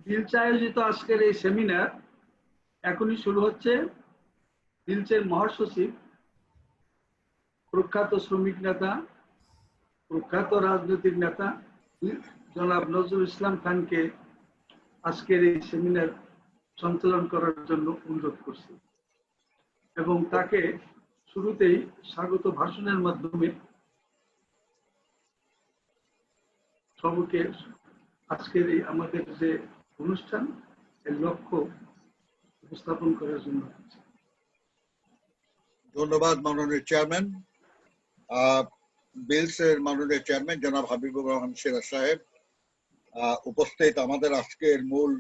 বিলচে আয়োজিত আজকের এই সেমিনার এখনই শুরু হচ্ছে। বিলচের মহাসচিব, প্রখ্যাত শ্রমিক নেতা, প্রখ্যাত রাজনৈতিক নেতা জনাব নজরুল ইসলাম খানকে আজকের এই সেমিনার সঞ্চালন করার জন্য অনুরোধ করছি এবং তাকে শুরুতেই স্বাগত ভাষণের মাধ্যমে সবকে আজকের এই আমাদের যে অনুষ্ঠান এর লক্ষ্য উপস্থাপন করার জন্য। ধন্যবাদ মাননীয় চেয়ারম্যান। বিলসের মাননীয় চেয়ারম্যান জনাব হাবিবুর রহমান সিরাজ সাহেব, উপস্থিত আমাদের আজকের মূল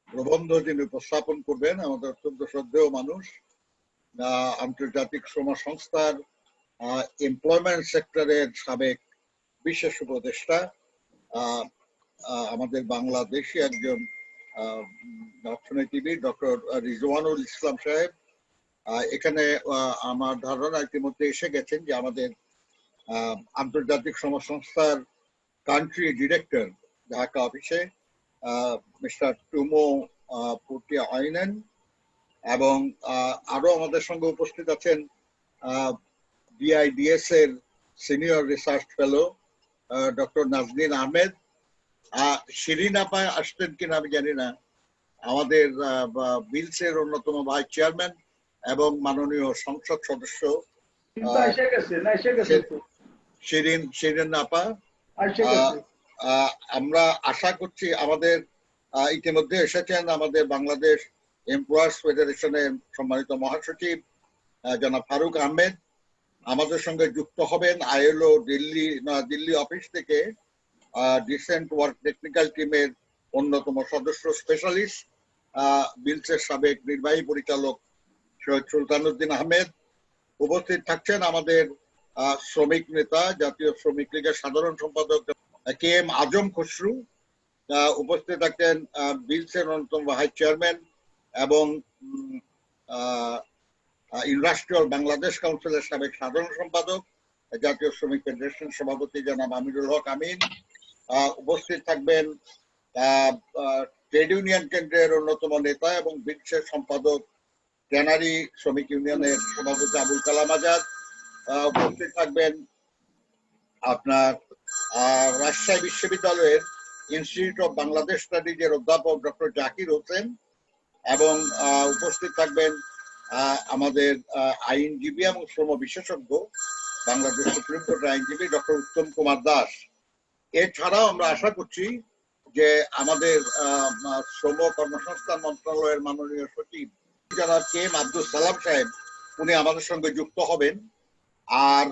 প্রবন্ধ যিনি উপস্থাপন করবেন আমাদের অত্যন্ত শ্রদ্ধেয় মানুষ, আন্তর্জাতিক শ্রম সংস্থার এমপ্লয়মেন্ট সেক্টরের সাবেক বিশেষ উপদেষ্টা, আমাদের বাংলাদেশি একজন অর্থনীতিবিদ ডক্টর রিজওয়ানুল ইসলাম সাহেব। এখানে আমার ধারণা ইতিমধ্যে এসে গেছেন যে আমাদের আন্তর্জাতিক শ্রম সংস্থার কান্ট্রি ডিরেক্টর ঢাকা অফিসে মিস্টার 𝐂𝐬𝐩𝐿 এবং আরো আমাদের সঙ্গে উপস্থিত আছেন BIDS এর senior research fellow doctor Nazneen Ahmed. Shirin আপা আসতেন কিনা আমি জানি না, আমাদের বিলসের অন্যতম ভাইস চেয়ারম্যান এবং মাননীয় সংসদ সদস্য শিরিন আপা। আমরা আশা করছি আমাদের ইতিমধ্যে এসেছেন আমাদের বাংলাদেশ এমপ্লয়ার্স ফেডারেশনের সম্মানিত মহাসচিব জনাব ফারুক আহমেদ, আমাদের সঙ্গে যুক্ত হবেন ILO দিল্লি অফিস থেকে ডিসেন্ট ওয়ার্ক টেকনিক্যাল টিমের অন্যতম সদস্য স্পেশালিস্ট বিলসের সাবেক নির্বাহী পরিচালক সৈয়দ সুলতানুদ্দিন আহমেদ। উপস্থিত থাকছেন আমাদের শ্রমিক নেতা, জাতীয় শ্রমিক লীগের সাধারণ সম্পাদক 𝐂𝐬𝐷 উপস্থিত থাকছেন বিলসের অন্যতম ভাইস চেয়ারম্যান এবং ইন্ডাস্ট্রিয়াল বাংলাদেশ কাউন্সিলের সাবেক সাধারণ সম্পাদক, জাতীয় শ্রমিক ফেডারেশন সভাপতি জনাব আমিনুল হক আমিন। উপস্থিত থাকবেন ট্রেড ইউনিয়ন কেন্দ্রের অন্যতম নেতা এবং বিলসের সম্পাদক ট্যানারি শ্রমিক ইউনিয়নের সভাপতি আবুল কালাম আজাদ। উপস্থিত থাকবেন আপনার রাজশাহী বিশ্ববিদ্যালয়ের ইনস্টিটিউট অফ বাংলাদেশ স্টাডিজের অধ্যাপক ডক্টর জাকির হোসেন এবং উপস্থিত থাকবেন আমাদের আইনজীবী এবং শ্রম বিশেষজ্ঞ বাংলাদেশ সুপ্রিম কোর্টের আইনজীবী ডক্টর উত্তম কুমার দাস। এছাড়াও আমরা আশা করছি যে আমাদের শ্রম কর্মসংস্থান মন্ত্রণালয়ের মাননীয় সচিব যারা 𝐾𝐸 আব্দুল সালাম সাহেব, উনি আমাদের সঙ্গে যুক্ত হবেন। আর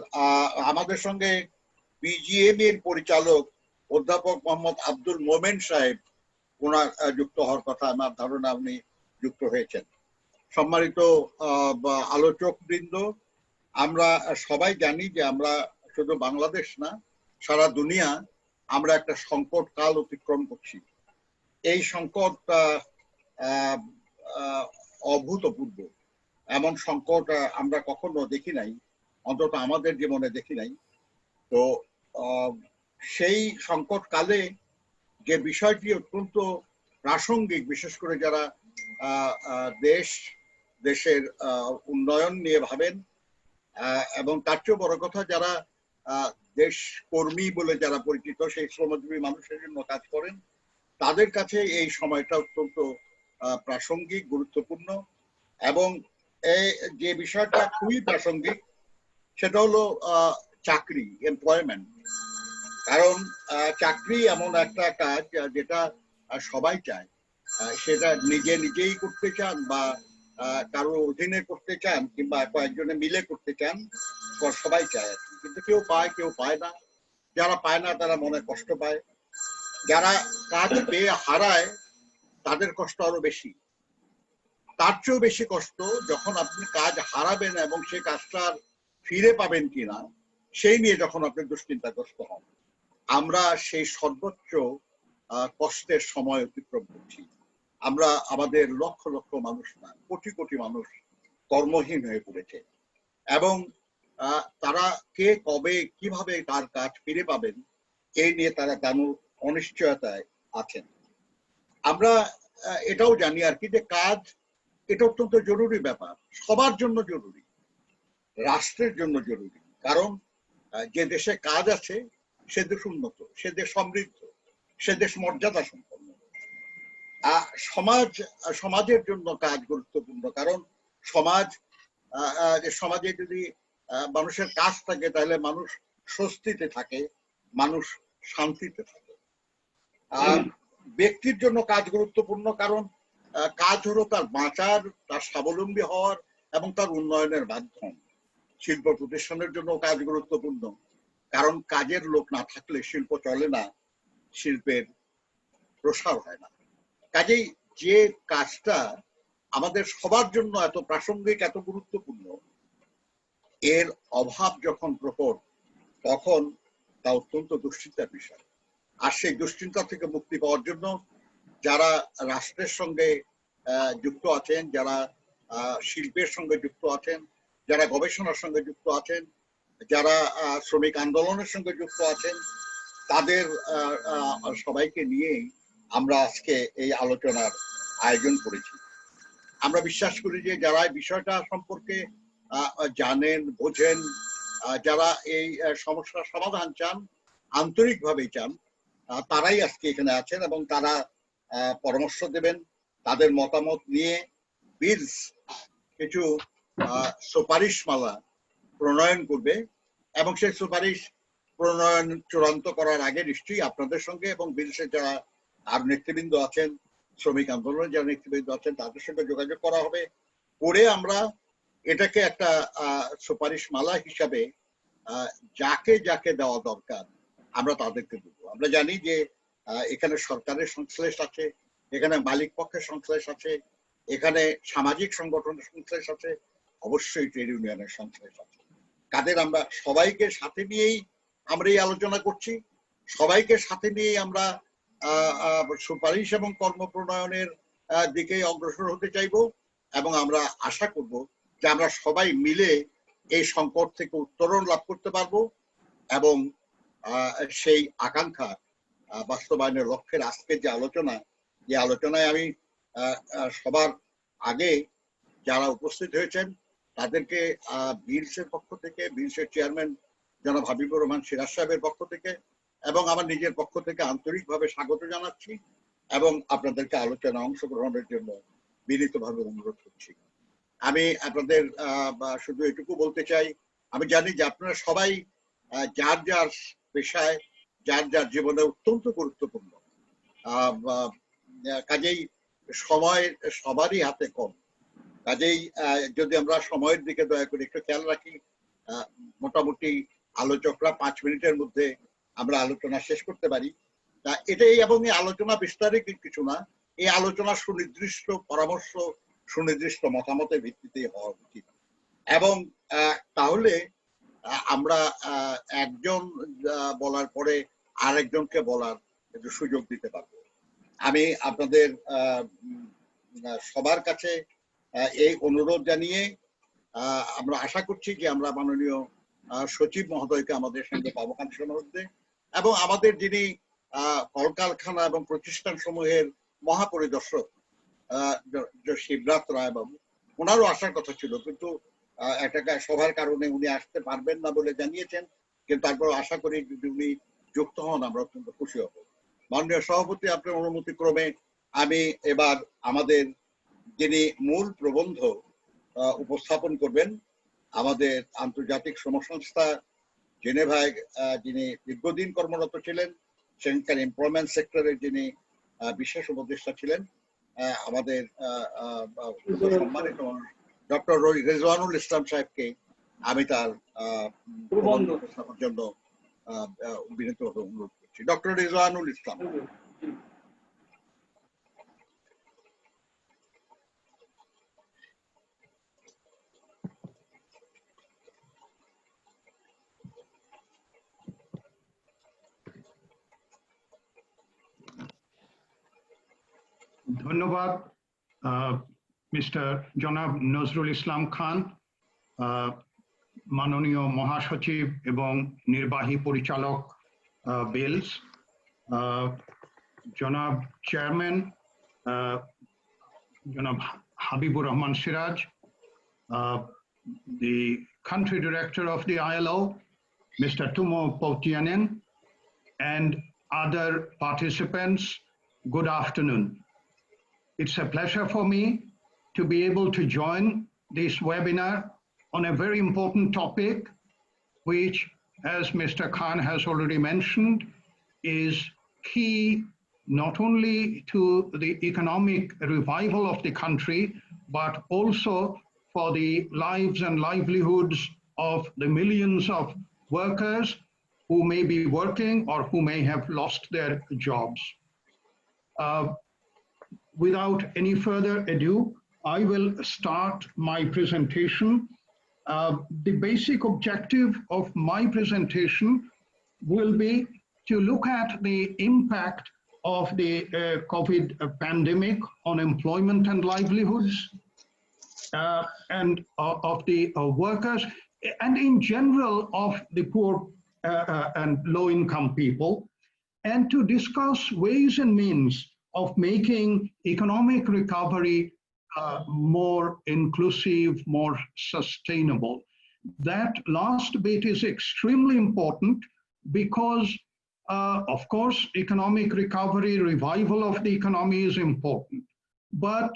আমাদের সঙ্গে BGM এর পরিচালক অধ্যাপক মোহাম্মদ আব্দুল মোমেন সাহেব, ওনার যুক্ত হওয়ার কথা আমার ধারণা উনি যুক্ত হয়েছেন। সম্মানিত আলোচক বৃন্দ, আমরা সবাই জানি যে আমরা শুধু বাংলাদেশ না, সারা দুনিয়া আমরা একটা সংকট কাল অতিক্রম করছি। এই সংকট অভূতপূর্ব, এমন সংকট আমরা কখনো দেখি নাই, অন্তত আমাদের জীবনে দেখি নাই। তো সেই সংকট কালে যে বিষয়টি অত্যন্ত প্রাসঙ্গিক, বিশেষ করে যারা দেশের উন্নয়ন নিয়ে ভাবেন এবং তার চেয়েও বড় কথা যারা দেশ কর্মী বলে যারা পরিচিত, সেই শ্রমজীবী মানুষের জন্য কাজ করেন, তাদের কাছে এই সময়টা অত্যন্ত প্রাসঙ্গিক, গুরুত্বপূর্ণ। এবং যে বিষয়টা খুবই প্রাসঙ্গিক সেটা হলো চাকরি, এমপ্লয়মেন্ট। কারণ চাকরি এমন একটা কাজ যেটা সবাই চায়, সেটা নিজেই করতে চান বা কারো অধীনে করতে চান কিংবা কয়েকজনে মিলে করতে চান, সবাই চায় আর কি। কিন্তু কেউ পায় কেউ পায় না। যারা পায় না তারা মনে কষ্ট পায়, যারা কাজ পেয়ে হারায় তাদের কষ্ট আরো বেশি। তার চেয়েও বেশি কষ্ট যখন আপনি কাজ হারাবেন এবং সেই কাজটা ফিরে পাবেন কিনা সেই নিয়ে যখন আপনি দুশ্চিন্তাগ্রস্ত হন। আমরা সেই সর্বোচ্চ কষ্টের সময় অতিক্রম করছি। আমরা আমাদের লক্ষ লক্ষ মানুষ না, কোটি কোটি মানুষ কর্মহীন হয়ে পড়েছে এবং তারা কে কবে কিভাবে তার কাজ ফিরে পাবেন এই নিয়ে তারা দারুণ অনিশ্চয়তায় আছেন। আমরা এটাও জানি আর কি যে কাজ এটা অত্যন্ত জরুরি ব্যাপার, সবার জন্য জরুরি, রাষ্ট্রের জন্য জরুরি। কারণ যে দেশে কাজ আছে সে দেশ উন্নত, সে দেশ সমৃদ্ধ, সে দেশ মর্যাদা সম্পন্ন। সমাজের জন্য কাজ গুরুত্বপূর্ণ, কারণ সমাজে যদি মানুষের কাজ থাকে তাহলে মানুষ স্বস্তিতে থাকে, মানুষ শান্তিতে থাকে। ব্যক্তির জন্য কাজ গুরুত্বপূর্ণ, কারণ কাজ হলো তার বাঁচার, তার স্বাবলম্বী হওয়ার এবং তার উন্নয়নের মাধ্যম। শিল্প প্রতিষ্ঠানের জন্য কাজ গুরুত্বপূর্ণ, কারণ কাজের লোক না থাকলে শিল্প চলে না, শিল্পের প্রসার হয় না। কাজেই যে কাজটা আমাদের সবার জন্য এত প্রাসঙ্গিক, এত গুরুত্বপূর্ণ, এর অভাব যখন প্রকট তখন তা অত্যন্ত দুশ্চিন্তার বিষয়। আর সেই দুশ্চিন্তা থেকে মুক্তি পাওয়ার জন্য যারা রাষ্ট্রের সঙ্গে যুক্ত আছেন, যারা শিল্পের সঙ্গে যুক্ত আছেন, যারা গবেষণার সঙ্গে যুক্ত আছেন, যারা শ্রমিক আন্দোলনের সঙ্গে যুক্ত আছেন, তাদের সবাইকে নিয়েই আমরা আজকে এই আলোচনার আয়োজন করেছি। আমরা বিশ্বাস করি যে যারা এই বিষয়টা সম্পর্কে জানেন, বোঝেন, যারা এই সমস্যার সমাধান চান, আন্তরিকভাবে চান, তারাই আজকে এখানে আছেন এবং তারা পরামর্শ দেবেন, তাদের মতামত নিয়ে বিলস কিছু সুপারিশমালা প্রণয়ন করবে এবং সেই সুপারিশ প্রণয়ন চূড়ান্ত করার আগে নিশ্চয়ই আপনাদের সঙ্গে এবং বিলসের যারা আর নেতৃবৃন্দ আছেন, শ্রমিক আন্দোলনের যারা নেতৃবৃন্দ আছেন, তাদের সঙ্গে যোগাযোগ করা হবে। করে আমরা এটাকে একটা সুপারিশ মালা হিসাবে যাকে যাকে দেওয়া দরকার আমরা তাদেরকে দেবো। আমরা জানি যে এখানে সরকারের সংশ্লেষ আছে, এখানে মালিক পক্ষের সংশ্লেষ আছে, এখানে সামাজিক সংগঠনের সংশ্লেষ আছে, অবশ্যই ট্রেড ইউনিয়নের সংশ্লেষ আছে। কাদের আমরা সবাইকে সাথে নিয়েই আমরা এই আলোচনা করছি, সবাইকে সাথে নিয়েই আমরা সুপারিশ এবং কর্ম প্রণয়নের দিকে অগ্রসর হতে চাইব এবং আমরা আশা করব যে আমরা সবাই মিলে এই সংকট থেকে উত্তরণ লাভ করতে পারবো এবং সেই আকাঙ্ক্ষা বাস্তবায়নের লক্ষ্যের আজকে যে আলোচনা, যে আলোচনায় আমি সবার আগে যারা উপস্থিত হয়েছেন তাদেরকে বিলসের পক্ষ থেকে, বিলসের চেয়ারম্যান জনাব হাবিবুর রহমান সিরাজ সাহেবের পক্ষ থেকে এবং আমার নিজের পক্ষ থেকে আন্তরিকভাবে স্বাগত জানাচ্ছি এবং আপনাদেরকে আলোচনা অংশগ্রহণের জন্য বিনীতভাবে অনুরোধ করছি। আমি আপনাদের শুধু এটুকু বলতে চাই, আমি জানি যে আপনারা সবাই যার যার পেশায়, যার যার জীবনে অত্যন্ত গুরুত্বপূর্ণ, কাজেই সময় সবারই হাতে কম। কাজেই যদি আমরা সময়ের দিকে দয়া করে একটু খেয়াল রাখি, মোটামুটি আলোচকরা 5 মিনিটের মধ্যে আমরা আলোচনা শেষ করতে পারি। এটাই, এবং এই আলোচনা বিস্তারিত কিছু না, এই আলোচনা সুনির্দিষ্ট পরামর্শ, সুনির্দিষ্ট মতামতের ভিত্তিতে হওয়া উচিত এবং তাহলে আমরা একজন বলার পরে আরেকজনকে বলার একটু সুযোগ দিতে পারবো। আমি আপনাদের সবার কাছে এই অনুরোধ জানিয়ে আমরা আশা করছি যে আমরা মাননীয় সচিব মহোদয়কে আমাদের সঙ্গে পাবো কানের মধ্যে এবং আমাদের যিনি কলকারখানা এবং প্রতিষ্ঠান সমূহের মহাপরিদর্শক শিবরাত রায় বাবু, ওনারও আসার কথা ছিল কিন্তু একটা সভার কারণে উনি আসতে পারবেন না বলে জানিয়েছেন, কিন্তু তারপর আশা করি যদি উনি যুক্ত হন আমরা অত্যন্ত খুশি হব। মাননীয় সভাপতি, আপনার অনুমতি ক্রমে আমি এবার আমাদের যিনি মূল প্রবন্ধ উপস্থাপন করবেন, আমাদের আন্তর্জাতিক শ্রমসংস্থা জেনেভায় যিনি দীর্ঘদিন কর্মরত ছিলেন, সেখানকার এমপ্লয়মেন্ট সেক্টরের যিনি বিশেষ উপদেষ্টা ছিলেন, আমাদের সম্মানিত ডক্টর রিজওয়ানুল ইসলাম সাহেবকে আমি তার প্রবন্ধ উপস্থাপনের জন্য বিনীতভাবে অনুরোধ করছি। ডক্টর রিজওয়ানুল ইসলাম। ধন্যবাদ মিস্টার জনাব নজরুল ইসলাম খান, মাননীয় মহাসচিব এবং নির্বাহী পরিচালক বিলস, জনাব chairman Janab Habibur Rahman Siraj, the country director of the ILO, Mr. Tumo Poutianen, and other participants, good afternoon. It's a pleasure for me to be able to join this webinar on a very important topic, which, as Mr. Khan has already mentioned, is key not only to the economic revival of the country, but also for the lives and livelihoods of the millions of workers who may be working or who may have lost their jobs. Without any further ado, I will start my presentation. The basic objective of my presentation will be to look at the impact of the COVID pandemic on employment and livelihoods, and of the workers, and in general of the poor and low-income people, and to discuss ways and means of making economic recovery more inclusive, more sustainable. That last bit is extremely important because, of course, economic recovery, revival of the economy is important, but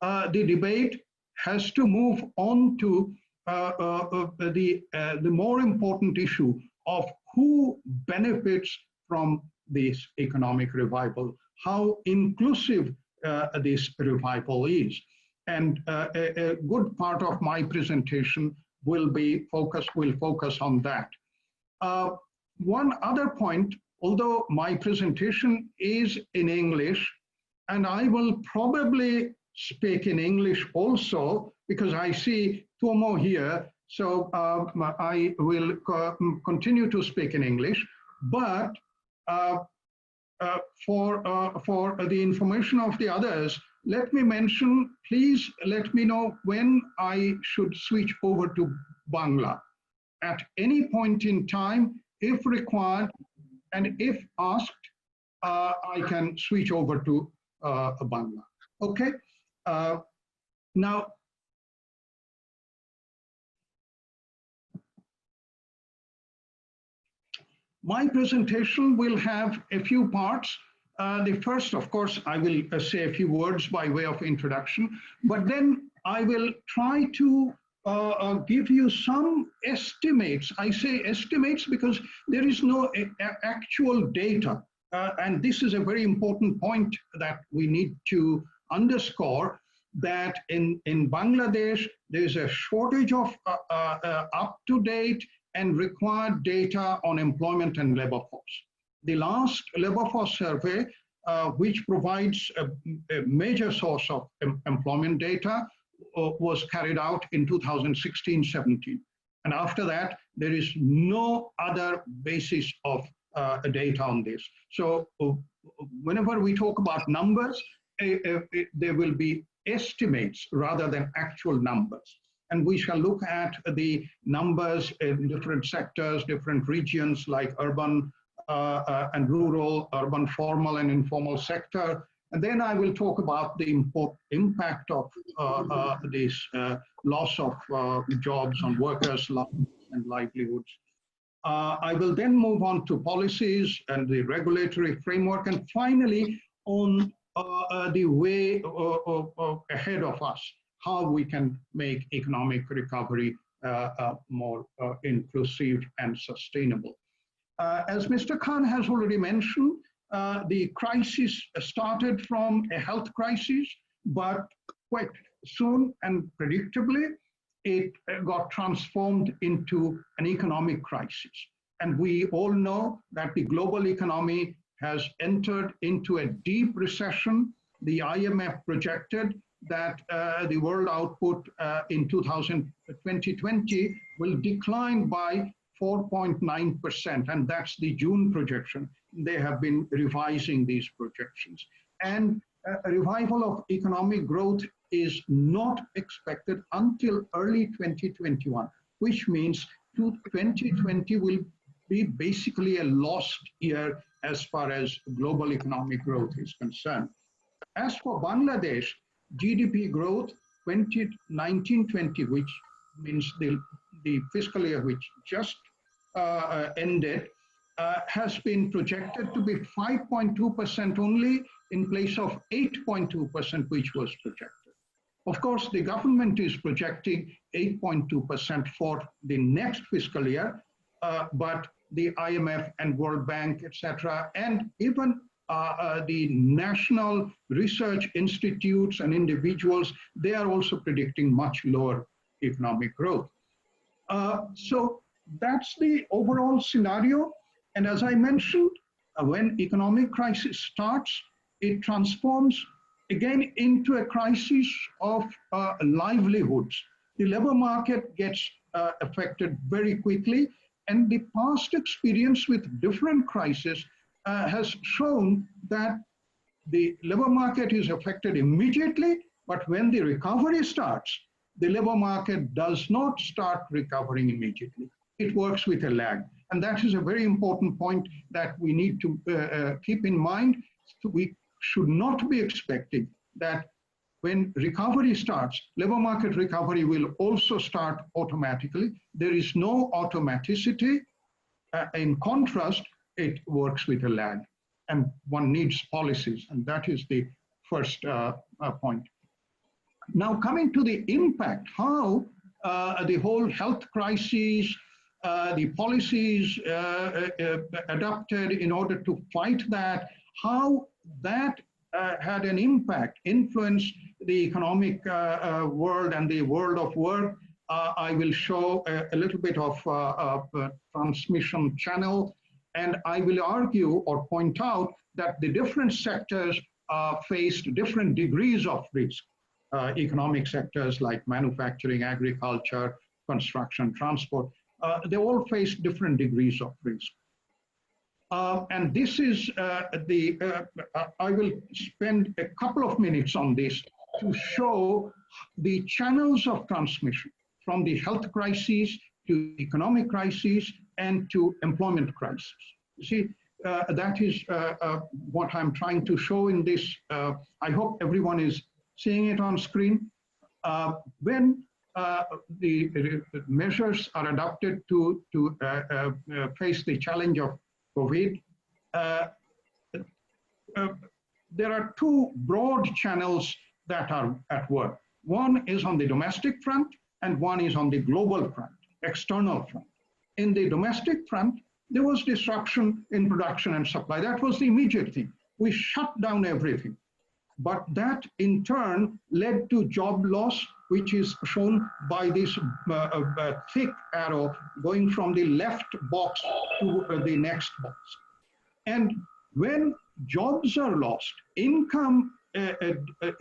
the debate has to move on to the more important issue of who benefits from this economic revival, how inclusive this revival is. And a good part of my presentation will focus on that. One other point, although my presentation is in English, and I will probably speak in English also, because I see Tomo here, so I will continue to speak in English, but for the information of the others, let me mention, please let me know when I should switch over to Bangla. At any point in time, if required, and if asked, I can switch over to Bangla. Okay? Now, my presentation will have a few parts. The first, of course, I will say a few words by way of introduction, but then I will try to give you some estimates. I say estimates because there is no actual data. And this is a very important point that we need to underscore, that in Bangladesh, there is a shortage of up-to-date and required data on employment and labor force. The last labor force survey, which provides a major source of employment data, was carried out in 2016-17. And after that, there is no other basis of data on this. So whenever we talk about numbers, there will be estimates rather than actual numbers. And we shall look at the numbers in different sectors, different regions like urban and rural, urban formal and informal sector. And then I will talk about the impact of this loss of jobs on workers' lives and livelihoods. I will then move on to policies and the regulatory framework, and finally on the way ahead of us, how we can make economic recovery more inclusive and sustainable. As Mr. Khan has already mentioned, the crisis started from a health crisis, but quite soon and predictably, it got transformed into an economic crisis. And we all know that the global economy has entered into a deep recession. The IMF projected that the world output in 2020 will decline by 4.9%, and that's the June projection. They have been revising these projections. And a revival of economic growth is not expected until early 2021, which means 2020 will be basically a lost year as far as global economic growth is concerned. As for Bangladesh, GDP growth 2019-20, which means the fiscal year which just ended, has been projected to be 5.2% only in place of 8.2%, which was projected. Of course, the government is projecting 8.2% for the next fiscal year, but the IMF and World Bank, etc., and even the national research institutes and individuals, they are also predicting much lower economic growth. So that's the overall scenario. And as I mentioned, when economic crisis starts, it transforms again into a crisis of livelihoods. The labor market gets affected very quickly, and the past experience with different crises has shown that the labor market is affected immediately, but when the recovery starts, the labor market does not start recovering immediately. It works with a lag. And that is a very important point that we need to keep in mind. So we should not be expecting that when recovery starts, labor market recovery will also start automatically. There is no automaticity. In contrast, it works with a lag, and one needs policies, and that is the first point. Now, coming to the impact, how the whole health crisis, the policies adopted in order to fight that, how that had an impact, influenced the economic world and the world of work. I will show a little bit of transmission channel, and I will argue or point out that the different sectors faced different degrees of risk. Economic sectors like manufacturing, agriculture, construction, transport, they all face different degrees of risk. And this is I will spend a couple of minutes on this to show the channels of transmission from the health crisis to economic crisis and to employment crisis. You see, that is what I'm trying to show in this. I hope everyone is seeing it on screen. When the measures are adopted to face the challenge of COVID, there are two broad channels that are at work. One is on the domestic front and one is on the global front, external front. In the domestic front, there was disruption in production and supply. That was the immediate thing. We shut down everything. But that in turn led to job loss, which is shown by this thick arrow going from the left box to the next box. And when jobs are lost, income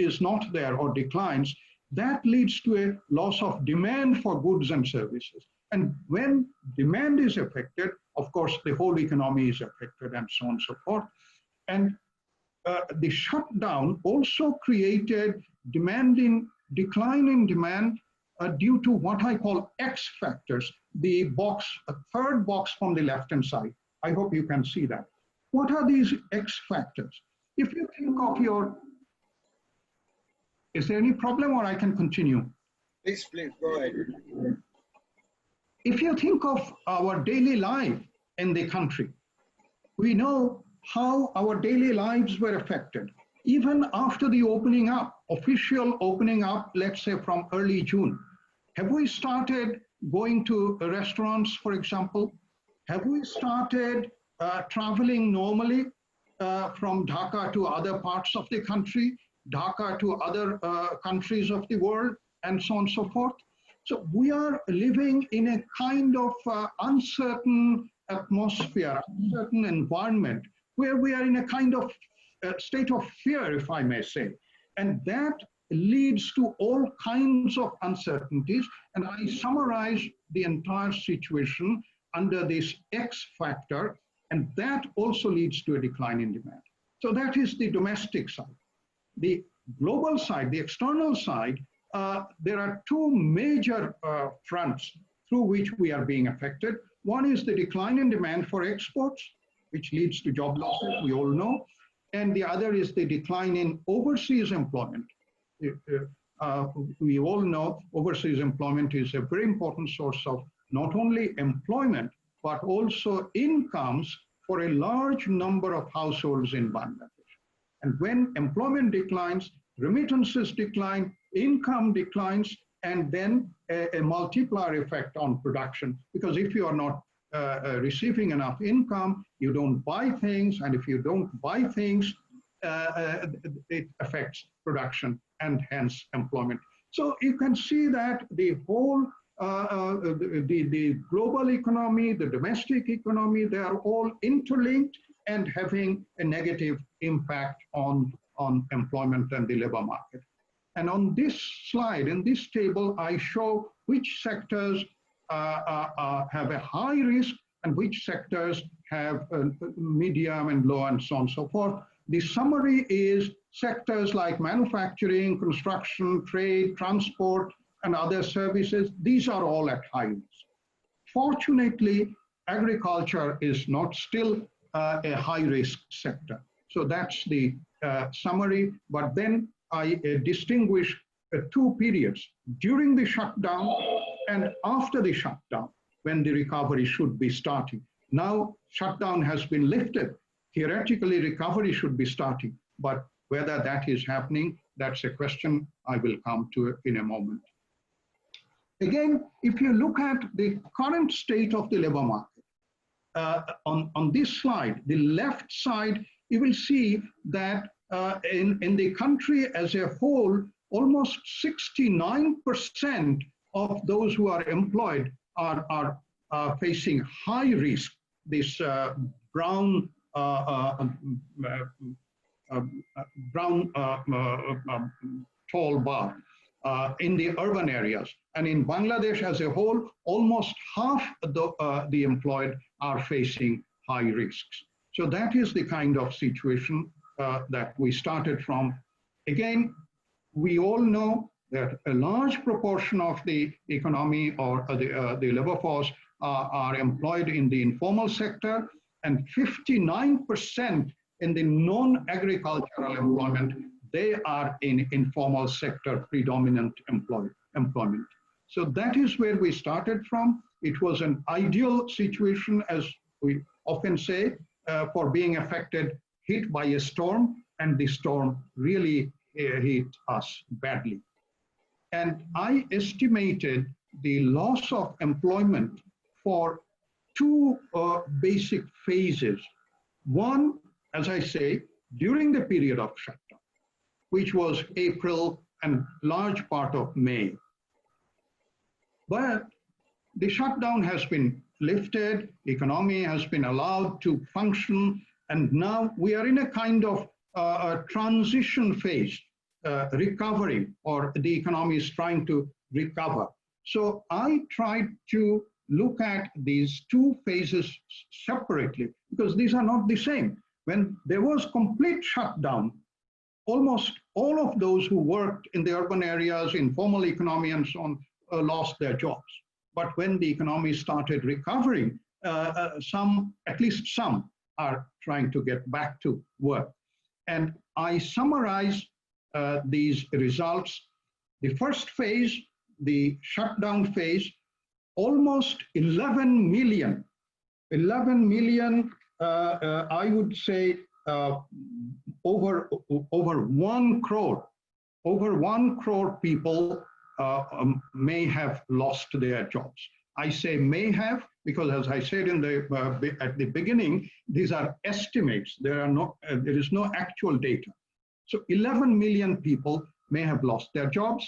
is not there or declines, that leads to a loss of demand for goods and services. And when demand is affected, of course, the whole economy is affected and so on and so forth. And the shutdown also created decline in demand due to what I call X factors, the box, a third box from the left-hand side. I hope you can see that. What are these X factors? If you think of your, is there any problem or I can continue? Please, go ahead. If you think of our daily life in the country, we know how our daily lives were affected. Even after the opening up, official opening up, let's say from early June, have we started going to restaurants, for example? Have we started traveling normally from Dhaka to other parts of the country, Dhaka to other countries of the world, and so on and so forth? So we are living in a kind of uncertain atmosphere, uncertain environment, where we are in a kind of state of fear, if I may say. And that leads to all kinds of uncertainties. And I summarize the entire situation under this X factor, and that also leads to a decline in demand. So that is the domestic side. The global side, the external side, there are two major fronts through which we are being affected. One is the decline in demand for exports, which leads to job losses, we all know. and the other is the decline in overseas employment. We all know overseas employment is a very important source of not only employment, but also incomes for a large number of households in Bangladesh. And when employment declines, remittances decline, income declines, and then a multiplier effect on production. Because if you are not receiving enough income, you don't buy things, and if you don't buy things, it affects production and hence employment. So you can see that the whole, the global economy, the domestic economy, they are all interlinked and having a negative impact on employment and the labor market. And on this slide, in this table, I show which sectors have a high risk and which sectors have a medium and low and so on and so forth. The summary is sectors like manufacturing, construction, trade, transport, and other services. These are all at high risk. Fortunately, agriculture is not still a high risk sector. So that's the summary. But then I distinguish two periods: during the shutdown and after the shutdown, when the recovery should be starting. Now, shutdown has been lifted. Theoretically, recovery should be starting, but whether that is happening, that's a question I will come to in a moment. Again, if you look at the current state of the labor market, on this slide, the left side, you will see that in the country as a whole, almost 69% of those who are employed are facing high risk, this brown tall bar in the urban areas. And in Bangladesh as a whole, almost half the employed are facing high risks. So that is the kind of situation that we started from. Again, we all know that a large proportion of the economy or the labor force are employed in the informal sector, and 59% in the non-agricultural employment, they are in informal sector predominant employment. So that is where we started from. It was an ideal situation, as we often say, for being hit by a storm, and the storm really hit us badly. And I estimated the loss of employment for two basic phases. One, as I say, during the period of shutdown, which was April and large part of May. But the shutdown has been lifted, economy has been allowed to function, and now we are in a kind of a transition phase, recovery, or the economy is trying to recover. So I tried to look at these two phases separately, because these are not the same. When there was complete shutdown, almost all of those who worked in the urban areas, informal economy and so on, lost their jobs. But when the economy started recovering, at least some are trying to get back to work. And I summarize these results. The first phase, the shutdown phase, almost 11 million, I would say over 1 crore people may have lost their jobs. I say may have because, as I said at the beginning, these are estimates. There is no actual data. So 11 million people may have lost their jobs,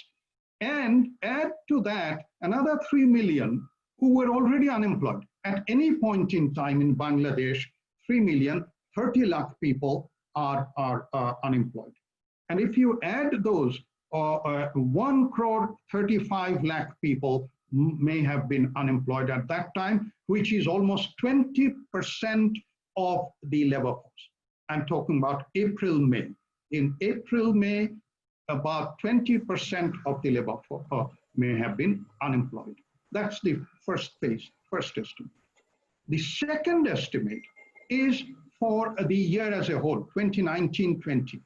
and add to that another 3 million who were already unemployed. At any point in time in Bangladesh, 3 million, 30 lakh people are unemployed. And if you add those, 1 crore 35 lakh people may have been unemployed at that time, which is almost 20% of the labor force. I'm talking about April, May. In April, May, about 20% of the labor force may have been unemployed. That's the first phase, first estimate. The second estimate is for the year as a whole, 2019-20.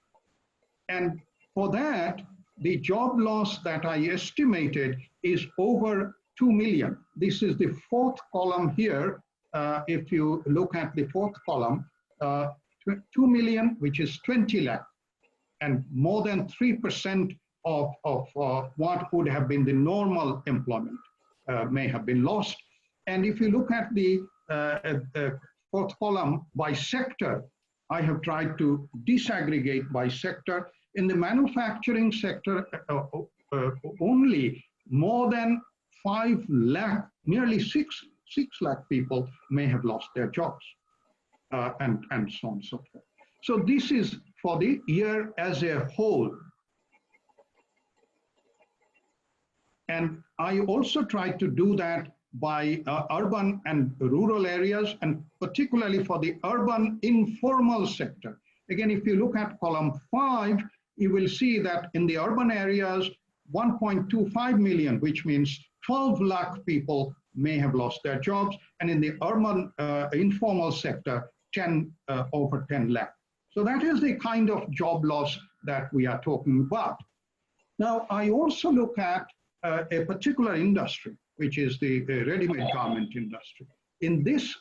And for that, the job loss that I estimated is over 2 million. This is the fourth column here. If you look at the fourth column, 2 million, which is 20 lakh, and more than 3% of what would have been the normal employment may have been lost. And if you look at the fourth column by sector, I have tried to disaggregate by sector. In the manufacturing sector, only more than 5 lakh, nearly 6 lakh people may have lost their jobs, and so on and so forth. So this is for the year as a whole. And I also tried to do that by urban and rural areas, and particularly for the urban informal sector. Again, if you look at column 5, you will see that in the urban areas, 1.25 million, which means 12 lakh people may have lost their jobs, and in the urban informal sector, over 10 lakh. So that is the kind of job loss that we are talking about. Now, I also look at a particular industry, which is the ready-made garment industry. In this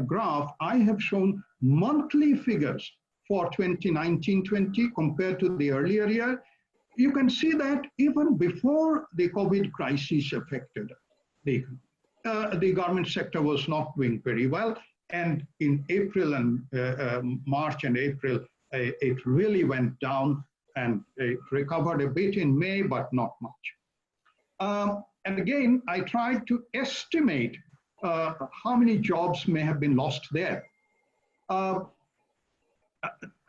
graph, I have shown monthly figures for 2019-20 compared to the earlier year. You can see that even before the COVID crisis affected the garment sector was not doing very well. And in April and March and April, it really went down, and it recovered a bit in May, but not much. And again, I tried to estimate how many jobs may have been lost there.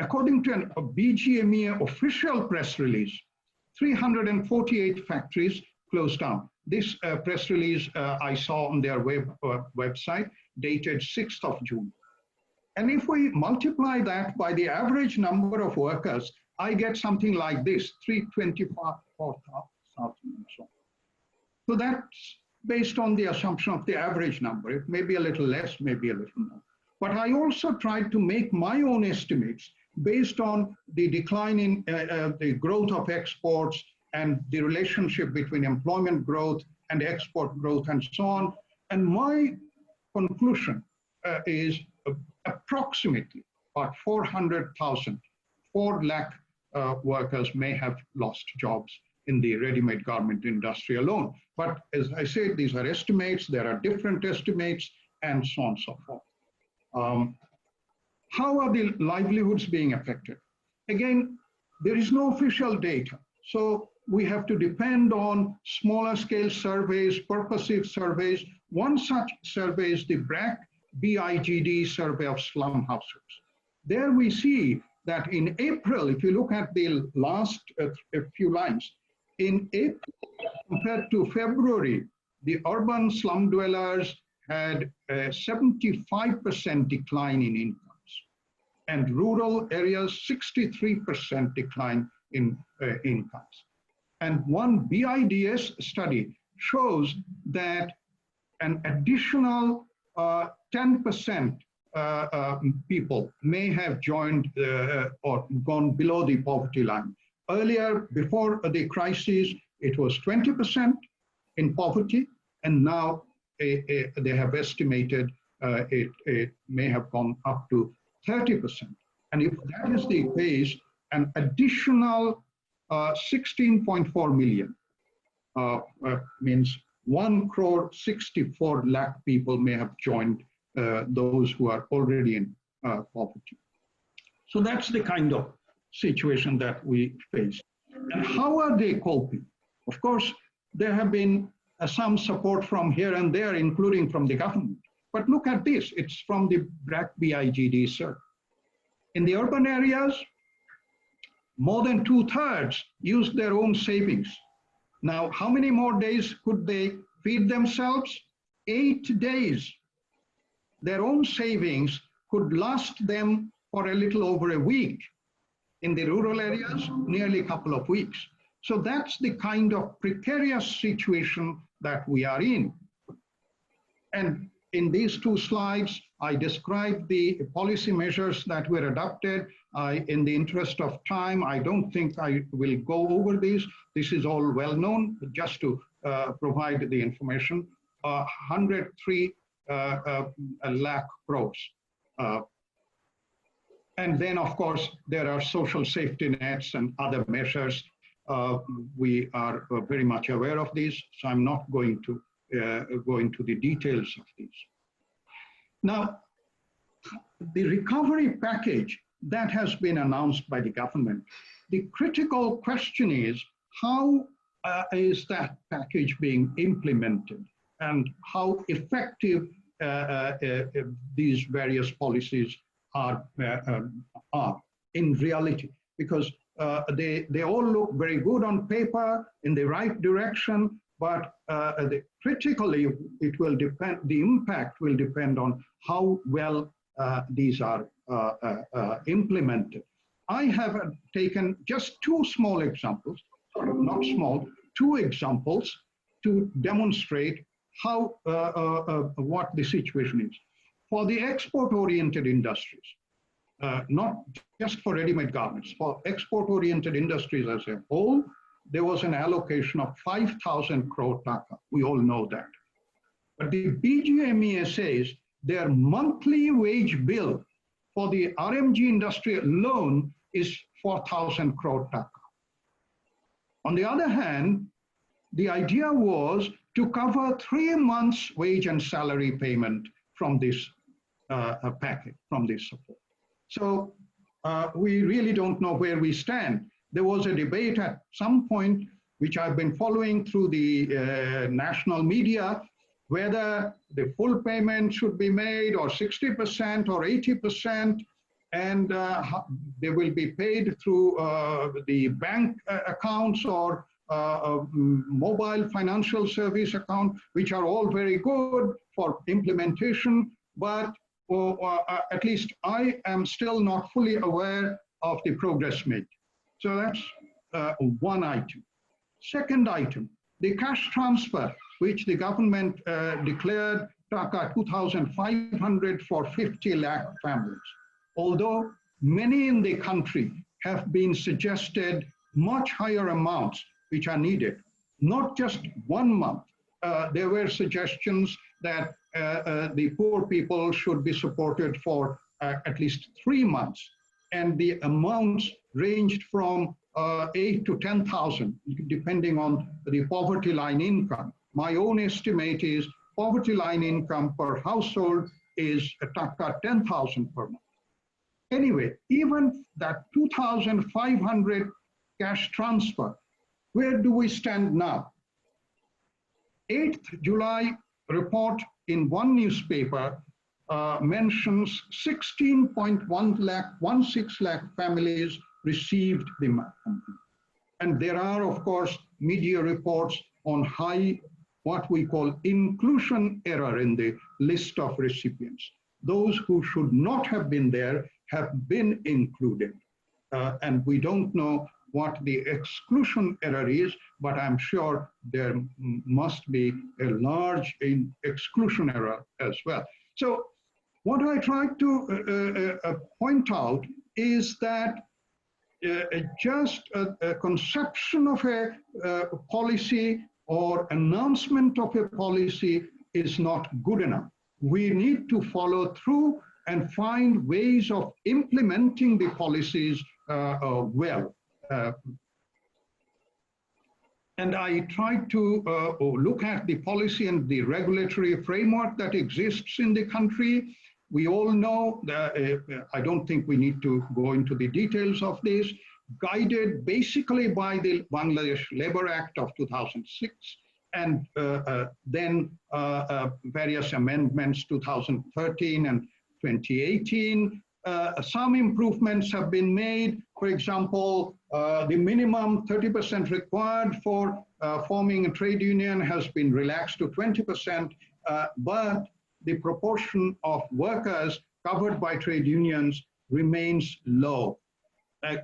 According to a BGMEA official press release, 348 factories closed down. This press release I saw on their website, dated 6th of June. And if we multiply that by the average number of workers, I get something like this, 324,000 and so on. So that's based on the assumption of the average number. It may be a little less, maybe a little more. But I also tried to make my own estimates based on the decline in the growth of exports and the relationship between employment growth and export growth and so on. And my conclusion is approximately about 400,000, 4 lakh workers may have lost jobs in the ready-made garment industry alone. But as I said, these are estimates, there are different estimates, and so on and so forth. How are the livelihoods being affected? Again, there is no official data. So we have to depend on smaller scale surveys, purposive surveys. One such survey is the BRAC BIGD survey of slum households. There we see that in April, if you look at the last few lines, in April compared to February, the urban slum dwellers had a 75% decline in incomes, and rural areas 63% decline in incomes. And one BIDS study shows that an additional 10% people may have joined or gone below the poverty line. Earlier, before the crisis, it was 20% in poverty, and now they have estimated it may have gone up to 30%. And if that is the case, an additional 16.4 million means 1.64 crore people may have joined those who are already in poverty. So that's the kind of situation that we face. And how are they coping? Of course, there have been some support from here and there, including from the government. But look at this, it's from the BRAC BIGD survey. In the urban areas, more than 2/3 used their own savings. Now, how many more days could they feed themselves? 8 days. Their own savings could last them for a little over a week. In the rural areas, nearly a couple of weeks. So that's the kind of precarious situation that we are in. And in these two slides, I described the policy measures that were adopted. In the interest of time, I don't think I will go over these. This is all well known, just to provide the information. 103 lakh crores. And then, of course, there are social safety nets and other measures. We are very much aware of these, so I'm not going to go into the details of these. Now, the recovery package that has been announced by the government, the critical question is, how is that package being implemented and how effective these various policies are in reality? Because they all look very good on paper, in the right direction, but critically, it will depend, the impact will depend on how well these are implemented. I have taken just two small examples, sort of not small, two examples to demonstrate how what the situation is. For the export-oriented industries, not just for ready-made garments, for export-oriented industries as a whole, there was an allocation of 5,000 crore taka. We all know that. But the BGMEA says their monthly wage bill for the RMG industry alone is 4,000 crore taka. On the other hand, the idea was to cover 3 months wage and salary payment from this package, from this support. So we really don't know where we stand. There was a debate at some point, which I've been following through the national media, whether the full payment should be made or 60% or 80%, and they will be paid through the bank accounts or mobile financial service account, which are all very good for implementation, but at least I am still not fully aware of the progress made. So that's one item. Second item, the cash transfer, which the government declared taka 2,500 for 50 lakh families. Although many in the country have been suggested much higher amounts which are needed, not just 1 month. There were suggestions that the poor people should be supported for at least 3 months. And the amounts ranged from 8 to 10,000, depending on the poverty line income. My own estimate is poverty line income per household is taka 10,000 per month. Anyway, even that 2,500 cash transfer, where do we stand now? 8th July report in one newspaper mentions 16.16 lakh families received the money. And there are, of course, media reports on high, what we call inclusion error in the list of recipients. Those who should not have been there have been included. And we don't know what the exclusion error is, but I'm sure there must be a large exclusion error as well. So what I tried to point out is that just a conception of a policy or announcement of a policy is not good enough. We need to follow through and find ways of implementing the policies well. And I tried to look at the policy and the regulatory framework that exists in the country. We all know that, I don't think we need to go into the details of this, guided basically by the Bangladesh Labour Act of 2006, and then various amendments 2013 and 2018. Some improvements have been made. For example, the minimum 30% required for forming a trade union has been relaxed to 20%, but the proportion of workers covered by trade unions remains low.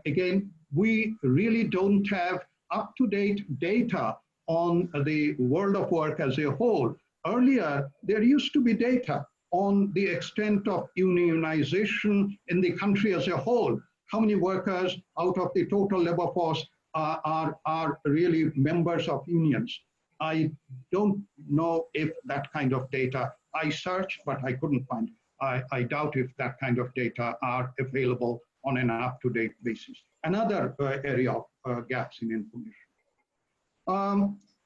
Again, we really don't have up-to-date data on the world of work as a whole. Earlier, there used to be data, on the extent of unionization in the country as a whole. How many workers out of the total labor force are really members of unions? I don't know if that kind of data, I searched, but I couldn't find it. I doubt if that kind of data are available on an up-to-date basis. Another area of gaps in information.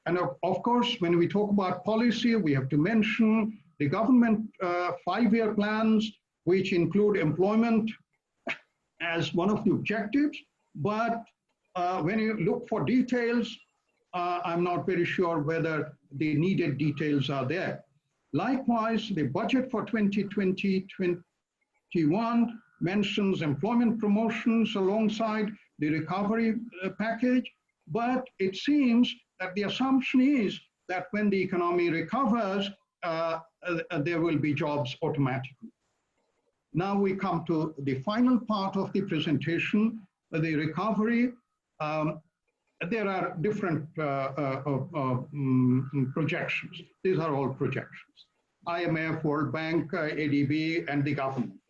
And of course, when we talk about policy, we have to mention the government 5-year plans, which include employment as one of the objectives. But when you look for details, I'm not very sure whether the needed details are there. Likewise, the budget for 2020-21 mentions employment promotions alongside the recovery package, but it seems that the assumption is that when the economy recovers, there will be jobs automatically. Now we come to the final part of the presentation, the recovery. There are different projections. These are all projections. IMF, World Bank, ADB, and the government.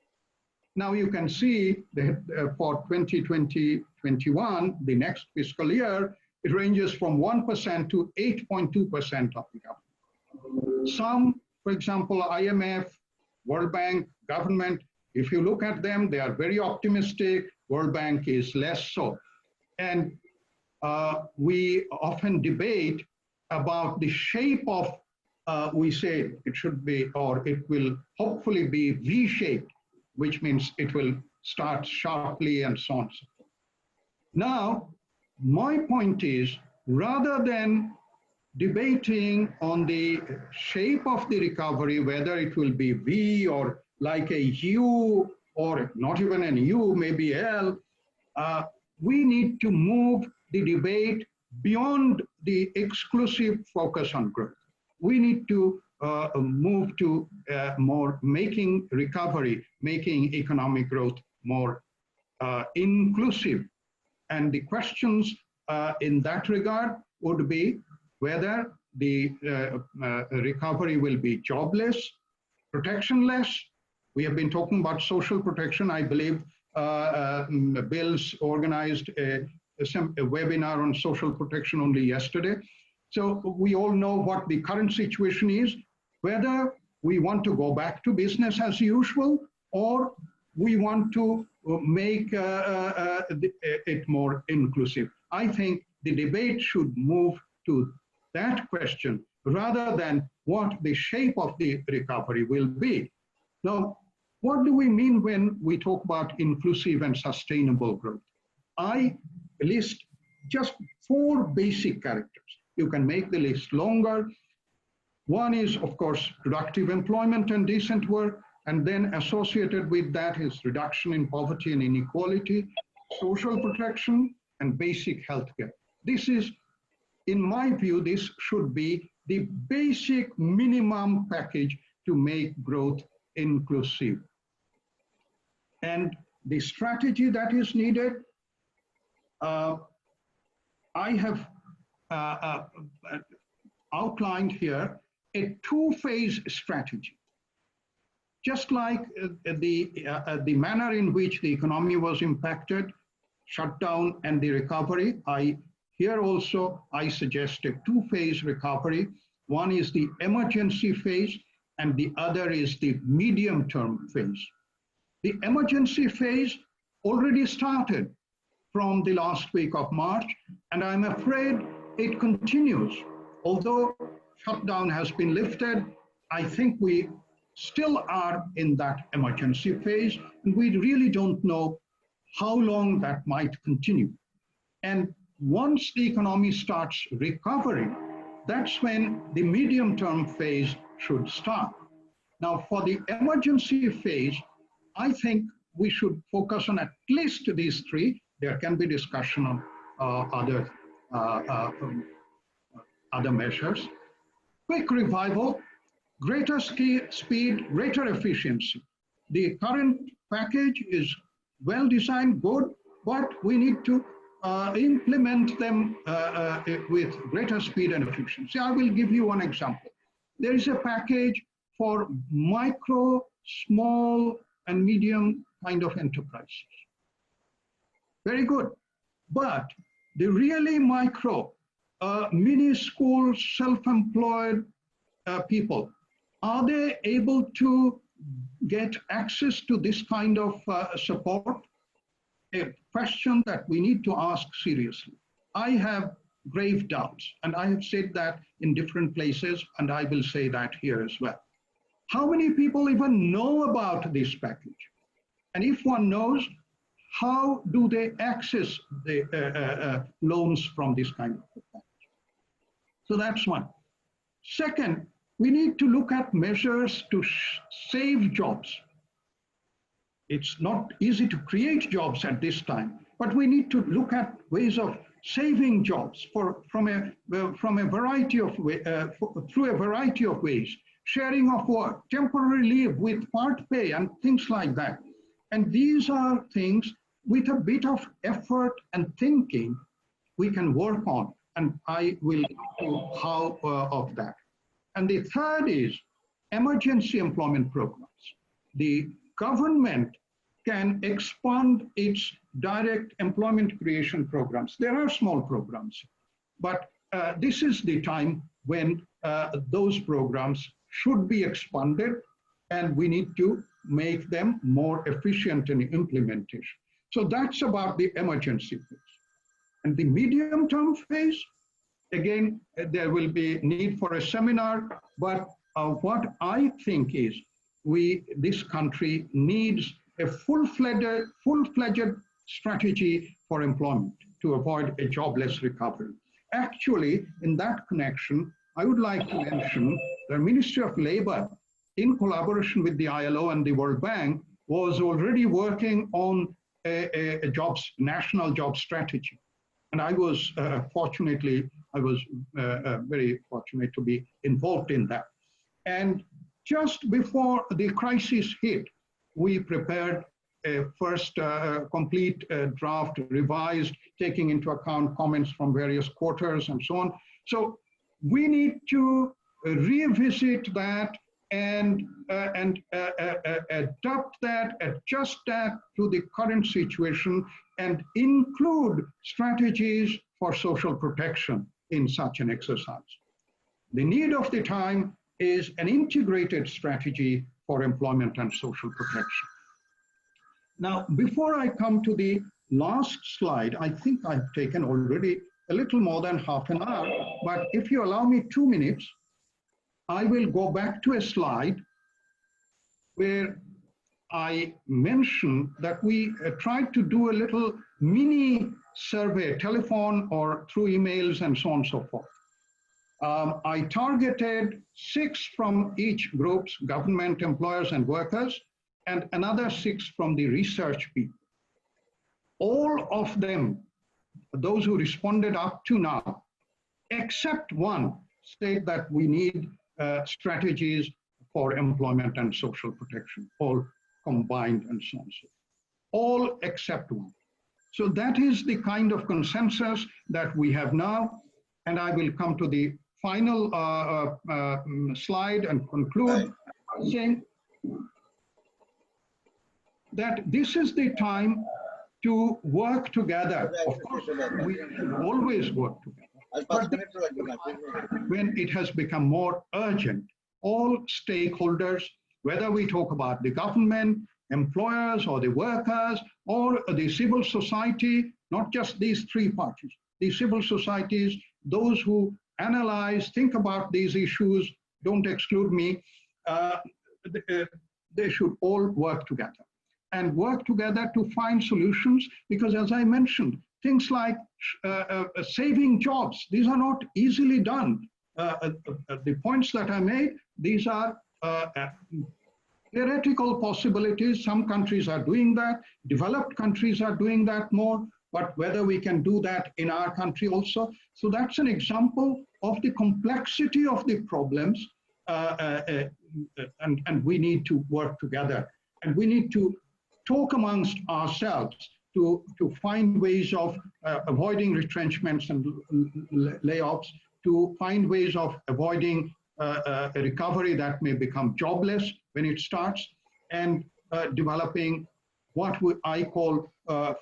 Now you can see that for 2020-21, the next fiscal year, it ranges from 1% to 8.2% of the government. Some, for example, IMF, World Bank, government, if you look at them, they are very optimistic. World Bank is less so. And we often debate about the shape of, we say it should be, or it will hopefully be V-shaped, which means it will start sharply and so on and so forth. Now, my point is, rather than debating on the shape of the recovery, whether it will be V or like a U, or not even an U, maybe L, we need to move the debate beyond the exclusive focus on growth. We need to move to more making recovery, making economic growth more inclusive. And the questions in that regard would be whether the recovery will be jobless, protectionless. We have been talking about social protection. I believe Bill's organized a webinar on social protection only yesterday. So we all know what the current situation is, whether we want to go back to business as usual or we want to make it more inclusive. I think the debate should move to that question rather than what the shape of the recovery will be. Now, what do we mean when we talk about inclusive and sustainable growth? I list just 4 basic characters. You can make the list longer. One is, of course, productive employment and decent work, and then associated with that is reduction in poverty and inequality, social protection, and basic healthcare. This is, in my view, this should be the basic minimum package to make growth inclusive. And the strategy that is needed, I have outlined here a 2-phase strategy. Just like the manner in which the economy was impacted, shutdown and the recovery, here also I suggest a 2-phase recovery. One is the emergency phase and the other is the medium-term phase. The emergency phase already started from the last week of March, and I'm afraid it continues. Although shutdown has been lifted, I think we still are in that emergency phase, and we really don't know how long that might continue. And once the economy starts recovering, that's when the medium-term phase should start. Now, for the emergency phase, I think we should focus on at least these 3. There can be discussion on other measures. Quick revival, greater speed, greater efficiency. The current package is well designed, good, but we need to implement them with greater speed and efficiency. I will give you one example. There is a package for micro, small, and medium kind of enterprises. Very good. But the really micro, mini school, self-employed people, are they able to get access to this kind of support? A question that we need to ask seriously. I have grave doubts, and I have said that in different places, and I will say that here as well. How many people even know about this package? And if one knows, how do they access the loans from this kind of package? So that's one. Second, we need to look at measures to save jobs. It's not easy to create jobs at this time, but we need to look at ways of saving jobs from a variety of through a variety of ways, sharing of work, temporary leave with part pay, and things like that. And these are things with a bit of effort and thinking we can work on, and I will do how of that. And the third is emergency employment programs. The government can expand its direct employment creation programs. There are small programs, but this is the time when those programs should be expanded, and we need to make them more efficient in implementation. So that's about the emergency phase. And the medium-term phase, again, there will be need for a seminar, but what I think is this country needs a full-fledged strategy for employment to avoid a jobless recovery. Actually, in that connection, I would like to mention the Ministry of Labor, in collaboration with the ILO and the World Bank, was already working on a national job strategy. And I was very fortunate to be involved in that. And just before the crisis hit, we prepared a first complete draft, revised, taking into account comments from various quarters and so on. So we need to revisit that and adapt that, adjust that to the current situation, and include strategies for social protection in such an exercise. The need of the time is an integrated strategy for employment and social protection. Now, before I come to the last slide, I think I've taken already a little more than half an hour, but if you allow me 2 minutes, I will go back to a slide where I mentioned that we tried to do a little mini survey, telephone or through emails and so on and so forth. I targeted 6 from each groups, government, employers, and workers, and another 6 from the research people. All of them, those who responded up to now, except one, state that we need strategies for employment and social protection, all combined and so on. So all except one. So that is the kind of consensus that we have now. And I will come to the final slide and conclude by saying that this is the time to work together. Of course, we should always work together. But when it has become more urgent, all stakeholders, whether we talk about the government, employers, or the workers, or the civil society, not just these 3 parties, the civil societies, those who analyze, think about these issues, don't exclude me, they should all work together. And work together to find solutions, because as I mentioned, things like saving jobs, these are not easily done. The points that I made, these are theoretical possibilities. Some countries are doing that, developed countries are doing that more, but whether we can do that in our country also. So that's an example of the complexity of the problems, and we need to work together. And we need to talk amongst ourselves to find ways of avoiding retrenchments and layoffs, to find ways of avoiding a recovery that may become jobless when it starts, and developing what I call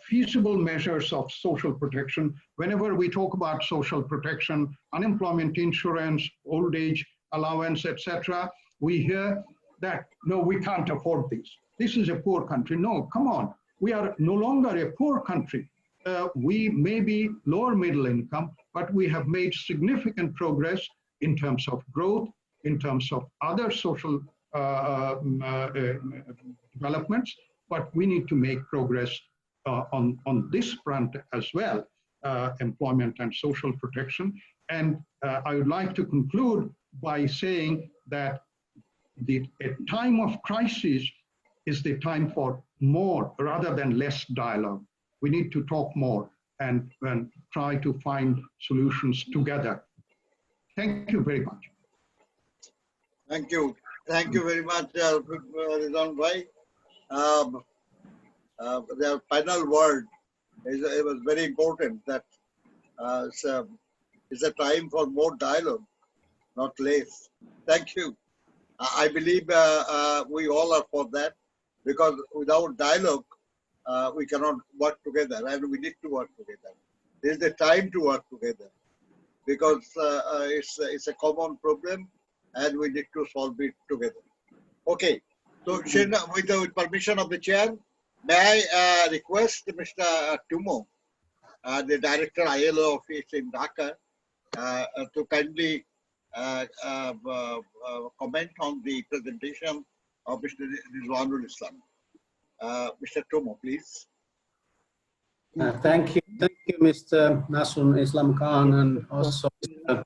feasible measures of social protection. Whenever we talk about social protection, unemployment insurance, old age allowance, etc., we hear that, no, we can't afford this. This is a poor country. No, come on. We are no longer a poor country. We may be lower middle income, but we have made significant progress in terms of growth, in terms of other social developments, but we need to make progress on this front as well, employment and social protection. And I would like to conclude by saying that a time of crisis is the time for more rather than less dialogue. We need to talk more and try to find solutions together. Thank you very much. Thank you. Thank you very much, Rizwanul bhai. The final word it was very important that it's a time for more dialogue, not less. Thank you. I believe we all are for that, because without dialogue, we cannot work together, and we need to work together. This is the time to work together, because it's a common problem, and we need to solve it together. Okay, so with permission of the chair, may I request Mr. Tumo, the Director ILO office in Dhaka, to kindly comment on the presentation of Mr. Rizwanul Islam. Mr. Tumo, please. Thank you, Mr. Nazrul Islam Khan, and also Mr.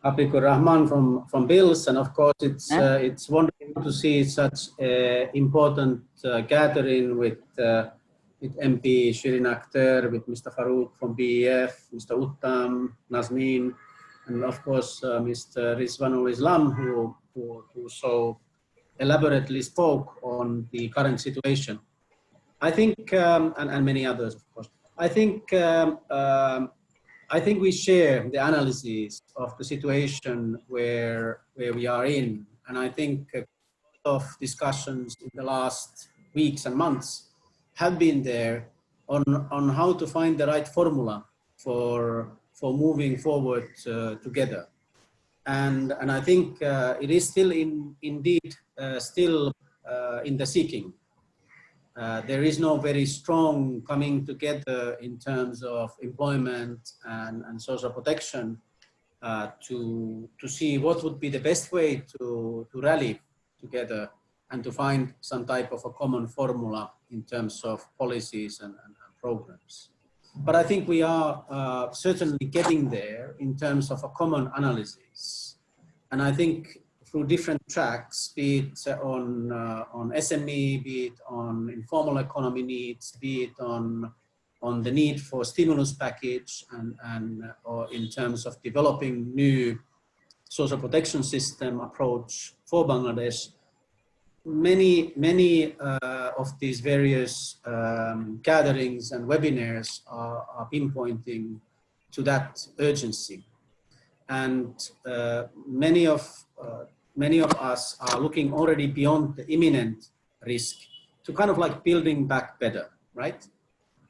𝐿𝐈𝐃𝐒 Rahman from BILS, and of course it's wonderful to see such an important gathering with MP Shirin Akhter, with Mr. Farouk from BEF, Mr. Uttam, Nazneen, and of course Mr. Rizwanul Islam, who so elaborately spoke on the current situation. I think, and many others, of course. I think we share the analysis of the situation where we are in, and I think a lot of discussions in the last weeks and months have been there on how to find the right formula for moving forward together, and I think it is still indeed still in the seeking. There is no very strong coming together in terms of employment and social protection to see what would be the best way to rally together and to find some type of a common formula in terms of policies and programs. But I think we are certainly getting there in terms of a common analysis. And I think through different tracks, be it on SME, be it on informal economy needs, be it on the need for stimulus package or in terms of developing new social protection system approach for Bangladesh. Many of these various gatherings and webinars are pinpointing to that urgency. And many of us are looking already beyond the imminent risk to kind of like building back better, right?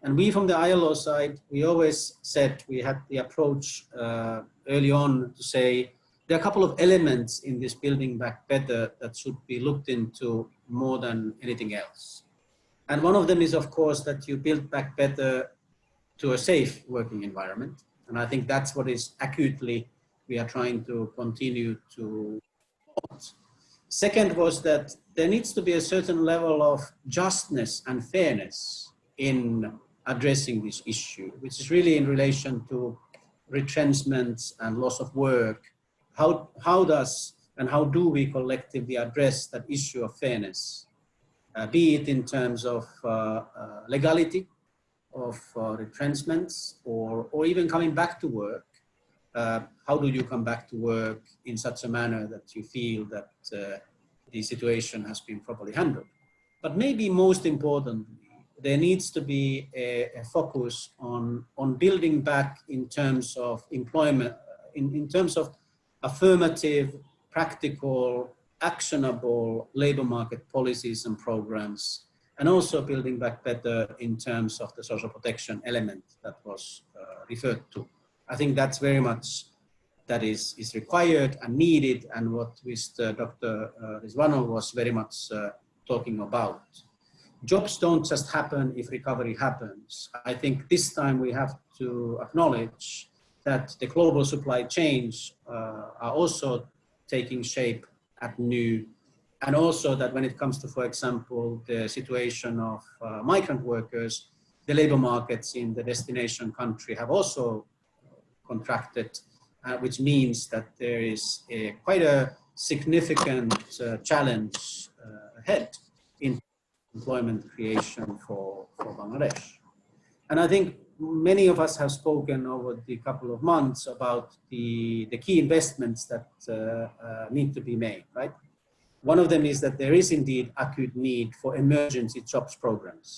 And we from the ILO side, we always said, we had the approach early on to say, there are a couple of elements in this building back better that should be looked into more than anything else. And one of them is, of course, that you build back better to a safe working environment. And I think that's what is acutely we are trying to continue to. Second was that there needs to be a certain level of justness and fairness in addressing this issue, which is really in relation to retrenchments and loss of work. How do we collectively address that issue of fairness, be it in terms of legality of retrenchments or even coming back to work? How do you come back to work in such a manner that you feel that the situation has been properly handled? But maybe most importantly, there needs to be a focus on building back in terms of employment, in terms of affirmative, practical, actionable labor market policies and programs, and also building back better in terms of the social protection element that was referred to. I think that's very much that is required and needed, and what Dr. Rizwanul was very much talking about. Jobs don't just happen if recovery happens. I think this time we have to acknowledge that the global supply chains are also taking shape at new, and also that when it comes to, for example, the situation of migrant workers, the labor markets in the destination country have also contracted, which means that there is quite a significant challenge ahead in employment creation for Bangladesh. And I think many of us have spoken over the couple of months about the key investments that need to be made, right? One of them is that there is indeed acute need for emergency jobs programs.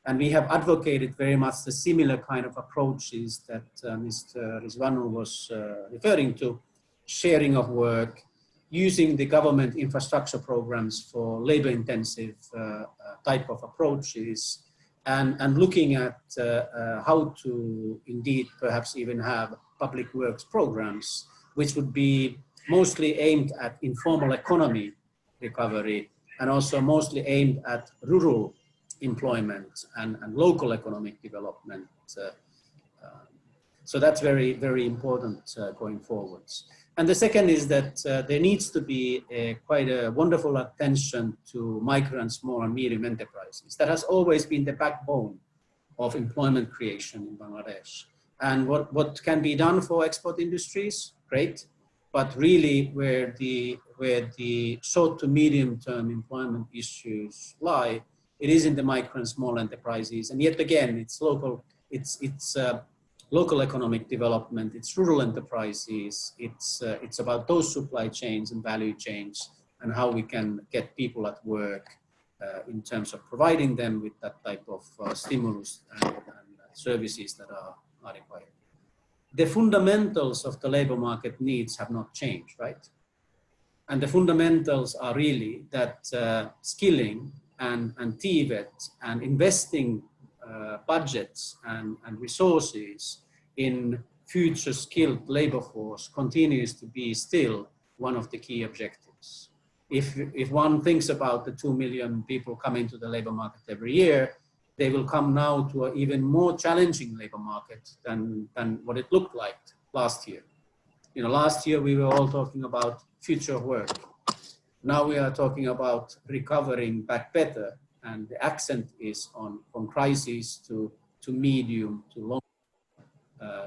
And we have advocated very much the similar kind of approaches that Mr. Rizwanul was referring to, sharing of work, using the government infrastructure programs for labor-intensive type of approaches, and looking at how to indeed perhaps even have public works programs, which would be mostly aimed at informal economy recovery, and also mostly aimed at rural employment and local economic development. So that's very, very important going forwards. And the second is that there needs to be quite a wonderful attention to micro and small and medium enterprises. That has always been the backbone of employment creation in Bangladesh. And what can be done for export industries, great. But really where the short to medium term employment issues lie, it is in the micro and small enterprises. And yet again, it's local, it's local economic development, it's rural enterprises, it's about those supply chains and value chains and how we can get people at work in terms of providing them with that type of stimulus and services that are required. The fundamentals of the labor market needs have not changed, right? And the fundamentals are really that skilling and TVET and investing budgets and resources in future skilled labor force continues to be still one of the key objectives. If one thinks about the 2 million people coming to the labor market every year, they will come now to an even more challenging labor market than what it looked like last year. You know, last year we were all talking about future of work. Now we are talking about recovering back better, and the accent is on from crisis to medium to long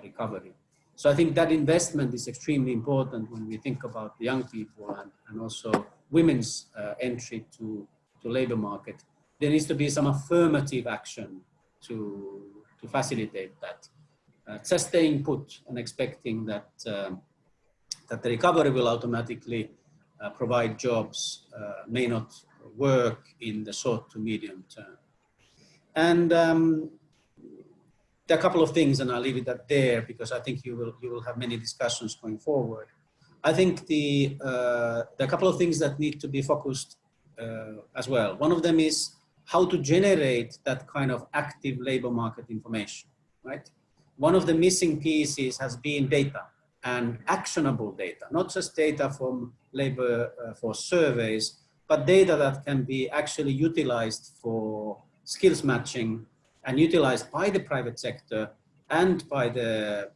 recovery. So I think that investment is extremely important when we think about the young people and also women's entry to labor market. There needs to be some affirmative action to facilitate that. Just staying put and expecting that that the recovery will automatically provide jobs may not work in the short to medium term. And there are a couple of things, and I'll leave it at there because I think you will have many discussions going forward. I think there are a couple of things that need to be focused as well. One of them is how to generate that kind of active labor market information, right? One of the missing pieces has been data and actionable data, not just data from labor force surveys, but data that can be actually utilized for skills matching and utilized by the private sector and by the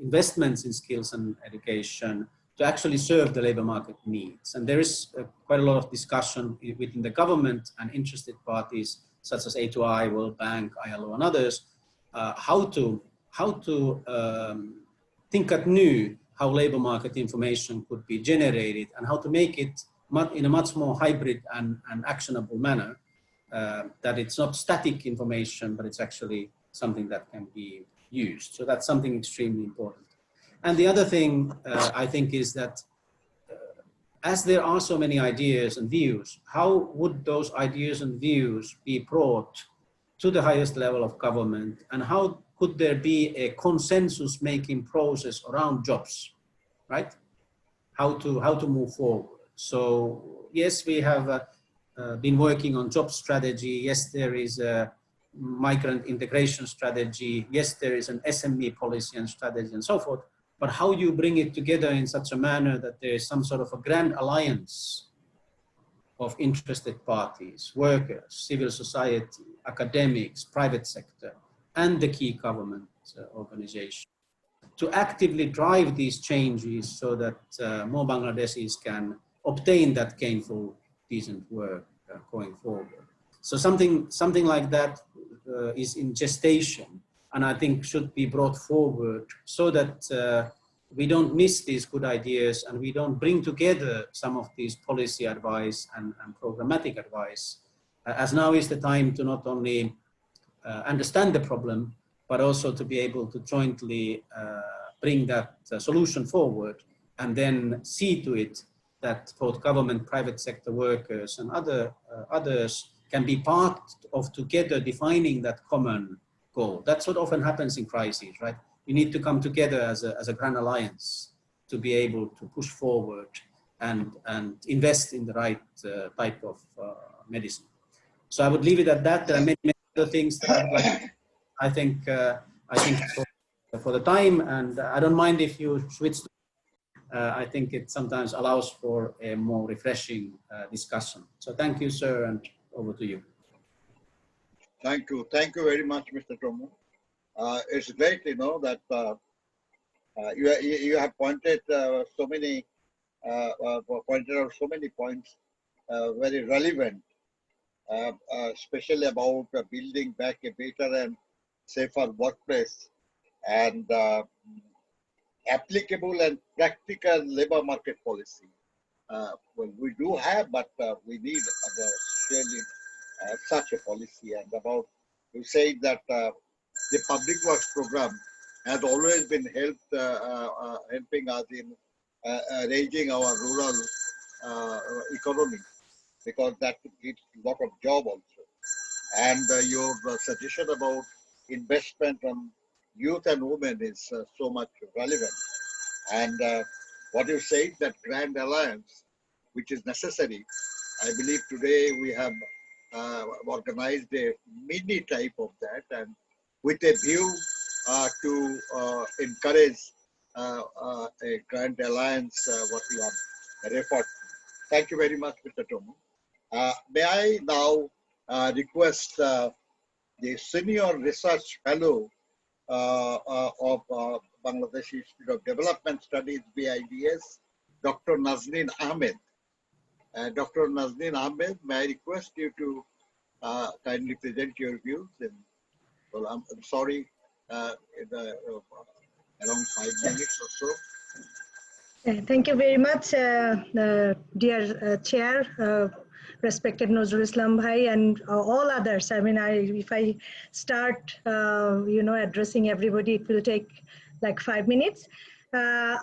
investments in skills and education to actually serve the labor market needs. And there is quite a lot of discussion within the government and interested parties such as A2I, World Bank, ILO and others, how to think anew how labor market information could be generated and how to make it in a much more hybrid and actionable manner, that it's not static information, but it's actually something that can be used. So that's something extremely important. And the other thing I think is that as there are so many ideas and views, how would those ideas and views be brought to the highest level of government, and how could there be a consensus making process around jobs, right? how to move forward. So yes, we have been working on job strategy. Yes, there is a migrant integration strategy. Yes, there is an SME policy and strategy and so forth. But how you bring it together in such a manner that there is some sort of a grand alliance of interested parties, workers, civil society, academics, private sector, and the key government organizations, to actively drive these changes so that more Bangladeshis can obtain that gainful, decent work going forward. So something like that is in gestation, and I think should be brought forward so that we don't miss these good ideas and we don't bring together some of these policy advice and programmatic advice, as now is the time to not only understand the problem, but also to be able to jointly bring that solution forward and then see to it that both government, private sector workers and others can be part of together defining that common goal. That's what often happens in crises, right? You need to come together as a grand alliance to be able to push forward and invest in the right type of medicine. So I would leave it at that. There are many other things that I would like. I think for the time, and I don't mind if you switch. I think it sometimes allows for a more refreshing discussion. So thank you, sir, and over to you. Thank you very much, Mr. Tomu. It's great, that you have pointed out so many points very relevant, especially about building back a better and safer workplace and applicable and practical labor market policy. Well, we do have, but we need really such a policy. And about, you said that the public works program has always been helping us in raising our rural economy, because that gives a lot of job also. And your suggestion about investment on youth and women is so much relevant. And what you said, that grand alliance, which is necessary, I believe today we have organized a mini type of that, and with a view to encourage a grand alliance, what you have referred to. Thank you very much, Mr. Tomu. May I now request the Senior Research Fellow of Bangladesh Institute of Development Studies, BIDS, Dr. Nazrul Ahmed. Dr. Nazrul Ahmed, may I request you to kindly present your views? Well, I'm sorry, around 5 minutes or so. Thank you very much, dear Chair, respected Nazrul Islam Bhai, and all others. I mean, if I start, addressing everybody, it will take like 5 minutes.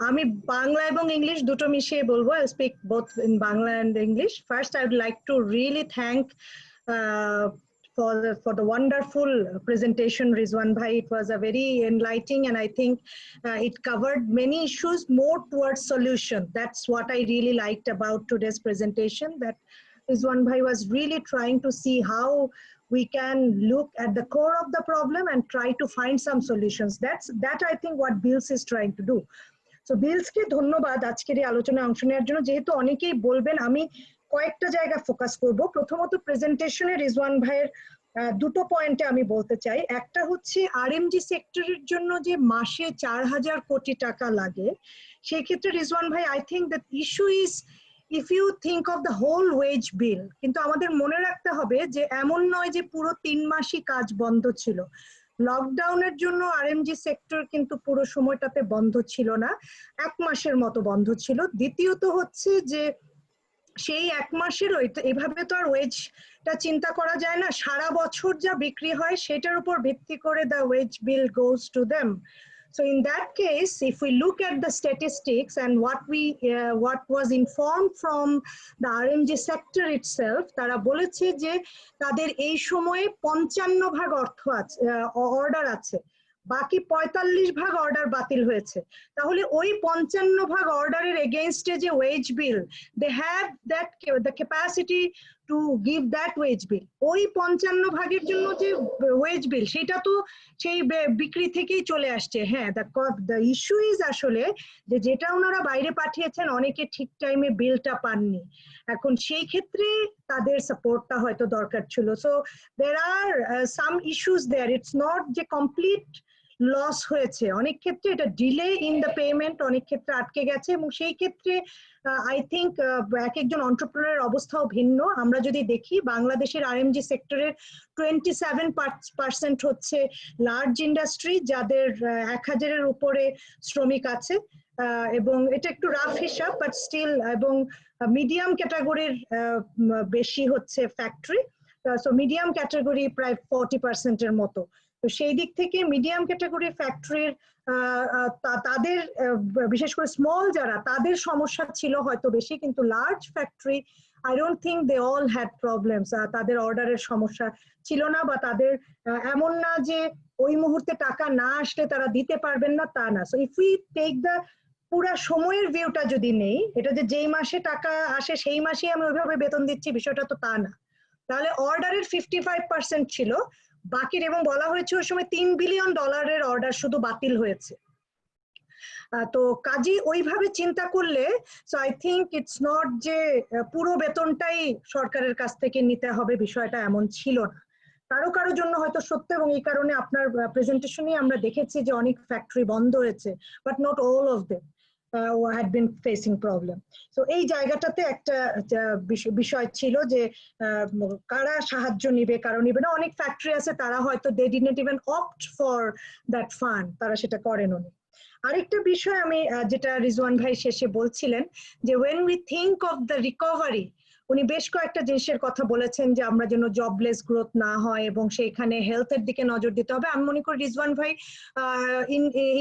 আমি বাংলা এবং English দুটো মিশিয়ে বলবো. I'll speak both in Bangla and English. First, I would like to really thank for the wonderful presentation, Rizwan Bhai. It was a very enlightening, and I think it covered many issues more towards solution. That's what I really liked about today's presentation, that Rizwan Bhai was really trying to see how we can look at the core of the problem and try to find some solutions. That I think what BILS is trying to do. So BILS ke ধন্যবাদ আজকের এই আলোচনায় অংশ নেওয়ার জন্য। যেহেতু অনেকেই বলবেন, আমি কয়েকটা জায়গা ফোকাস করব। প্রথমত প্রেজেন্টেশনে রিজওয়ান ভাইয়ের দুটো পয়েন্টে আমি বলতে চাই। একটা হচ্ছে আরএমজি সেক্টরের জন্য যে মাসে 4000 কোটি টাকা লাগে, সেই ক্ষেত্রে রিজওয়ান ভাই, I think that issue is if you think of the whole wage bill, কিন্তু আমাদের মনে রাখতে হবে যে এমন নয় যে পুরো 3 মাসই কাজ বন্ধ ছিল। লকডাউনের জন্য আরএমজি সেক্টর কিন্তু পুরো সময়টাতে বন্ধ ছিল না, 1 মাসের মতো বন্ধ ছিল। দ্বিতীয়ত হচ্ছে যে সেই 1 মাসের এভাবে তো আর ওয়েজটা চিন্তা করা যায় না, সারা বছর যা বিক্রি হয় সেটার উপর ভিত্তি করে the wage bill goes to them. So in that case, if we look at the statistics and what was informed from the RMG sector itself, তারা বলেছে যে তাদের এই সময়ে 55 ভাগ অর্থ আছে, অর্ডার আছে। বাকি 45 ভাগ অর্ডার বাতিল হয়েছে। তাহলে ওই 55 ভাগ অর্ডারের এগেইনস্টে যে wage bill, they have that the capacity to give that wage bill. ওই 55 ভাগের জন্য যে ওয়েজ বিল সেটা তো সেই বিক্রি থেকেই চলে আসছে। হ্যাঁ, দ্য ইস্যু ইজ আসলে যে যেটা ওনারা বাইরে পাঠিয়েছেন অনেকে ঠিক টাইমে বিলটা পাননি। এখন সেই ক্ষেত্রে তাদের সাপোর্টটা হয়তো দরকার ছিল। So there are some issues there. It's not যে কমপ্লিট লস হয়েছে, অনেক ক্ষেত্রে এটা ডিলে ইন দ্য পেমেন্ট, অনেক ক্ষেত্রে আটকে গেছে। এবং সেই ক্ষেত্রে আই থিঙ্ক এক একজন এন্টারপ্রেনারের অবস্থাও ভিন্ন। আমরা যদি দেখি বাংলাদেশের আরএমজি সেক্টরের 27% হচ্ছে লার্জ ইন্ডাস্ট্রি, যাদের 1000-এর উপরে শ্রমিক আছে, এবং এটা একটু রাফ হিসাব বাট স্টিল, এবং মিডিয়াম ক্যাটাগরির বেশি হচ্ছে ফ্যাক্টরি। সো মিডিয়াম ক্যাটাগরি প্রায় 40%-এর মতো। তো সেই দিক থেকে মিডিয়াম ক্যাটাগরি ফ্যাক্টরির তাদের বিশেষ করে স্মল যারা, তাদের সমস্যা ছিল হয়তো বেশি, কিন্তু large factory I don't think they all had problems. তাদের অর্ডারের সমস্যা ছিল না, বা তাদের এমন না যে ওই মুহূর্তে টাকা না আসলে তারা দিতে পারবেন না, তা না। So if we take the পুরা সময়ের ভিউটা যদি নেই, এটা যে যেই মাসে টাকা আসে সেই মাসেই আমি ওইভাবে বেতন দিচ্ছি, বিষয়টা তো তা না। তাহলে অর্ডারের 55% ছিল বাকির, এবং বলা হয়েছে ওই সময় $3 বিলিয়ন অর্ডার শুধু বাতিল হয়েছে। তো কাজী ওইভাবে চিন্তা করলে so I think it's not যে পুরো বেতনটাই সরকারের কাছ থেকে নিতে হবে, বিষয়টা এমন ছিল না। কারো কারো জন্য হয়তো সত্য, এবং এই কারণে আপনার প্রেজেন্টেশনে আমরা দেখেছি যে অনেক ফ্যাক্টরি বন্ধ হয়েছে, but not all of them had been facing problem. So এই জায়গাটাতে একটা বিষয় ছিল যে কারা সাহায্য নিবে কারো নিবে না। অনেক ফ্যাক্টরি আছে তারা হয়তো they didn't even opt for that fund, তারা সেটা করেন না। আরেকটা বিষয় আমি যেটা রিজওয়ান ভাই শেষে বলছিলেন যে when we think of the recovery, উনি বেশ কয়েকটা জিনিসের কথা বলেছেন যে আমরা যেন জবলেস গ্রোথ না হয় এবং সেইখানে হেলথের দিকে নজর দিতে হবে। আমি মনে করি রিজওয়ান ভাই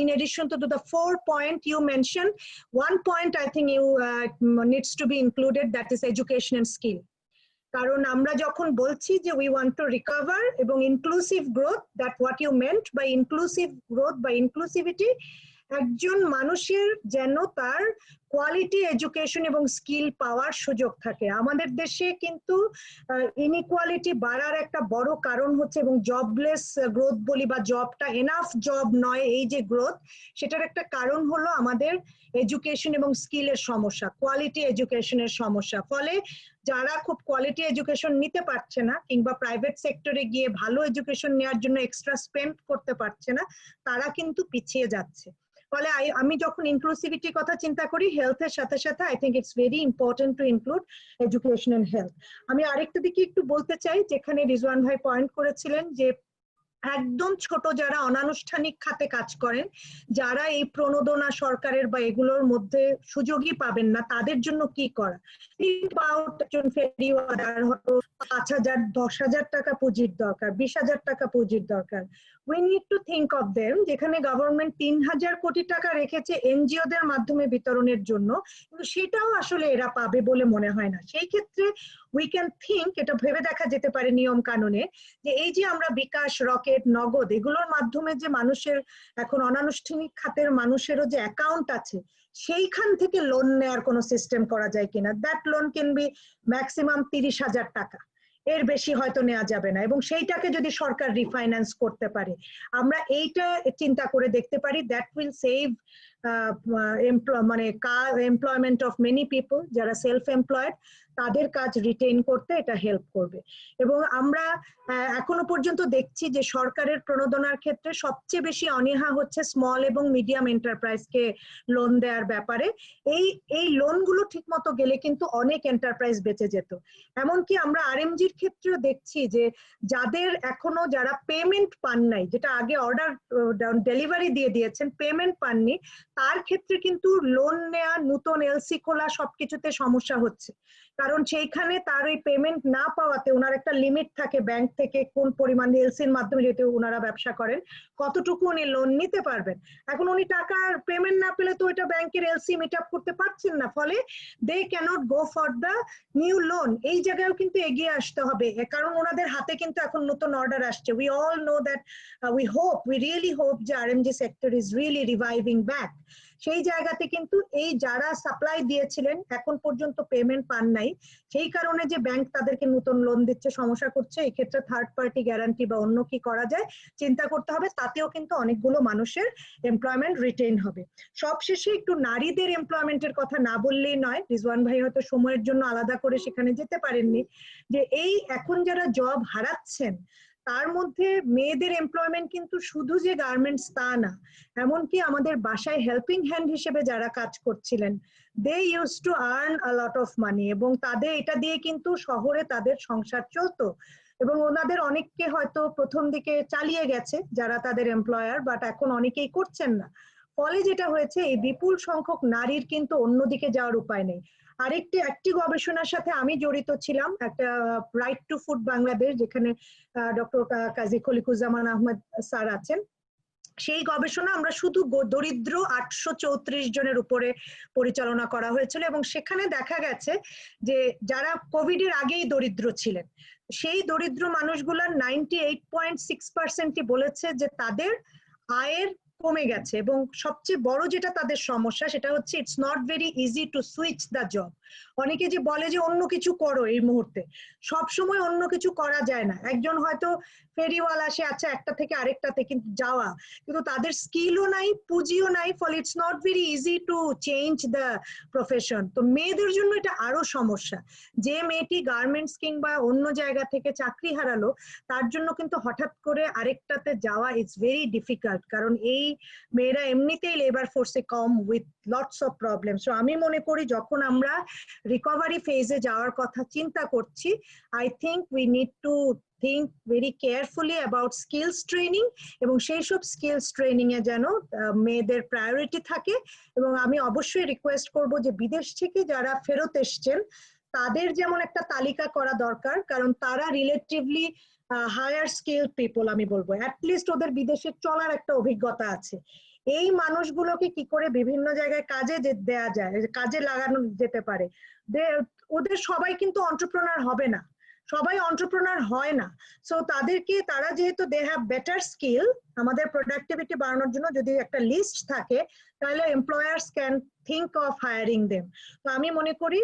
in addition to the 4 point you mentioned, one point I think you needs to be included, that is education and skill. কারণ আমরা যখন বলছি যে we want to recover এবং inclusive growth, that what you meant by inclusive growth, by inclusivity, একজন মানুষের যেন তার কোয়ালিটি এডুকেশন এবং স্কিল পাওয়ার সুযোগ থাকে। আমাদের দেশে কিন্তু ইনইকুয়ালিটি বাড়ার একটা বড় কারণ হচ্ছে, এবং জবলেস গ্রোথ বলি বা জবটা এনাফ জব নয়, এই যে গ্রোথ, সেটার একটা কারণ হলো আমাদের এডুকেশন এবং স্কিলের সমস্যা, কোয়ালিটি এডুকেশনের সমস্যা। ফলে যারা খুব কোয়ালিটি এডুকেশন নিতে পারছে না কিংবা প্রাইভেট সেক্টরে গিয়ে ভালো এডুকেশন নেওয়ার জন্য এক্সট্রা স্পেন্ড করতে পারছে না, তারা কিন্তু পিছিয়ে যাচ্ছে। ফলে আমি যখন ইনক্লুসিভিটির কথা চিন্তা করি হেলথের সাথে সাথে I think it's very important to include education and health. আমি আরেকটা দিকে একটু বলতে চাই, যেখানে রিজওয়ান ভাই পয়েন্ট করেছিলেন যে একদম ছোট যারা অনানুষ্ঠানিক খাতে কাজ করেন, যারা এই প্রণোদনা সরকারের বা এগুলোর মধ্যে সুযোগই পাবেন না, তাদের জন্য কি করা। একজন ফেরিওয়ালার হয়তো 5,000 10,000 টাকা পুঁজির দরকার, 20,000 টাকা পুঁজির দরকার। We need to think of them, যেখানে গভর্নমেন্ট 3,000 কোটি টাকা রেখেছে এনজিওদের মাধ্যমে বিতরণের জন্য, কিন্তু সেটাও আসলে এরা পাবে বলে মনে হয় না। সেই ক্ষেত্রে we can think, এটা ভেবে দেখা যেতে পারে নিয়ম কানুনে, যে এই যে আমরা বিকাশ, রকেট, নগদ এগুলোর মাধ্যমে যে মানুষের এখন অনানুষ্ঠানিক খাতের মানুষেরও যে অ্যাকাউন্ট আছে, সেইখান থেকে লোন নেওয়ার কোনো সিস্টেম করা যায় কিনা। That loan can be maximum 30,000 টাকা, এর বেশি হয়তো নেওয়া যাবে না, এবং সেইটাকে যদি সরকার রিফাইন্যান্স করতে পারে, আমরা এইটা চিন্তা করে দেখতে পারি। দ্যাট উইল সেভ মানে এমপ্লয়মেন্ট অফ মেনি পিপল, যারা সেলফ এমপ্লয়েড তাদের কাজ রিটেইন করতে এটা হেল্প করবে। এবং আমরা এখনো পর্যন্ত দেখছি যে সরকারের প্রণোদনার ক্ষেত্রে সবচেয়ে বেশি অনীহা হচ্ছে স্মল এবং মিডিয়াম এন্টারপ্রাইজকে লোন দেওয়ার ব্যাপারে। এই লোনগুলো ঠিক মতো গেলে কিন্তু অনেক এন্টারপ্রাইজ বেঁচে যেত। এমনকি আমরা আরএমজির ক্ষেত্রেও দেখছি যে যাদের এখনো যারা পেমেন্ট পান নাই, যেটা আগে অর্ডার ডেলিভারি দিয়ে দিয়েছেন, পেমেন্ট পাননি, তার ক্ষেত্রে কিন্তু লোন নেওয়া, নতুন এলসি খোলা সবকিছুতে সমস্যা হচ্ছে। কারণ সেইখানে তার ওই পেমেন্ট না পাওয়াতে ওনার একটা লিমিট থাকে ব্যাংক থেকে কোন পরিমাণ এলসির মাধ্যমে যেহেতু ওনারা ব্যবসা করেন কতটুকু উনি লোন নিতে পারবেন। এখন উনি টাকার পেমেন্ট না পেলে তো এটা ব্যাংকের এলসি মিট আপ করতে পারছেন না, ফলে they cannot go for the new loan. এই জায়গায়ও কিন্তু এগিয়ে আসতে হবে, কারণ ওনাদের হাতে কিন্তু এখন নতুন অর্ডার আসছে। We all know that, we really hope যে RMG sector is really reviving back. সেই জায়গাতে কিন্তু এই যারা সাপ্লাই দিয়েছিলেন এখন পর্যন্ত পেমেন্ট পান নাই, সেই কারণে যে ব্যাংক তাদেরকে নতুন লোন দিচ্ছে সমস্যা করছে। এই ক্ষেত্রে থার্ড পার্টি গ্যারান্টি বা অন্য কি করা যায় চিন্তা করতে হবে, তাতেও কিন্তু অনেকগুলো মানুষের এমপ্লয়মেন্ট রিটেইন হবে। সবশেষে একটু নারীদের এমপ্লয়মেন্টের কথা না বললেই নয়, রিজওয়ান ভাই হয়তো সময়ের জন্য আলাদা করে সেখানে যেতে পারেননি, যে এই এখন যারা জব হারাচ্ছেন তার মধ্যে মেয়েদের এমপ্লয়মেন্ট কিন্তু শুধু যে গার্মেন্টস তা না, এমনকি আমাদের বাসায় হেল্পিং হ্যান্ড হিসেবে যারা কাজ করছিলেন they use to earn a lot of money, এবং তাদের এটা দিয়ে কিন্তু শহরে তাদের সংসার চলতো, এবং ওনাদের অনেককে হয়তো প্রথম দিকে চালিয়ে গেছে যারা তাদের এমপ্লয়ার, বাট এখন অনেকেই করছেন না। ফলে যেটা হয়েছে এই বিপুল সংখ্যক নারীর কিন্তু অন্যদিকে যাওয়ার উপায় নেই। একটি গবেষণার সাথে আমি জড়িত ছিলাম, একটা রাইট টু ফুড বাংলাদেশ, যেখানে ডক্টর কাজী খলিকুজ্জামান আহমেদ স্যার আছেন। সেই গবেষণা আমরা শুধু দরিদ্র 834 জনের উপরে পরিচালনা করা হয়েছিল, এবং সেখানে দেখা গেছে যে যারা কোভিড এর আগেই দরিদ্র ছিলেন সেই দরিদ্র মানুষগুলার 98.6% বলেছে যে তাদের আয়ের কমে গেছে, এবং সবচেয়ে বড় যেটা তাদের সমস্যা সেটা হচ্ছে it's not very easy to switch the job. অনেকে যে বলে যে অন্য কিছু করো, এই মুহূর্তে সব সময় অন্য কিছু করা যায় না। একজন হয়তো ফেরিওয়ালা, সে আচ্ছা একটা থেকে আরেকটাতে কিন্তু যাওয়া, কিন্তু তাদের স্কিলও নাই, পুঁজিও নাই, ফলে it's not very easy to change the profession. তো মেয়েদের জন্য এটা আরো সমস্যা। যে মেয়েটি গার্মেন্টস কিংবা অন্য জায়গা থেকে চাকরি হারালো তার জন্য কিন্তু হঠাৎ করে আরেকটাতে যাওয়া ইটস ভেরি ডিফিকাল্ট, কারণ এই মেয়েরা এমনিতেই লেবার ফোর্সে কম, with lots of problem. So আমি মনে করি যখন আমরা রিকভারি ফেজে যাওয়ার কথা চিন্তা করছি, I think we need to think very carefully about skills training, এবং সেই সব স্কিলস ট্রেনিং এ যেন মেয়েদের প্রায়োরিটি থাকে। এবং আমি অবশ্যই রিকোয়েস্ট করব যে বিদেশ থেকে যারা ফেরত এসছেন তাদের যেমন একটা তালিকা করা দরকার, কারণ তারা রিলেটিভলি হায়ার স্কিল পিপল, আমি বলবো অ্যাটলিস্ট ওদের বিদেশে চলার একটা অভিজ্ঞতা আছে। এই মানুষগুলোকে কি করে বিভিন্ন জায়গায় কাজে দেয়া যায়, কাজে লাগানো যেতে পারে। ওদের সবাই কিন্তু এন্টারপ্রেনার হবে না, সবাই এন্টারপ্রেনার হয় না। সো তাদেরকে, তারা যেহেতু দে হ্যাভ বেটার স্কিল, আমাদের প্রোডাক্টিভিটি বাড়ানোর জন্য যদি একটা লিস্ট থাকে তাহলে employers can think of hiring them. তো আমি মনে করি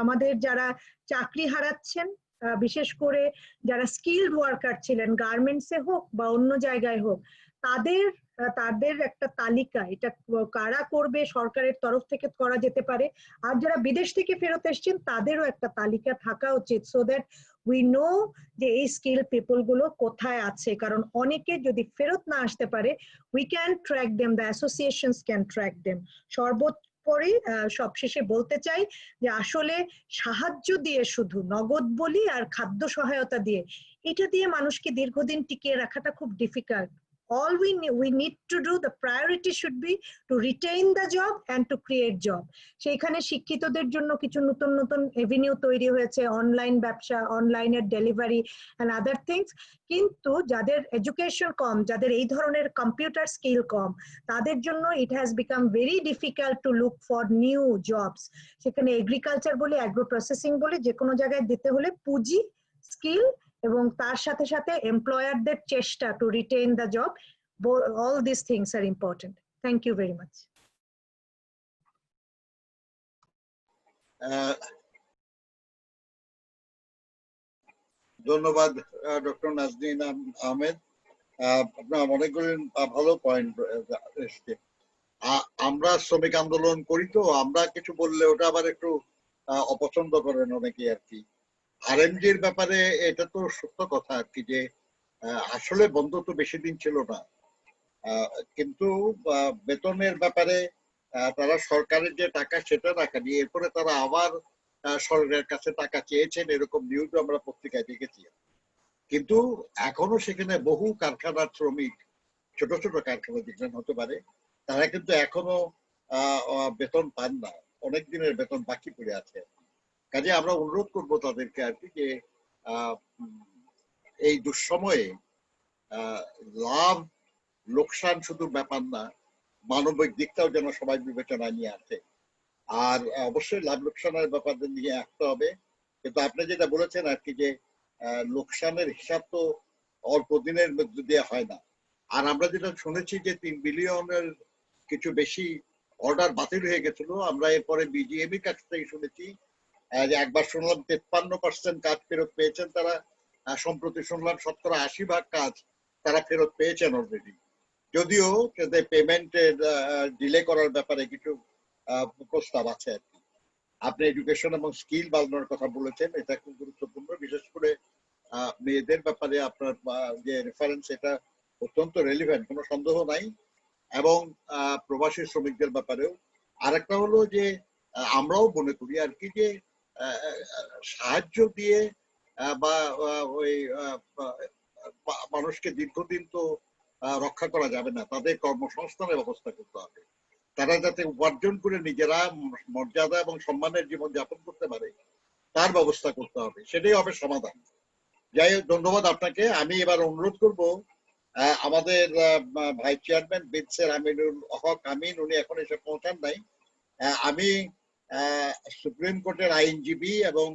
আমাদের যারা চাকরি হারাচ্ছেন, বিশেষ করে যারা স্কিলড ওয়ার্কার ছিলেন গার্মেন্টসে হোক বা অন্য জায়গায় হোক, তাদের একটা তালিকা, এটা কারা করবে সরকারের তরফ থেকে করা যেতে পারে, আর যারা বিদেশ থেকে ফেরত এসেছেন তাদেরও একটা তালিকা থাকা উচিত, সো দ্যাট উই নো যে এই স্কিল পিপল গুলো কোথায় আছে। কারণ অনেকে যদি ফেরত না আসতে পারে, we can track them, the associations can track them. সর্বোপরি সবশেষে বলতে চাই যে আসলে সাহায্য দিয়ে, শুধু নগদ বলি আর খাদ্য সহায়তা দিয়ে, এটা দিয়ে মানুষকে দীর্ঘদিন টিকিয়ে রাখাটা খুব difficult. All we need to do, the priority should be to retain the job and to create job. সেইখানে শিক্ষিতদের জন্য কিছু নতুন নতুন এভিনিউ তৈরি হয়েছে, অনলাইন ব্যবসা, অনলাইনের ডেলিভারি এন্ড আদার থিংস। কিন্তু যাদের এডুকেশন কম, যাদের এই ধরনের কম্পিউটার স্কিল কম, তাদের জন্য it has become very difficult to look for new jobs. সেখানে এগ্রিকালচার বলে, অ্যাগ্রো প্রসেসিং বলে, যে কোনো জায়গায় দিতে হলে পুঁজি, স্কিল এবং তার সাথে সাথে এমপ্লয়ারদের চেষ্টা to retain the job, all these things are important. Thank you very much. ধন্যবাদ ডক্টর নাজনীন আহমেদ, আপনার অনেকগুলো ভালো পয়েন্ট এসছে। আমরা শ্রমিক আন্দোলন করি, তো আমরা কিছু বললে ওটা আবার একটু অপছন্দ করেন অনেকে আর কি। আরএমজির ব্যাপারে এটা তো সত্য কথা আর কি, যে আসলে বন্ধ তো বেশি দিন ছিল না, কিন্তু বেতনের ব্যাপারে তারা সরকারের যে টাকা সেটা রাখেনি, এরপরে তারা আবার সরকারের কাছে টাকা চেয়েছেন, এরকম নিউজ আমরা পত্রিকায় দেখেছি। কিন্তু এখনো সেখানে বহু কারখানার শ্রমিক, ছোট ছোট কারখানা যেখানে হতে পারে, তারা কিন্তু এখনো বেতন পান না, অনেক দিনের বেতন বাকি পড়ে আছে। কাজে আমরা অনুরোধ করব তাদেরকে আর কি যে এই দুঃসময়ে লাভ লোকসান শুধু ব্যাপার না, মানবিক দিকটাও যেন সবাই বিবেচনায় নিয়ে আসে। আর অবশ্যই লাভ লোকসানের ব্যাপার নিয়ে আসতে হবে। কিন্তু আপনি যেটা বলেছেন আর কি যে লোকসানের হিসাব তো অল্প দিনের মধ্যে দিয়ে হয় না। আর আমরা যেটা শুনেছি যে 3 বিলিয়নের কিছু বেশি অর্ডার বাতিল হয়ে গেছিল। আমরা এরপরে বিজিএমই কাছ থেকে শুনেছি যে একবার শুনলাম 53% কাজ ফেরত পেয়েছেন তারা, সম্প্রতি শুনলাম 70-80% কাজ তারা ফেরত পেয়েছেন অলরেডি। যদিও পেমেন্টের ডিলে করার ব্যাপারে কিছু প্রস্তাব আছে আর কি। আপনি এডুকেশন এবং স্কিল বাড়ানোর কথা বলেছেন, এটা খুব গুরুত্বপূর্ণ। বিশেষ করে মেয়েদের ব্যাপারে আপনার যে রেফারেন্স, এটা অত্যন্ত রেলিভেন্ট, কোনো সন্দেহ নাই। এবং প্রবাসী শ্রমিকদের ব্যাপারেও আরেকটা হলো যে আমরাও মনে করি আর কি যে সাহায্য দিয়ে বা ওই মানুষকে দীর্ঘদিন তো রক্ষা করা যাবে না, তাদের কর্মসংস্থানের ব্যবস্থা করতে হবে। তারা যাতে উপার্জন করে নিজেরা মর্যাদা এবং সম্মানের জীবন যাপন করতে পারে তার ব্যবস্থা করতে হবে, সেটাই হবে সমাধান। যাই হোক, ধন্যবাদ আপনাকে। আমি এবার অনুরোধ করব আমাদের ভাইস চেয়ারম্যান বিটসের আমিনুল হক আমিন, উনি এখন এসে পৌঁছান নাই। আমি সুপ্রিম কোর্টের আইনজীবী এবং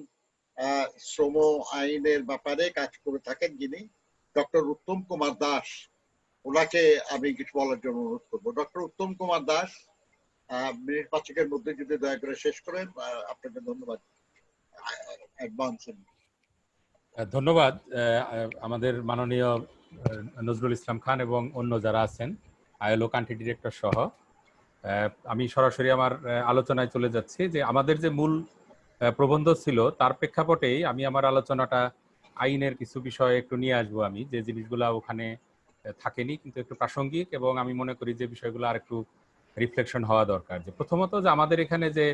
শ্রম আইনের ব্যাপারে কাজ করে থাকেন যিনি, ডক্টর উত্তম কুমার দাস, ওনাকে আমি কিছু বলার জন্য অনুরোধ করবো। ডক্টর উত্তম কুমার দাস, মিনিট 5-এর মধ্যে যদি দয়া করে শেষ করেন, আপনাকে ধন্যবাদ অ্যাডভান্স। ধন্যবাদ আমাদের মাননীয় নজরুল ইসলাম খান এবং অন্য যারা আছেন, ILO কান্ট্রি ডিরেক্টর সহ। আমি সরাসরি আমার আলোচনায় চলে যাচ্ছি যে আমাদের যে মূল প্রবন্ধ ছিল তার প্রেক্ষাপটেই আমি আমার আলোচনাটা আইনের কিছু বিষয়ে একটু নিয়ে আসবো। আমি যে জিনিসগুলো ওখানে থাকেনি কিন্তু একটু প্রাসঙ্গিক, এবং আমি মনে করি যে বিষয়গুলো আর একটু রিফ্লেকশন হওয়া দরকার। যে প্রথমত যে আমাদের এখানে যে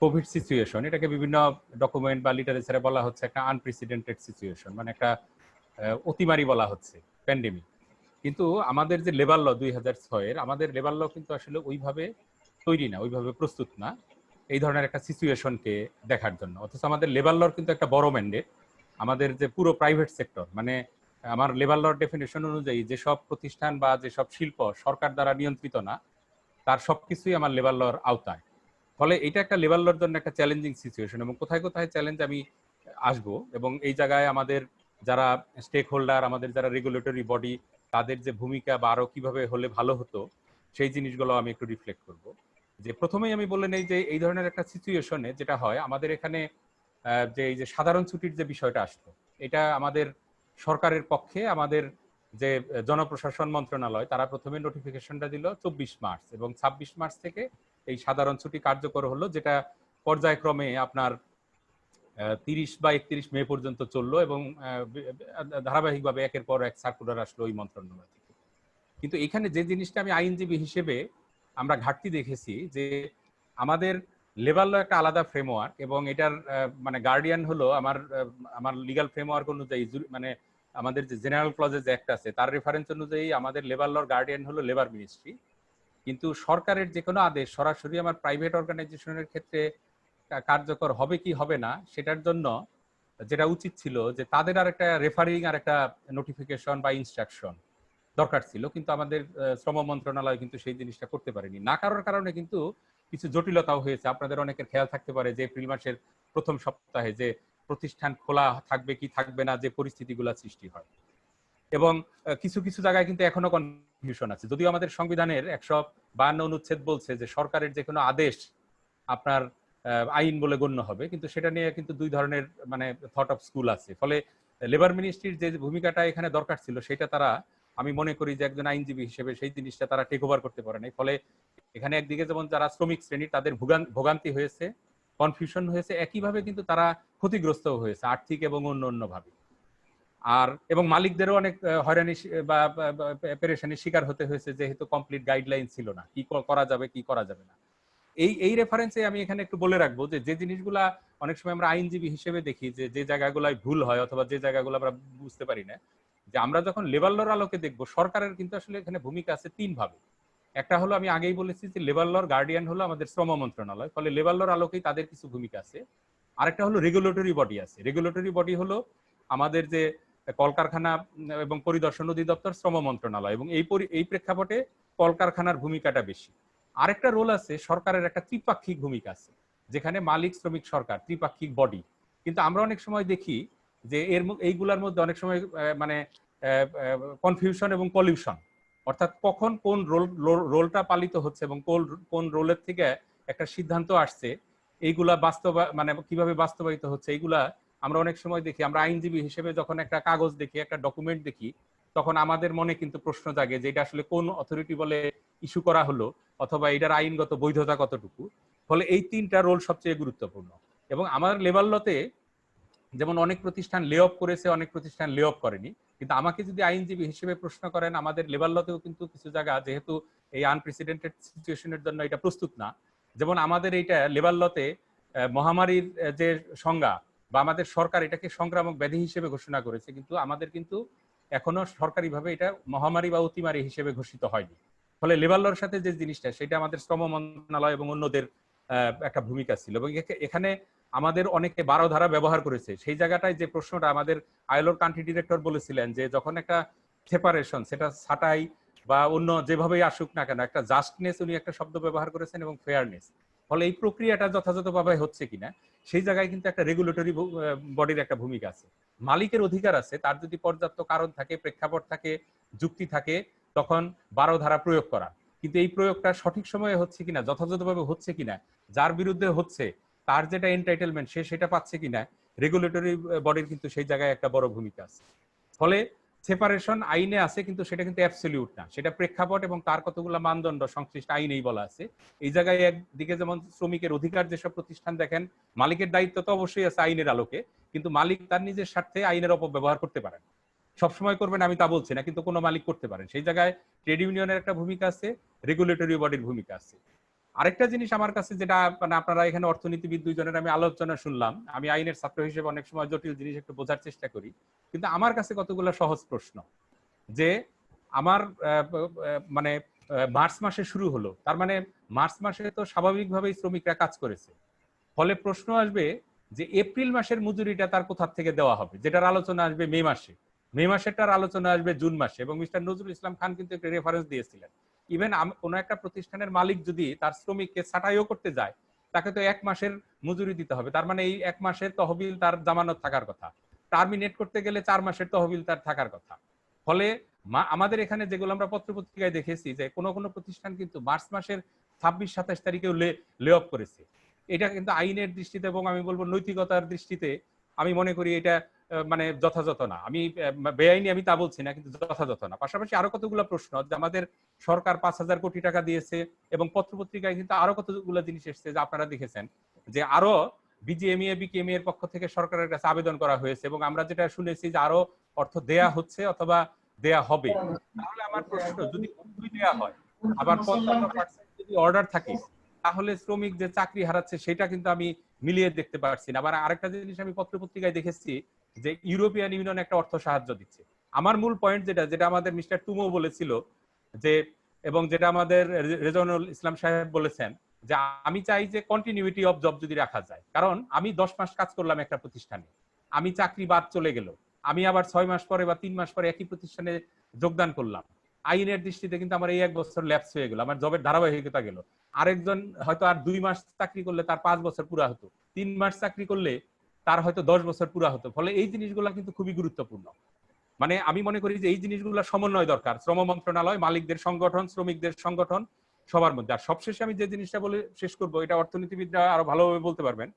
কোভিড সিচুয়েশন, এটাকে বিভিন্ন ডকুমেন্ট বা লিটারেচারে বলা হচ্ছে একটা আনপ্রেসিডেন্টেড সিচুয়েশন, মানে একটা অতিমারি বলা হচ্ছে, প্যান্ডেমিক। কিন্তু আমাদের যে লেবার ল 2006-এর, আমাদের লেবার ল কিন্তু আসলে ওইভাবে তৈরি না, ওইভাবে প্রস্তুত না এই ধরনের একটা সিচুয়েশনকে দেখার জন্য। অথচ আমাদের লেবার লর কিন্তু একটা বড় ম্যান্ডেট। আমাদের যে পুরো প্রাইভেট সেক্টর, মানে আমার লেবার লর ডেফিনেশন অনুযায়ী যেসব প্রতিষ্ঠান বা যেসব শিল্প সরকার দ্বারা নিয়ন্ত্রিত না, তার সবকিছুই আমার লেবার লর আওতায়। ফলে এটা একটা লেবার লর জন্য একটা চ্যালেঞ্জিং সিচুয়েশন, এবং কোথায় কোথায় চ্যালেঞ্জ আমি আসবো, এবং এই জায়গায় আমাদের যারা স্টেক হোল্ডার, আমাদের যারা রেগুলেটরি বডি, তাদের যে ভূমিকা বা আরো কিভাবে হলে ভালো হতো, সেই জিনিসগুলো আমি একটু রিফ্লেক্ট করব। যে প্রথমেই আমি বলে নেই যে এই ধরনের একটা সিচুয়েশনে যেটা হয় আমাদের এখানে, যে এই যে সাধারণ ছুটির যে বিষয়টা আসলো, এটা আমাদের সরকারের পক্ষে আমাদের যে জনপ্রশাসন মন্ত্রণালয় তারা প্রথমে নোটিফিকেশনটা দিল 24 মার্চ, এবং 26 মার্চ থেকে এই সাধারণ ছুটি কার্যকর হলো, যেটা পর্যায়ক্রমে আপনার 30 বা 31 মে পর্যন্ত চললো, এবং ধারাবাহিকভাবে একের পর এক সার্কুলার আসলো ওই মন্ত্রণালয় থেকে। কিন্তু এখানে যে জিনিসটা আমি আইনজীবী হিসেবে আমরা ঘাটতি দেখেছি, যে আমাদের লেবার ল একটা আলাদা ফ্রেমওয়ার্ক, এবং এটার মানে গার্ডিয়ান হলো আমার লিগাল ফ্রেমওয়ার্ক অনুযায়ী, মানে আমাদের যে জেনারেল ক্লজেস অ্যাক্ট আছে তার রেফারেন্স অনুযায়ী আমাদের লেবার লর গার্ডিয়ান হলো লেবার মিনিস্ট্রি। কিন্তু সরকারের যে কোনো আদেশ সরাসরি আমার প্রাইভেট অর্গানাইজেশনের ক্ষেত্রে কার্যকর হবে কি হবে না, সেটার জন্য যেটা উচিত ছিল যে তাদের আর একটা রেফারিং আর একটা নোটিফিকেশন বা ইনস্ট্রাকশন দরকার ছিল। কিন্তু আমাদের শ্রম মন্ত্রণালয় কিন্তু সেই জিনিসটা করতে পারেনি, না করার কারণে কিন্তু কিছু জটিলতাও হয়েছে। আপনাদের অনেকের খেয়াল থাকতে পারে যে এপ্রিল মাসের প্রথম সপ্তাহে যে প্রতিষ্ঠান খোলা থাকবে কি থাকবে না, যে পরিস্থিতিগুলো সৃষ্টি হয়, এবং কিছু কিছু জায়গায় কিন্তু এখনো কনফিউশন আছে। যদিও আমাদের সংবিধানের 152 অনুচ্ছেদ বলছে যে সরকারের যে কোনো আদেশ আপনার আইন বলে গণ্য হবে, কিন্তু সেটা নিয়ে কিন্তু দুই ধরনের মানে থট অফ স্কুল আছে। ফলে লেবার মিনিস্ট্রির যে ভূমিকাটা এখানে দরকার ছিল, সেটা তারা, আমি মনে করি যে একজন আইনজীবী হিসেবে সেই জিনিসটা তারা টেক ওভার করতে পারে নাই। ফলে এখানে একদিকে যেমন যারা শ্রমিক শ্রেণী তাদের ভোগান্তি হয়েছে, কনফিউশন হয়েছে, একইভাবে কিন্তু তারা ক্ষতিগ্রস্ত হয়েছে আর্থিক এবং অন্য ভাবে। আর এবং মালিকদেরও অনেক হয়রানি বা পেরেশানির শিকার হতে হয়েছে, যেহেতু কমপ্লিট গাইডলাইন ছিল না কি করা যাবে কি করা যাবে না। এই রেফারেন্সে আমি এখানে একটু বলে রাখবো যে জিনিসগুলা অনেক সময় আমরা আইনজীবী হিসেবে দেখি যে জায়গাগুলোয় ভুল হয় অথবা যে জায়গাগুলো আমরা বুঝতে পারি না, যে আমরা যখন লেবার লর আলোকে দেখবো, সরকারের কিন্তু আসলে এখানে ভূমিকা আছে 3 ভাবে। একটা হলো, আমি আগেই বলেছি যে লেবার লর গার্ডিয়ান হলো আমাদের শ্রম মন্ত্রণালয়, ফলে লেবার লর আলোকেই তাদের কিছু ভূমিকা আছে। আরেকটা হলো রেগুলেটরি বডি আছে। রেগুলেটরি বডি হলো আমাদের যে কলকারখানা এবং পরিদর্শন অধিদপ্তর, শ্রম মন্ত্রণালয়, এবং এই প্রেক্ষাপটে কলকারখানার ভূমিকাটা বেশি। আরেকটা রোল আছে, সরকারের একটা ত্রিপাক্ষিক ভূমিকা আছে, যেখানে মালিক, শ্রমিক, সরকার ত্রিপাক্ষিক বডি। কিন্তু আমরা অনেক সময় দেখি যে এইগুলার মধ্যে অনেক সময় মানে কনফিউশন এবং পলিউশন, অর্থাৎ কখন কোন রোলটা পালিত হচ্ছে এবং কোন রোলের থেকে একটা সিদ্ধান্ত আসছে, এইগুলা মানে কিভাবে বাস্তবায়িত হচ্ছে, এইগুলা আমরা অনেক সময় দেখি। আমরা আইনজীবী হিসেবে যখন একটা কাগজ দেখি, একটা ডকুমেন্ট দেখি, তখন আমাদের মনে কিন্তু প্রশ্ন জাগে যে এটা আসলে কোন অথরিটি বলে ইস্যু করা হলো, অথবা এটার আইনগত বৈধতা কতটুকু। ফলে এই তিনটা রোল সবচেয়ে গুরুত্বপূর্ণ। এবং আমার লেবার লতে যেমন অনেক প্রতিষ্ঠান লে অফ করেছে, অনেক প্রতিষ্ঠান লে অফ করেনি, কিন্তু আমাকে যদি আইনজীবী হিসেবে প্রশ্ন করেন, আমাদের লেবার লতেও কিন্তু কিছু জায়গা, যেহেতু এই আনপ্রেসিডেন্টেড সিচুয়েশনের জন্য এটা প্রস্তুত না, যেমন আমাদের এইটা লেবার লতে মহামারীর যে সংজ্ঞা, বা আমাদের সরকার এটাকে সংক্রামক ব্যাধি হিসেবে ঘোষণা করেছে, কিন্তু আমাদের কিন্তু এখনো সরকারিভাবে এটা মহামারী বা অতিমারী হিসেবে ঘোষিত হয়নি। ফলে লেবার লর সাথে যে জিনিসটা, সেটা আমাদের শ্রম মন্ত্রণালয় এবং অন্যদের একটা ভূমিকা ছিল। এবং এখানে আমাদের অনেকে 12 ধারা ব্যবহার করেছে। সেই জায়গাটায় যে প্রশ্নটা আমাদের আইএলওর কান্ট্রি ডিরেক্টর বলেছিলেন, যে যখন একটা সেপারেশন, সেটা ছাঁটাই বা অন্য যেভাবেই আসুক না কেন, একটা জাস্টনেস উনি একটা শব্দ ব্যবহার করেছেন, এবং ফেয়ারনেস। ফলে এই প্রক্রিয়াটা যথাযথভাবে হচ্ছে কিনা, সেই জায়গায় কিন্তু একটা রেগুলেটরি বডির একটা ভূমিকা আছে। মালিকের অধিকার আছে, তার যদি পর্যাপ্ত কারণ থাকে, প্রেক্ষাপট থাকে, যুক্তি থাকে, তখন 12 ধারা প্রয়োগ করা। কিন্তু এই প্রয়োগটা সঠিক সময়ে হচ্ছে কিনা, যথাযথভাবে হচ্ছে কিনা, যার বিরুদ্ধে হচ্ছে তার যেটা এন্টাইটেলমেন্ট, সে সেটা পাচ্ছে কিনা, রেগুলেটরি বডির কিন্তু সেই জায়গায় একটা বড় ভূমিকা আছে। ফলে সেপারেশন আইনে আছে, কিন্তু সেটা কিন্তু অ্যাবসলিউট না, সেটা প্রেক্ষাপট এবং তার কতগুলো মানদণ্ড সংশ্লিষ্ট আইনেই বলা আছে। এই জায়গায় একদিকে যেমন শ্রমিকের অধিকার যেসব প্রতিষ্ঠান দেখেন, মালিকের দায়িত্ব তো অবশ্যই আছে আইনের আলোকে, কিন্তু মালিক তার নিজের স্বার্থে আইনের অপব্যবহার করতে পারেন। সবসময় করবেন আমি তা বলছি না, কিন্তু কোনো মালিক করতে পারেন। সেই জায়গায় ট্রেড ইউনিয়নের একটা ভূমিকা আছে, রেগুলেটরি বডির ভূমিকা আছে। আরেকটা জিনিস আমার কাছে যেটা, মানে আপনারা এখানে অর্থনীতিবিদ দুইজনের আমি আলোচনা শুনলাম, আমি আইনের ছাত্র হিসেবে অনেক সময় জটিল জিনিস একটু বোঝার চেষ্টা করি, কিন্তু আমার কাছে কতগুলো সহজ প্রশ্ন, যে আমার মানে মার্চ মাসে শুরু হলো, তার মানে মার্চ মাসে তো স্বাভাবিকভাবেই শ্রমিকরা কাজ করেছে। ফলে প্রশ্ন আসবে যে এপ্রিল মাসের মজুরিটা তার কোথা থেকে দেওয়া হবে, যেটার আলোচনা আসবে মে মাসে, মে মাসেরটার আলোচনা আসবে জুন মাসে। এবং মিস্টার নজরুল ইসলাম খান কিন্তু একটা রেফারেন্স দিয়েছিলেন, ইভেন কোনো একটা প্রতিষ্ঠানের মালিক যদি তার শ্রমিককে ছাঁটাইও করতে যায়, তাকে তো 1 মাসের মজুরি দিতে হবে, তার মানে এই 1 মাসের তহবিল তার জামানত থাকার কথা, টার্মিনেট করতে গেলে 4 মাসের তহবিল তার থাকার কথা। ফলে আমাদের এখানে যেগুলো আমরা পত্রপত্রিকায় দেখেছি, যে কোনো কোনো প্রতিষ্ঠান কিন্তু মার্চ মাসের 26-27 তারিখেও লে অফ করেছে। এটা কিন্তু আইনের দৃষ্টিতে এবং আমি বলবো নৈতিকতার দৃষ্টিতে আমি মনে করি এটা মানে যথাযথ না। আমি বেআইনি আমি তা বলছি না, কিন্তু যথাযথ না। পাশাপাশি আরো কতগুলো প্রশ্ন, যে আমাদের সরকার 5,000 কোটি টাকা দিয়েছে, এবং পত্রপত্রিকায় কিন্তু আরো কতগুলো জিনিস এসেছে, যে আপনারা দেখেছেন, যে আরো বিজিএমইএ বিকেএমইএ এর পক্ষ থেকে সরকারের কাছে আবেদন করা হয়েছে, এবং আমরা যেটা শুনেছি যে আরো অর্থ দেয়া হচ্ছে অথবা দেয়া হবে। তাহলে আমার প্রশ্ন, যদি অর্থই দেয়া হয়, আবার 55% যদি অর্ডার থাকে, তাহলে শ্রমিক যে চাকরি হারাচ্ছে সেটা কিন্তু আমি মিলিয়ে দেখতে পারছি না। আবার আরেকটা জিনিস আমি পত্রপত্রিকায় দেখেছি, যে ইউরোপিয়ান ইউনিয়ন একটা অর্থ সাহায্য দিচ্ছে। আমার মূল পয়েন্ট যেটা আমাদের মিস্টার টুমো বলেছিল, যে এবং যেটা আমাদের রেজওয়ানুল ইসলাম সাহেব বলেছেন, যে আমি চাই যে কন্টিনিউইটি অফ জব যদি রাখা যায়। কারণ আমি 10 মাস কাজ করলাম একটা প্রতিষ্ঠানে, আমি চাকরি বাদ চলে গেল, আমি আবার 6 মাস পরে বা 3 মাস পরে একই প্রতিষ্ঠানে যোগদান করলাম, আইনের দৃষ্টিতে কিন্তু আমার এই 1 বছর ল্যাপস হয়ে গেল, আমার জবের ধারাবাহিকতা গেল। আরেকজন হয়তো আর 2 মাস চাকরি করলে তার 5 বছর পুরা হতো, 3 মাস চাকরি করলে তার হয়তো 10 বছর পুরা হতো। ফলে এই জিনিসগুলো কিন্তু খুবই গুরুত্বপূর্ণ। মানে আমি মনে করি যে এই জিনিসগুলো সমন্বয় দরকার, শ্রম মন্ত্রণালয়, মালিকদের সংগঠন, শ্রমিকদের সংগঠন, সবার মধ্যে। আর সবশেষে আমি যে জিনিসটা বলে শেষ করবো, এটা অর্থনীতিবিদরা আরো ভালোভাবে বলতে পারবেন।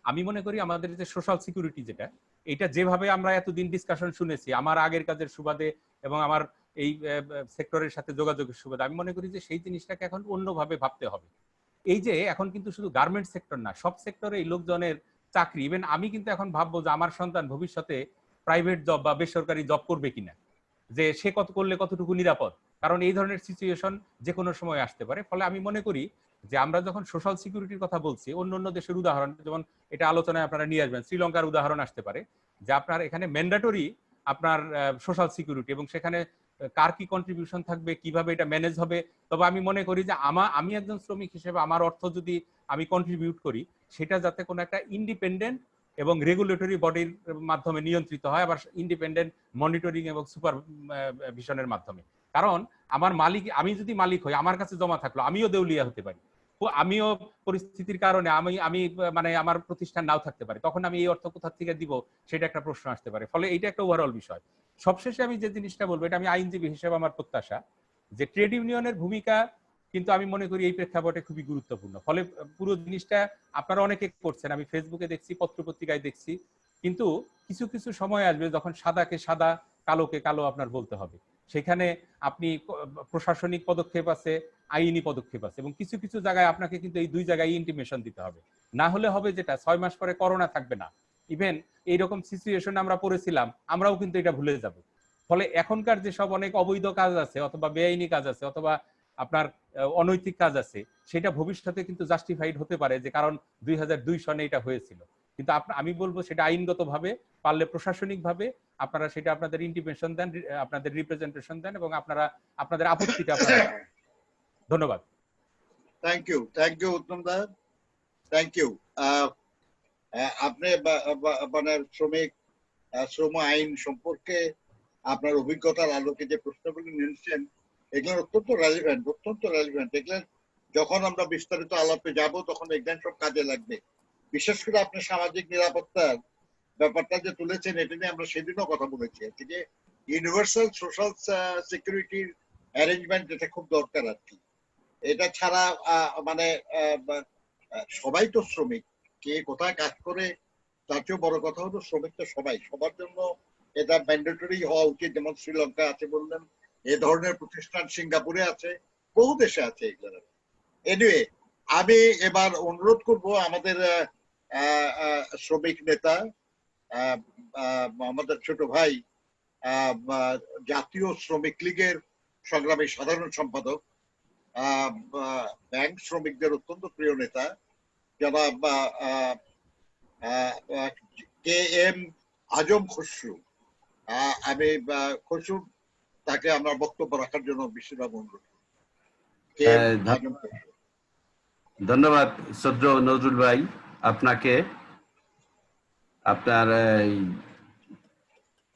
আমি মনে করি আমাদের যে সোশ্যাল সিকিউরিটি, যেটা এটা যেভাবে আমরা এতদিন ডিসকাশন শুনেছি আমার আগের কাজের সুবাদে এবং আমার এই সেক্টরের সাথে যোগাযোগের সুবাদে, আমি মনে করি যে সেই জিনিসটাকে এখন অন্যভাবে ভাবতে হবে। এই যে এখন কিন্তু শুধু গার্মেন্টস সেক্টর না, সব সেক্টরে এই লোকজনের চাকরি, ইভেন আমি কিন্তু এখন ভাববো যে আমার সন্তান ভবিষ্যতে প্রাইভেট জব বা বেসরকারি জব করবে কিনা, যে সে কত করলে কতটুকু নিরাপদ, কারণ এই ধরনের সিচুয়েশন যে কোনো সময় আসতে পারে। ফলে আমি মনে করি যে আমরা যখন সোশ্যাল সিকিউরিটির কথা বলছি, অন্য অন্য দেশের উদাহরণ, যেমন এটা আলোচনায় আপনারা নিয়ে আসবেন, শ্রীলঙ্কার উদাহরণ আসতে পারে, যে আপনার এখানে ম্যান্ডেটরি আপনার সোশ্যাল সিকিউরিটি, এবং সেখানে কার কি কন্ট্রিবিউশন থাকবে, কিভাবে এটা ম্যানেজ হবে। তবে আমি মনে করি যে আমি একজন শ্রমিক হিসেবে আমার অর্থ যদি আমি কন্ট্রিবিউট করি, সেটা যাতে কোনো একটা ইন্ডিপেন্ডেন্ট এবং রেগুলেটরি বডির মাধ্যমে নিয়ন্ত্রিত হয়, আবার ইন্ডিপেন্ডেন্ট মনিটরিং এবং সুপারভিশনের মাধ্যমে। কারণ আমার মালিক, আমি যদি মালিক হই, আমার কাছে জমা থাকলো, আমিও দেউলিয়া হতে পারি, আমিও পরিস্থিতির কারণে আমি মানে আমার প্রতিষ্ঠান নাও থাকতে পারে, তখন আমি এই অর্থ কোথা থেকে দিব সেটা একটা প্রশ্ন আসতে পারে। ফলে এইটা একটা ওভারঅল বিষয়। সবশেষে আমি যে জিনিসটা বলবো, এটা আমি আইনজীবী হিসেবে আমার প্রত্যাশা যে ট্রেড ইউনিয়নের ভূমিকা কিন্তু আমি মনে করি এই প্রেক্ষাপটে খুবই গুরুত্বপূর্ণ। ফলে পুরো জিনিসটা আপনারা অনেকে করছেন, আমি ফেসবুকে দেখছি, পত্রপত্রিকায় দেখছি, কিন্তু কিছু কিছু সময় আসবে যখন সাদাকে সাদা, কালোকে কালো আপনার বলতে হবে। সেখানে আপনি প্রশাসনিক পদক্ষেপ আছে, আইনি পদক্ষেপ আছে, এবং কিছু কিছু জায়গায় আপনাকে কিন্তু এই দুই জায়গায় ইন্টিমেশন দিতে হবে। না হলে হবে যেটা, 6 মাস পরে করোনা থাকবে না, ইভেন এইরকম সিচুয়েশনে আমরা পড়েছিলাম, আমরাও কিন্তু এটা ভুলে যাব। ফলে এখনকার যেসব অনেক অবৈধ কাজ আছে, অথবা বেআইনি কাজ আছে, অথবা আপনার অনৈতিক কাজ আছে, সেটা ভবিষ্যতে কিন্তু জাস্টিফাইড হতে পারে যে কারণ 2002 সনে এটা হয়েছিল। কিন্তু আমি বলবো সেটা আইনগত ভাবে, পারলে প্রশাসনিক ভাবে আপনারা সেটা আপনাদের ইন্টিমেশন দেন, আপনাদের রিপ্রেজেন্টেশন দেন, এবং আপনারা আপনাদের আপত্তিটা আপনারা। ধন্যবাদ। Thank you Uttam da, thank you. আপনি মানে শ্রম আইন সম্পর্কে আপনার অভিজ্ঞতার আলোকে যে প্রশ্নগুলি নিয়েছেন, এগুলো অত্যন্ত রেলিভেন্ট। এগুলো যখন আমরা বিস্তারিত আলাপে যাব তখন এগুলো সব কাজে লাগবে। বিশেষ করে আপনি সামাজিক নিরাপত্তার ব্যাপারটা যে তুলেছেন, এটা নিয়ে আমরা সেদিনও কথা বলেছি, যে ইউনিভার্সাল সোশ্যাল সিকিউরিটির অ্যারেঞ্জমেন্ট, এটা খুব দরকার আর কি। এটা ছাড়া মানে সবাই তো শ্রমিক, কে কোথায় কাজ করে তার চেয়েও বড় কথা হলো শ্রমিক তো সবাই, সবার জন্য এটা ম্যান্ডেটরি হওয়া উচিত। যেমন শ্রীলঙ্কা আছে বললেন, এ ধরনের প্রতিষ্ঠান সিঙ্গাপুরে আছে, বহু দেশে আছে এগুলো। এনিওয়ে, আমি এবার অনুরোধ করব আমাদের শ্রমিক নেতা, আমাদের ছোট ভাই, জাতীয় শ্রমিক লীগের সংগ্রামী সাধারণ সম্পাদক, ব্যাংক শ্রমিকদের অত্যন্ত প্রিয় নেতা, জনাব কে.এম. আজম খসরু, আমি খসরু তাকে আমরা বক্তব্য রাখার জন্য বিশেষভাবে অনুরোধ করি। ধন্যবাদ শ্রদ্ধেয় নজরুল ভাই, আপনাকে। আপনার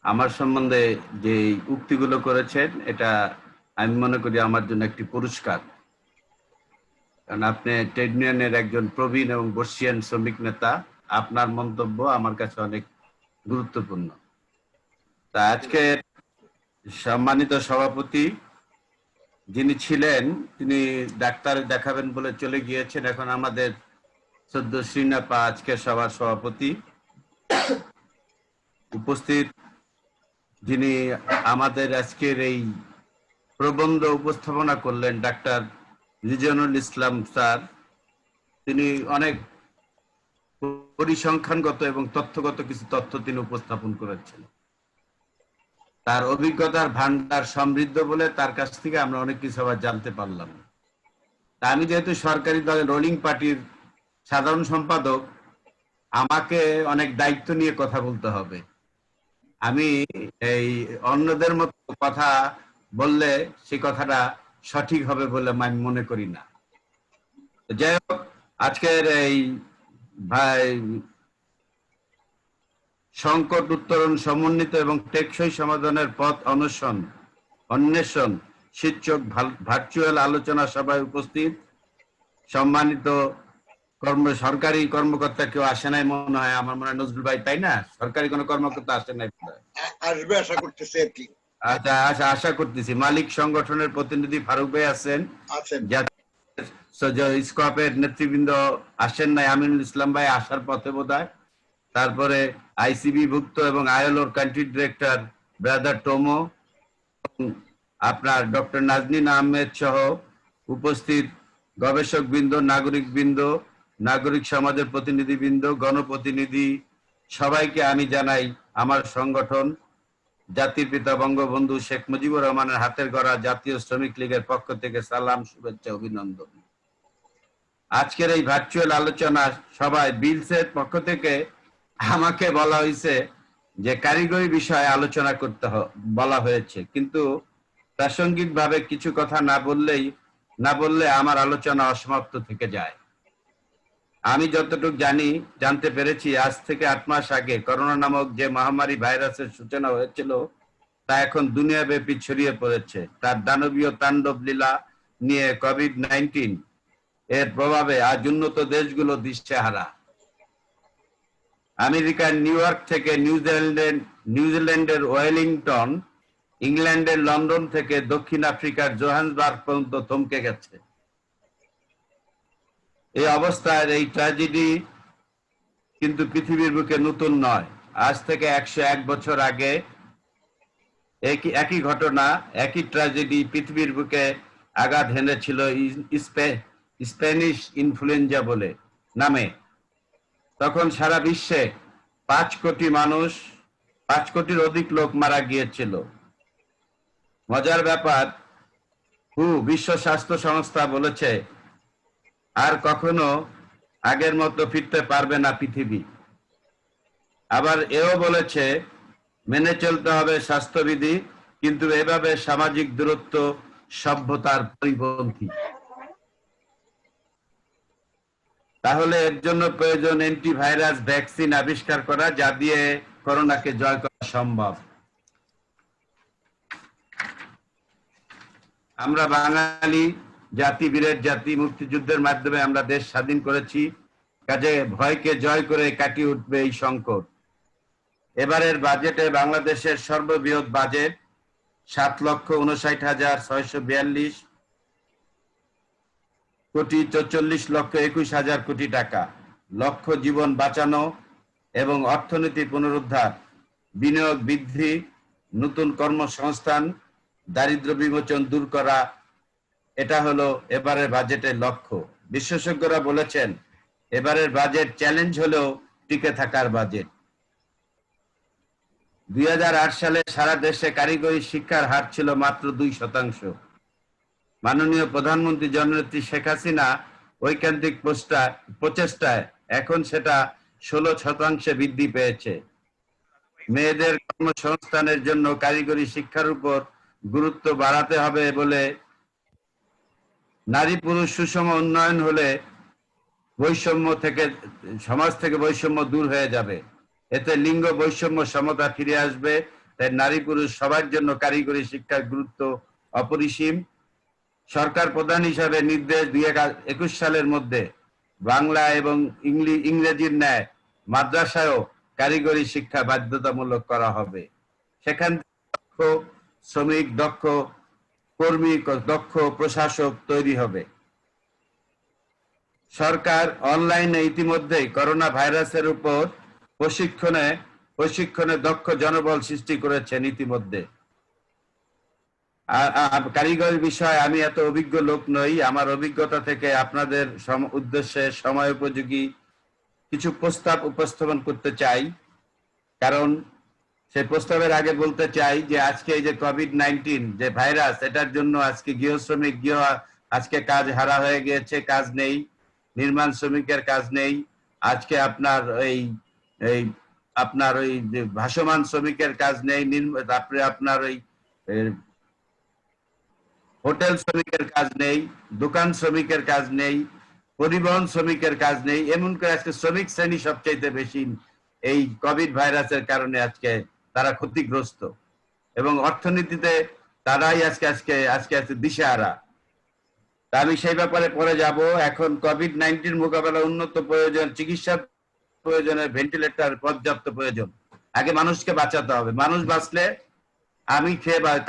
আমার সম্বন্ধে যে উক্তিগুলো করেছেন, এটা আমি মনে করি আমার জন্য একটি পুরস্কার, কারণ আপনি ট্রেড ইউনিয়নের একজন প্রবীণ এবং বর্ষিয়ান শ্রমিক নেতা। আপনার মন্তব্য আমার কাছে অনেক গুরুত্বপূর্ণ। তা আজকে সম্মানিত সভাপতি যিনি ছিলেন, তিনি ডাক্তার দেখাবেন বলে চলে গিয়েছেন। এখন আমাদের সদ্য শ্রীনাপা আজকে সভার সভাপতি উপস্থিত, যিনি আমাদের আজকের এই প্রবন্ধ উপস্থাপনা করলেন, ডাক্তার রিজওয়ানুল ইসলাম স্যার। তিনি অনেক পরিসংখ্যানগত এবং তথ্যগত কিছু তথ্য তিনি উপস্থাপন করেছেন। তার অভিজ্ঞতার ভান্ডার সমৃদ্ধ বলে তার কাছ থেকে আমরা অনেক কিছু আবার জানতে পারলাম। তা আমি যেহেতু সরকারি দলের রোলিং পার্টির সাধারণ সম্পাদক, আমাকে অনেক দায়িত্ব নিয়ে কথা বলতে হবে। আমি এই অন্যদের মতো কথা বললে সে কথাটা সঠিক হবে বলে আমি মনে করি না। যাই হোক, আজকের এই ভাই সংকট উত্তরণ সমন্বিত এবং টেকসই সমাধানের পথ অন্বেষণ শীর্ষক ভার্চুয়াল আলোচনা সভায় উপস্থিত সম্মানিত সরকারি কর্মকর্তা কেউ আসে নাই মনে হয়, আমার মনে হয় নজরুল ভাই, তাই না? সরকারি কোনো কর্মকর্তা আসে নাই, আসবে আশা করতেছি আর কি। আচ্ছা, আশা করতেছি। মালিক সংগঠনের প্রতিনিধি ফারুক ভাই আছেন, স্কপের নেতৃবৃন্দ আসেন নাই, আমিনুল ইসলাম ভাই আসার পথে বোধহয়। তারপরে আইসিবি ভুক্ত এবং আইএলওর কান্ট্রি ডিরেক্টর ব্রাদার টোমো, আপনার ডক্টর নাজনীন আহমেদ সহ উপস্থিত গবেষক বৃন্দ, নাগরিক বৃন্দ, নাগরিক সমাজের প্রতিনিধি বৃন্দ, গণপ্রতিনিধি, সবাইকে আমি জানাই আমার সংগঠন জাতির পিতা বঙ্গবন্ধু শেখ মুজিবুর রহমানের হাতের গড়া জাতীয় শ্রমিক লীগের পক্ষ থেকে সালাম, শুভেচ্ছা, অভিনন্দন। আজকের এই ভার্চুয়াল আলোচনা সভায় বিলসের পক্ষ থেকে আমাকে বলা হয়েছে যে কারিগরি বিষয়ে আলোচনা করতে বলা হয়েছে, কিন্তু প্রাসঙ্গিকভাবে কিছু কথা না বললে আমার আলোচনা অসমাপ্ত থেকে যায়। আমি যতটুকু জানতে পেরেছি, আজ থেকে 8 মাস আগে করোনা নামক যে মহামারী ভাইরাসের সূচনা হয়েছিল তা এখন দুনিয়াব্যাপী ছড়িয়ে পড়েছে। তার দানবীয় তাণ্ডব লীলা নিয়ে কোভিড-19 এর প্রভাবে আজ উন্নত দেশগুলো দিশেহারা। আমেরিকার নিউ ইয়র্ক থেকে নিউজিল্যান্ডের ওয়েলিংটন, ইংল্যান্ডের লন্ডন থেকে দক্ষিণ আফ্রিকার জোহান্সবার্গ পর্যন্ত থমকে গেছে। এই অবস্থায় এই ট্র্যাজেডি কিন্তু পৃথিবীর বুকে নতুন নয়। আজ থেকে 101 বছর আগে একই ঘটনা, একই ট্র্যাজেডি পৃথিবীর বুকে আঘাত হেনেছিল স্প্যানিশ ইনফ্লুয়েঞ্জা বলে নামে। তখন সারা বিশ্বে 5 কোটির অধিক লোক মারা গিয়েছিল। মজার ব্যাপার, বিশ্ব স্বাস্থ্য সংস্থা বলেছে আর কখনো আগের মতো ফিরতে পারবে না পৃথিবী। আবার এও বলেছে মেনে চলতে হবে স্বাস্থ্যবিধি, কিন্তু এভাবে সামাজিক দূরত্ব সভ্যতার পরিপন্থী। তাহলে এর জন্য প্রয়োজন অ্যান্টিভাইরাস ভ্যাকসিন আবিষ্কার করা, যা দিয়ে করোনাকে জয় করা সম্ভব। আমরা বাঙালি জাতি, বীরের জাতি, মুক্তিযুদ্ধের মাধ্যমে আমরা দেশ স্বাধীন করেছি, কাজে ভয়কে জয় করে কাটিয়ে উঠবে এই সংকট। এবারের বাজেটে বাংলাদেশের সর্ববৃহৎ বাজেট 7,59,642 কোটি 44,21,000 কোটি টাকা। লক্ষ জীবন বাঁচানো এবং অর্থনীতি পুনরুদ্ধার, বিনিয়োগ বৃদ্ধি, নতুন কর্মসংস্থান, দারিদ্র বিমোচন দূর করা, এটা হলো এবারের বাজেটের লক্ষ্য। বিশেষজ্ঞরা বলেছেন এবারের বাজেট চ্যালেঞ্জ হলেও টিকে থাকার বাজেট। 2008 সালে সারা দেশে কারিগরি শিক্ষার হার ছিল মাত্র 2%। মাননীয় প্রধানমন্ত্রী জননেত্রী শেখ হাসিনা ঐকান্তিক প্রচেষ্টায় এখন সেটা 16% বৃদ্ধি পেয়েছে। মেয়েদের কর্মসংস্থানের জন্য কারিগরি শিক্ষার উপর গুরুত্ব বাড়াতে হবে বলে, নারী পুরুষ সুষম উন্নয়ন হলে সমাজ থেকে বৈষম্য দূর হয়ে যাবে। এতে লিঙ্গ বৈষম্য সমতা ফিরে আসবে। তাই নারী পুরুষ সবার জন্য কারিগরি শিক্ষার গুরুত্ব অপরিসীম। সরকার প্রধান হিসাবে নির্দেশ 2021 সালের মধ্যে বাংলা এবং ইংরেজির ন্যায় মাদ্রাসায়ও কারিগরি শিক্ষা বাধ্যতামূলক করা হবে। সেখান থেকে দক্ষ শ্রমিক, দক্ষ কর্মী, দক্ষ প্রশাসক তৈরি হবে। সরকার অনলাইনে ইতিমধ্যেই করোনা ভাইরাসের উপর প্রশিক্ষণে দক্ষ জনবল সৃষ্টি করেছেন ইতিমধ্যে। কারিগরি বিষয়ে আমি এত অভিজ্ঞ লোক নই। আমার অভিজ্ঞতা থেকে আপনাদের উদ্দেশ্যে সময় উপযোগী কিছু প্রস্তাব উপস্থাপন করতে চাই। কারণ সেই প্রস্তাবের আগে বলতে চাই যে আজকে এই যে কোভিড-19 যে ভাইরাস, এটার জন্য আজকে গৃহ শ্রমিক আজকে কাজ হারা হয়ে গিয়েছে, কাজ নেই। নির্মাণ শ্রমিকের কাজ নেই। আজকে আপনার ওই যে ভাসমান শ্রমিকের কাজ নেই। তারপরে আপনার ওই হোটেল শ্রমিকের কাজ নেই, দোকান শ্রমিকের কাজ নেই, পরিবহন শ্রমিকের কাজ নেই। এমন করে আজকে শ্রমিক শ্রেণী সবচাইতে বেশি এই কোভিড ভাইরাসের কারণে আজকে তারা ক্ষতিগ্রস্ত, এবং অর্থনীতিতে তারাই আজকে দিশেহারা। তা আমি সেই ব্যাপারে পরে যাব। এখন কোভিড-19 মোকাবেলা উন্নত প্রয়োজন, চিকিৎসা প্রয়োজনের ভেন্টিলেটর পর্যাপ্ত প্রয়োজন। আগে মানুষকে বাঁচাতে হবে। মানুষ বাঁচলে আমি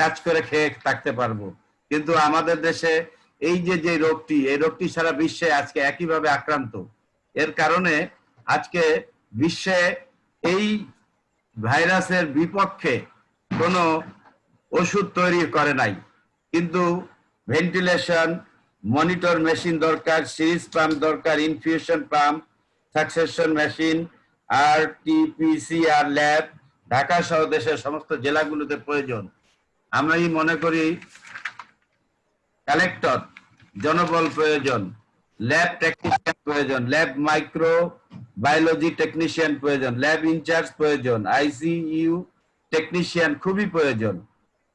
কাজ করে খেয়ে থাকতে পারবো। কিন্তু আমাদের দেশে এই যে রোগটি, এই রোগটি সারা বিশ্বে আজকে একইভাবে আক্রান্ত। এর কারণে আজকে বিশ্বে এই ভাইরাসের বিপক্ষে কোনো ওষুধ তৈরি করে নাই, কিন্তু ভেন্টিলেশন, মনিটর মেশিন দরকার, সিরিজ পাম্প দরকার, infusion pump, succession machine, RT-PCR lab Dhaka সহ দেশের সমস্ত জেলাগুলোতে প্রয়োজন। আমি মনে করি কালেক্টর জনবল প্রয়োজন, ল্যাব টেকনিশিয়ান প্রয়োজন, ল্যাব মাইক্রো বায়োলজি টেকনিশিয়ান প্রয়োজন, ল্যাব ইনচার্জ প্রয়োজন, আইসিইউ টেকনিশিয়ান খুবই প্রয়োজন,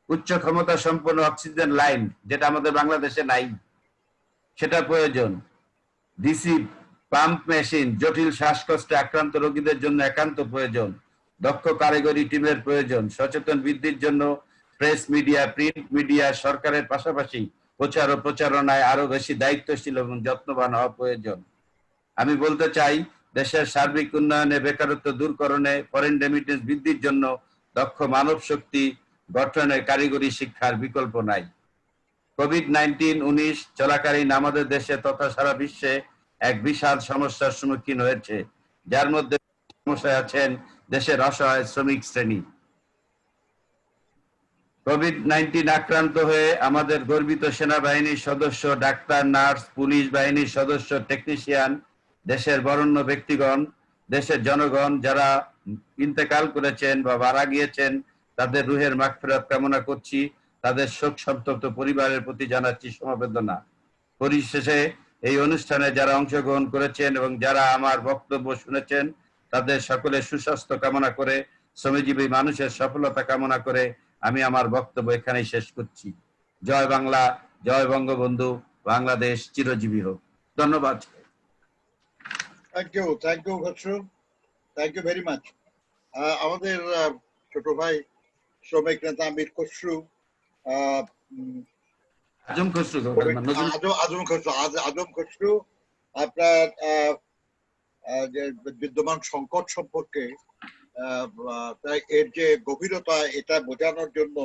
উচ্চ ক্ষমতা সম্পন্ন অক্সিজেন লাইন যেটা আমাদের বাংলাদেশে নাই সেটা প্রয়োজন, ডিসি পাম্প মেশিন জটিল শ্বাসকষ্টে আক্রান্ত রোগীদের জন্য একান্ত প্রয়োজন, দক্ষ কারিগরি টিমের প্রয়োজন, সচেতন বৃদ্ধির জন্য প্রেস মিডিয়া, প্রিন্ট মিডিয়া, সরকারের পাশাপাশি প্রচার ও প্রচারণায় আরো বেশি দায়িত্বশীল এবং যত্নবান হওয়া প্রয়োজন। আমি বলতে চাই দেশের সার্বিক উন্নয়নে, বেকারত্ব দূরকরণে, ফরেন রেমিটেন্স বৃদ্ধির জন্য দক্ষ মানব শক্তি গঠনে কারিগরি শিক্ষার বিকল্প নাই। কোভিড-19 চলাকালীন আমাদের দেশে তথা সারা বিশ্বে এক বিশাল সমস্যার সম্মুখীন হয়েছে, যার মধ্যে সমস্যায় আছেন দেশের অসহায় শ্রমিক শ্রেণী। কোভিড-19 আক্রান্ত হয়ে আমাদের গর্বিত সেনাবাহিনীর সদস্য, ডাক্তার, নার্স, পুলিশ বাহিনীর সদস্য, টেকনিশিয়ান, দেশের বরেণ্য ব্যক্তিগণ, দেশের জনগণ যারা ইন্তেকাল করেছেন বা মারা গিয়েছেন তাদের রুহের মাগফিরাত কামনা করছি, তাদের শোক সন্তপ্ত পরিবারের প্রতি জানাচ্ছি সমবেদনা। পরিশেষে এই অনুষ্ঠানে যারা অংশগ্রহণ করেছেন এবং যারা আমার বক্তব্য শুনেছেন তাদের সকলের সুস্বাস্থ্য কামনা করে, শ্রমজীবী মানুষের সফলতা কামনা করে আমি আমার বক্তব্য এখানেই শেষ করছি। জয় বাংলা, জয় বঙ্গবন্ধু, বাংলাদেশ চিরজীবী হোক। ধন্যবাদ। Thank you Khasru, thank you very much. আমাদের ছোট ভাই শ্রমিক নেতা আমির খসরু, আজম খসরু, আপনার যে বিদ্যমান সংকট সম্পর্কে এর যে গভীরতা এটা বোঝানোর জন্য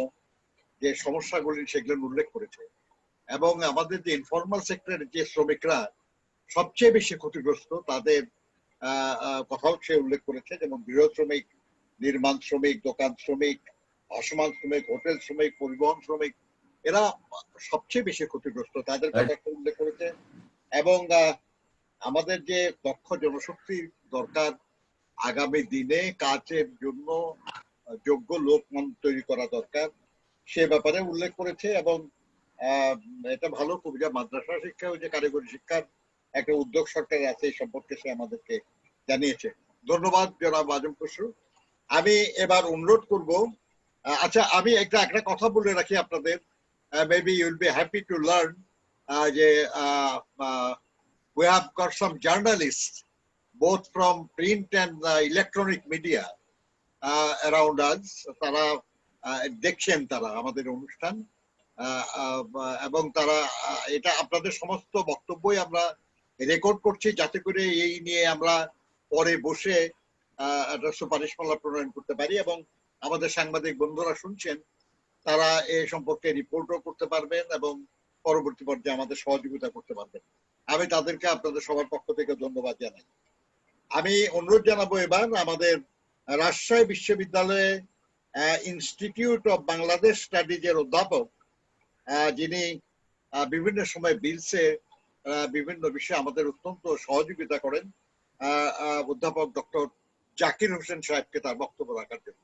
যে সমস্যাগুলি সেগুলো উল্লেখ করেছে, এবং আমাদের যে ইনফর্মাল সেক্টরের যে শ্রমিকরা সবচেয়ে বেশি ক্ষতিগ্রস্ত তাদের কথাও সে উল্লেখ করেছে, যেমন গৃহ শ্রমিক, নির্মাণ শ্রমিক, দোকান শ্রমিক, ভাসমান শ্রমিক, হোটেল শ্রমিক, পরিবহন শ্রমিক, এরা সবচেয়ে বেশি ক্ষতিগ্রস্ত, তাদের কথা উল্লেখ করেছে। এবং আমাদের যে দক্ষ জনশক্তি দরকার আগামী দিনে কাজের জন্য যোগ্য লোক তৈরি করা দরকার সে ব্যাপারে উল্লেখ করেছে। এবং এটা ভালো কবিরা মাদ্রাসা শিক্ষা ও যে কারিগরি শিক্ষার একটা উদ্যোগ সরকারের আছে এই সম্পর্কে সে আমাদেরকে জানিয়েছে। ধন্যবাদ জনাব আজম খসরু। আমি এবার অনুরোধ করব, আচ্ছা আমি একটা কথা বলে রাখি আপনাদের, maybe you will be happy to learn যে we have got some journalists both from print and electronic media around us. তারা দেখছেন তারা আমাদের অনুষ্ঠান, এবং তারা এটা আপনাদের সমস্ত বক্তব্যই আমরা রেকর্ড করছি যাতে করে এই নিয়ে আমরা পরে বসে একটা সুপারিশমালা প্রণয়ন করতে পারি, এবং আমাদের সাংবাদিক বন্ধুরা শুনছেন তারা এ সম্পর্কে রিপোর্টও করতে পারবেন এবং পরবর্তী পর্যায়ে আমাদের সহযোগিতা করতে পারবেন। আমি তাদেরকে আপনাদের সবার পক্ষ থেকে ধন্যবাদ জানাই। আমি অনুরোধ জানাবো এবার আমাদের রাজশাহী বিশ্ববিদ্যালয়ে ইনস্টিটিউট অফ বাংলাদেশ স্টাডিজের অধ্যাপক, যিনি বিভিন্ন সময় বিলসে বিভিন্ন বিষয়ে আমাদের অত্যন্ত সহযোগিতা করেন, অধ্যাপক ডক্টর জাকির হোসেন সাহেবকে তার বক্তব্য রাখার জন্য।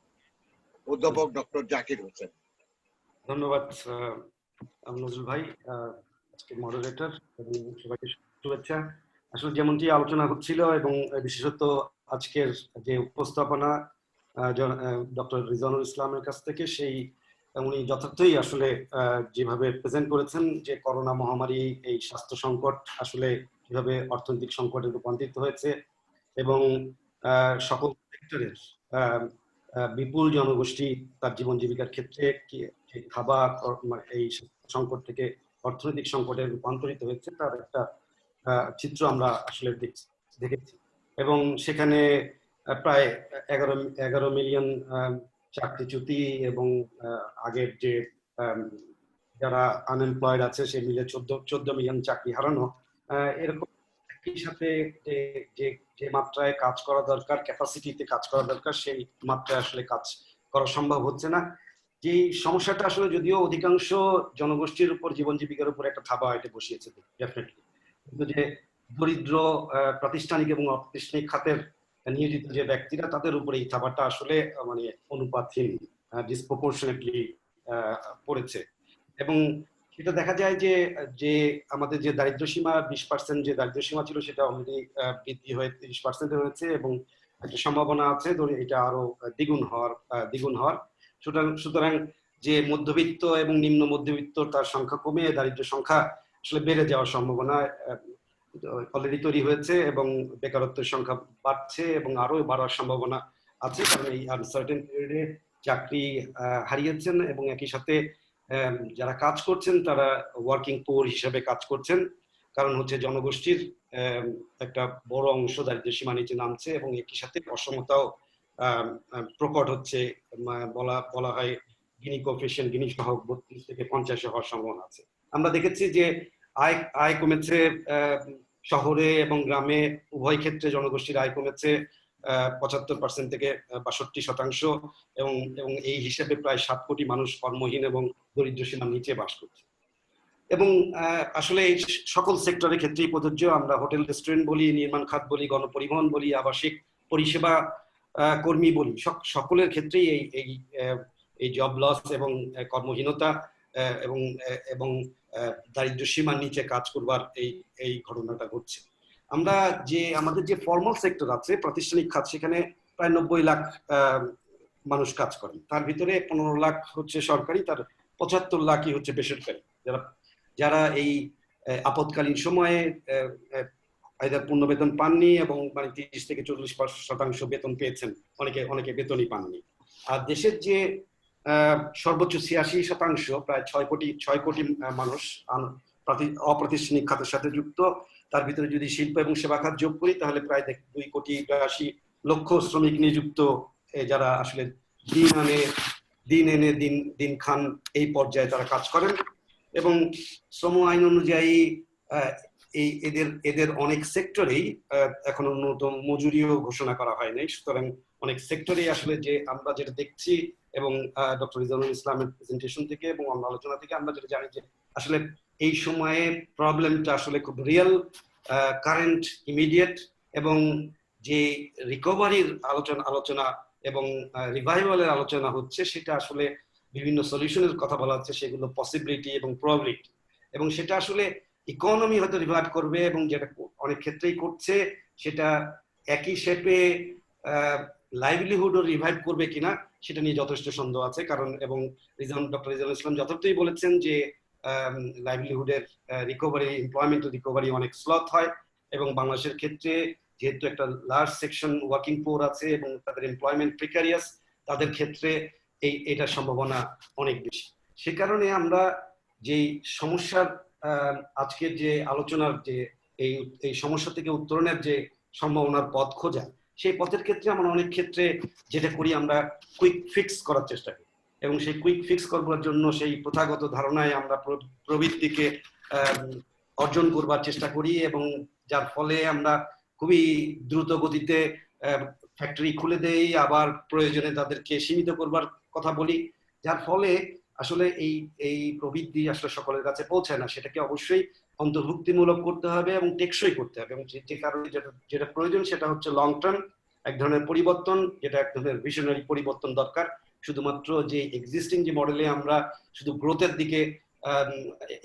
অধ্যাপক ডক্টর জাকির হোসেন। ধন্যবাদ নজরুল ভাই, আজকে মডারেটর, এবং সবাইকে শুভেচ্ছা। আসলে যেমনটি আলোচনা হচ্ছিল এবং বিশেষত আজকের যে উপস্থাপনা ডক্টর রিজওয়ানুল ইসলামের কাছ থেকে, সেই উনি যথার্থই আসলে যেভাবে প্রেজেন্ট করেছেন যে করোনা মহামারী, এই স্বাস্থ্য সংকট আসলে কিভাবে অর্থনৈতিক সংকটে রূপান্তরিত হয়েছে এবং সকল সেক্টরের বিপুল জনগোষ্ঠী তার জীবন জীবিকার ক্ষেত্রে খাবার এই সংকট থেকে অর্থনৈতিক সংকটে রূপান্তরিত হয়েছে তার একটা চিত্র আমরা আসলে দেখেছি। এবং সেখানে প্রায় 11 মিলিয়ন চাকরিচ্যুতি এবং আগের যে যারা আনএমপ্লয়েড আছে সে মিলে 14 মিলিয়ন চাকরি হারানো, এরকম একই সাথে যে মাত্রায় কাজ করা দরকার, ক্যাপাসিটিতে কাজ করা দরকার, সেই মাত্রায় আসলে কাজ করা সম্ভব হচ্ছে না। যে সমস্যাটা আসলে যদিও অধিকাংশ জনগোষ্ঠীর উপর, জীবন জীবিকার উপর একটা থাবা এটা বসিয়েছে ডেফিনেটলি, কিন্তু যে দরিদ্র প্রাতিষ্ঠানিক এবং অপ্রাতিষ্ঠানিক খাতের নিয়োজিত যে ব্যক্তিরা তাদের উপরে এই থাবাটা আসলে মানে অনুপাতহীন, ডিসপ্রপোর্শনেটলি পড়েছে। এবং এটা দেখা যায় যে যে আমাদের যে দারিদ্র সীমা 20% যে দারিদ্র সীমা ছিল সেটা অলরেডি বৃদ্ধি হয়ে 30% হয়েছে, এবং একটা সম্ভাবনা আছে এটা আরো দ্বিগুণ হওয়ার। সুতরাং যে মধ্যবিত্ত এবং নিম্ন মধ্যবিত্ত তার সংখ্যা কমে দারিদ্র সংখ্যা আসলে বেড়ে যাওয়ার সম্ভাবনা অলরেডি তৈরি হয়েছে, এবং বেকারত্বের সংখ্যা বাড়ছে এবং আরো বাড়ার সম্ভাবনা আছে, কারণ এই আনসার্টেন পিরিয়ডে চাকরি হারিয়েছেন এবং একই সাথে যারা কাজ করছেন তারা ওয়ার্কিং পুয়ার হিসেবে কাজ করছেন, কারণ হচ্ছে জনগোষ্ঠীর একটা বড় অংশ দারিদ্র সীমা নিচে নামছে, এবং একই সাথে অসমতাও প্রকট হচ্ছে। বলা হয় গিনি কোএফিসিয়েন্ট, গিনি সহ 32 থেকে 50 হওয়ার সম্ভাবনা আছে। আমরা দেখেছি যে আয় কমেছে শহরে এবং গ্রামে, উভয় ক্ষেত্রে জনগোষ্ঠীর আয় কমেছে 75% থেকে 62%, এবং এই হিসেবে প্রায় 7 কোটি মানুষ কর্মহীন এবং দরিদ্র সীমার নিচে বাস করছে। এবং আসলে এই সকল সেক্টরের ক্ষেত্রেই প্রযোজ্য। আমরা হোটেল রেস্টুরেন্ট বলি, নির্মাণ খাত বলি, গণপরিবহন বলি, আবাসিক পরিষেবা কর্মী বলি, সকলের ক্ষেত্রেই এই জব লস এবং কর্মহীনতা এবং দারিদ্র সীমার নিচে কাজ করবার এই ঘটনাটা ঘটছে। আমরা আমাদের যে ফর্মাল সেক্টর আছে, প্রাতিষ্ঠানিক খাত, সেখানে প্রায় 90 লাখ মানুষ কাজ করেন। তার ভিতরে 15 লাখ হচ্ছে সরকারি, তার 75 লাখই হচ্ছে বেসরকারি, যারা এই আপৎকালীন সময়ে পূর্ণ বেতন পাননি এবং 30 থেকে 40% বেতন পেয়েছেন, অনেকে বেতনই পাননি। আর দেশের যে সর্বোচ্চ 86%, প্রায় 6 কোটি মানুষ অপ্রাতিষ্ঠানিক খাতের সাথে যুক্ত। তার ভিতরে যদি শিল্প এবং সেবা খাত যোগ করি তাহলে প্রায় 2,82,00,000 শ্রমিক নিযুক্ত, যারা আসলে দিন এনে দিন খান এই পর্যায়ে তারা কাজ করেন। এবং শ্রম আইন অনুযায়ী এদের অনেক সেক্টরেই এখনো ন্যূনতম মজুরিও ঘোষণা করা হয় নাই। সুতরাং অনেক সেক্টরেই আসলে যে আমরা যেটা দেখছি, এবং ডক্টর রিজওয়ানুল ইসলামের প্রেজেন্টেশন থেকে এবং অন্য আলোচনা থেকে আমরা যেটা জানি যে আসলে এই সময়ে প্রবলেমটা আসলে খুব রিয়েল, কারেন্ট, ইমিডিয়েট, এবং যে রিকভারির আলোচনা এবং রিভাইভালের আলোচনা হচ্ছে সেটা আসলে বিভিন্ন সলিউশনের কথা বলা হচ্ছে, সেগুলো পসিবিলিটি এবং প্রবাবিলিটি, এবং সেটা আসলে ইকোনমি হয়তো রিভাইভ করবে, এবং যেটা অনেক ক্ষেত্রেই করছে সেটা একই শেপে লাইভলিহুডও রিভাইভ করবে কিনা সেটা নিয়ে যথেষ্ট সন্দেহ আছে। কারণ এবং ডক্টর রিজওয়ানুল ইসলাম যথার্থই বলেছেন যে লাইভলিহুডের রিকভারি, এমপ্লয়মেন্ট রিকভারি অনেক স্লথ হয়, এবং বাংলাদেশের ক্ষেত্রে যেহেতু একটা লার্জ সেকশন ওয়ার্কিং পুয়ার আছে এবং তাদের এমপ্লয়মেন্ট প্রিকারিয়াস, তাদের ক্ষেত্রে এটার সম্ভাবনা অনেক বেশি। সে কারণে আমরা যেই সমস্যার আজকের যে আলোচনার যে এই সমস্যা থেকে উত্তরণের যে সম্ভাবনার পথ খোঁজা, সেই পথের ক্ষেত্রে আমরা অনেক ক্ষেত্রে যেটা করি আমরা কুইক ফিক্স করার চেষ্টা করি, এবং সেই কুইক ফিক্স করবার জন্য সেই প্রথাগত ধারণায় আমরা প্রবৃত্তিকে অর্জন করবার চেষ্টা করি, এবং যার ফলে আমরা খুবই দ্রুত গতিতে ফ্যাক্টরি খুলে দেই, আবার প্রয়োজনে তাদেরকে সীমিত করবার কথা বলি, যার ফলে আসলে এই প্রবৃদ্ধি আসলে সকলের কাছে পৌঁছায় না। সেটাকে অবশ্যই অন্তর্ভুক্তিমূলক করতে হবে এবং টেকসই করতে হবে, এবং যে কারণে যেটা প্রয়োজন সেটা হচ্ছে লং টার্ম এক ধরনের পরিবর্তন, যেটা এক ধরনের ভিশনারি পরিবর্তন দরকার। শুধুমাত্র যে এক্সিস্টিং যে মডেলে আমরা শুধু গ্রোথের দিকে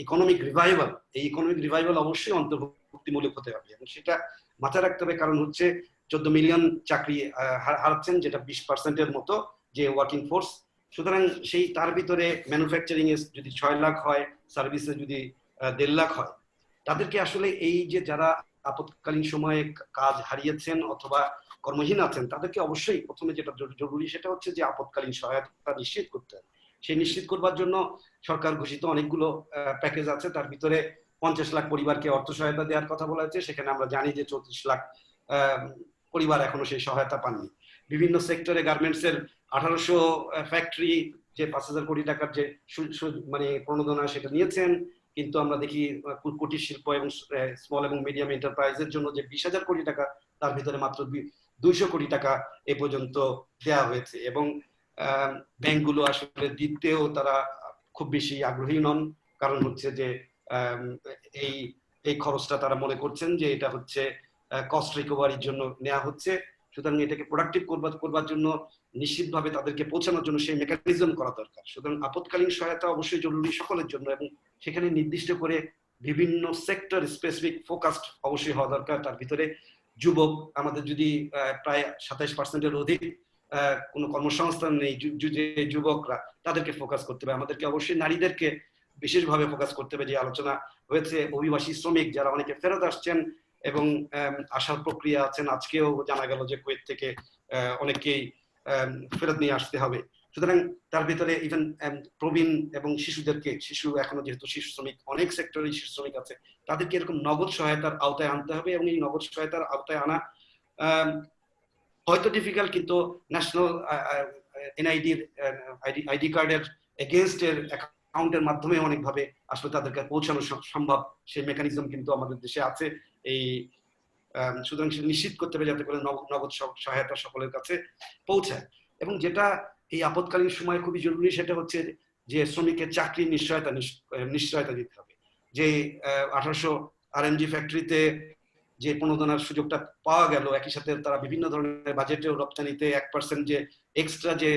ইকোনমিক রিভাইভাল, এই ইকোনমিক রিভাইভাল অবশ্যই অন্তর্ভুক্তিমূলক হতে হবে, এবং সেটা মাথায় রাখতে হবে। কারণ হচ্ছে 14 মিলিয়ন চাকরি হারাচ্ছেন, যেটা 20%-এর মতো যে ওয়ার্কিং ফোর্স। সুতরাং তার ভিতরে ম্যানুফ্যাকচারিং এ যদি 6 লাখ হয়, সার্ভিসে যদি 1.5 লাখ হয়, তাদেরকে আসলে এই যে যারা আপৎকালীন সময়ে কাজ হারিয়েছেন অথবা কর্মহীন আছেন, তাদেরকে অবশ্যই প্রথমে যেটা জরুরি সেটা হচ্ছে যে আপৎকালীন সহায়তা নিশ্চিত করতে হবে। সেই নিশ্চিত করবার জন্য সরকার ঘোষিত অনেকগুলো প্যাকেজ আছে, তার ভিতরে 50 লাখ পরিবারকে অর্থ সহায়তা দেওয়ার কথা বলা হয়েছে। সেখানে আমরা জানি যে 34 লাখ পরিবার এখনো সেই সহায়তা পাননি। বিভিন্ন সেক্টরে গার্মেন্টস এর 1800 ফ্যাক্টরি যে 5,000 কোটি টাকার যে মানে প্রণোদনা সেটা নিয়েছেন, কিন্তু আমরা দেখি কুটির শিল্প এবং স্মল এবং মিডিয়াম এন্টারপ্রাইজের জন্য যে 20,000 কোটি টাকা, তার ভিতরে মাত্র 200 কোটি টাকা এ পর্যন্ত দেওয়া হয়েছে, এবং ব্যাংকগুলো আসলে দিতেও তারা খুব বেশি আগ্রহী নন। কারণ হচ্ছে যে এই খরচটা তারা মনে করছেন যে এটা হচ্ছে কস্ট রিকভারির জন্য নেওয়া হচ্ছে। সুতরাং এটাকে প্রোডাক্টিভ করবার জন্য নিশ্চিতভাবে তাদেরকে পৌঁছানোর জন্য সেই মেকানিজম করা দরকার। সুতরাং আপৎকালীন সহায়তা অবশ্যই জরুরি সকলের জন্য, এবং সেখানে নির্দিষ্ট করে বিভিন্ন সেক্টর স্পেসিফিক ফোকাসড অবশ্যই হওয়া দরকার। তার ভিতরে যুবক, আমাদের যদি প্রায় 27% অধিক কোনো কর্মসংস্থান নেই, যে যুবকরা, তাদেরকে ফোকাস করতে হবে। আমাদেরকে অবশ্যই নারীদেরকে বিশেষভাবে ফোকাস করতে হবে। যে আলোচনা হয়েছে অভিবাসী শ্রমিক যারা অনেকে ফেরত আসছেন এবং আসার প্রক্রিয়া আছেন, আজকেও জানা গেল যে কুয়েত থেকে অনেকেই ফেরত নিয়ে আসতে হবে। সুতরাং তার ভিতরে ইভেন প্রবীণ এবং শিশুদেরকে, শিশু এখনো যেহেতু শিশু শ্রমিক অনেক সেক্টরে শিশু শ্রমিক আছে, তাদেরকে এরকম নগদ সহায়তার আওতায় আনতে হবে। এবং এই নগদ সহায়তার আওতায় আনা হয়তো ডিফিকাল্ট, কিন্তু ন্যাশনাল এনআইডির আইডি কার্ডের এগেনস্টের অ্যাকাউন্টের মাধ্যমে অনেকভাবে আসলে তাদেরকে পৌঁছানো সম্ভব। সেই মেকানিজম কিন্তু আমাদের দেশে আছে। এই সুতরাং নিশ্চিত করতে হবে যাতে করে নগদ সহায়তা সকলের কাছে পৌঁছায়। এবং যেটা এই আপৎকালীন সময় খুবই জরুরি, সেটা হচ্ছে যে শ্রমিকের চাকরির নিশ্চয়তা দিতে হবে। যে 1800 আরএনজি ফ্যাক্টরিতে যে প্রণোদনার সুযোগটা পাওয়া গেল, একই সাথে তারা বিভিন্ন ধরনের বাজেটেও রপ্তানিতে 1% যে এক্সট্রা যে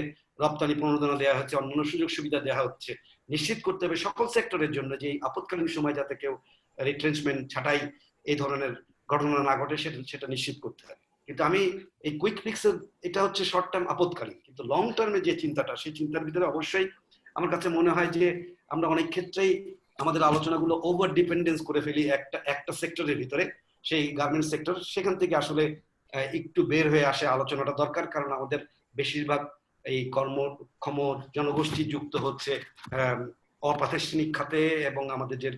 রপ্তানি প্রণোদনা দেওয়া হচ্ছে, অন্যান্য সুযোগ সুবিধা দেওয়া হচ্ছে, নিশ্চিত করতে হবে সকল সেক্টরের জন্য যে এই আপৎকালীন সময় যাতে কেউ রিট্রেঞ্চমেন্ট ছাঁটাই এই ধরনের ঘটনা না ঘটে সেটা নিশ্চিত করতে হবে। কিন্তু আমি এই কুইক ফিক্সের, এটা হচ্ছে শর্ট টার্ম আপৎকালীন, কিন্তু লং টার্মে যে চিন্তাটা, সেই চিন্তার ভিতরে অবশ্যই আমার কাছে মনে হয় যে আমরা অনেক ক্ষেত্রেই আমাদের আলোচনাগুলো ওভার ডিপেন্ডেন্স করে ফেলি একটা সেক্টরের ভিতরে, সেই গার্মেন্টস সেক্টর। সেখান থেকে আসলে একটু বের হয়ে আসে আলোচনাটা দরকার, কারণ আমাদের বেশিরভাগ এই কর্মক্ষম জনগোষ্ঠী যুক্ত হচ্ছে অপ্রাতিষ্ঠানিক খাতে এবং আমাদের যে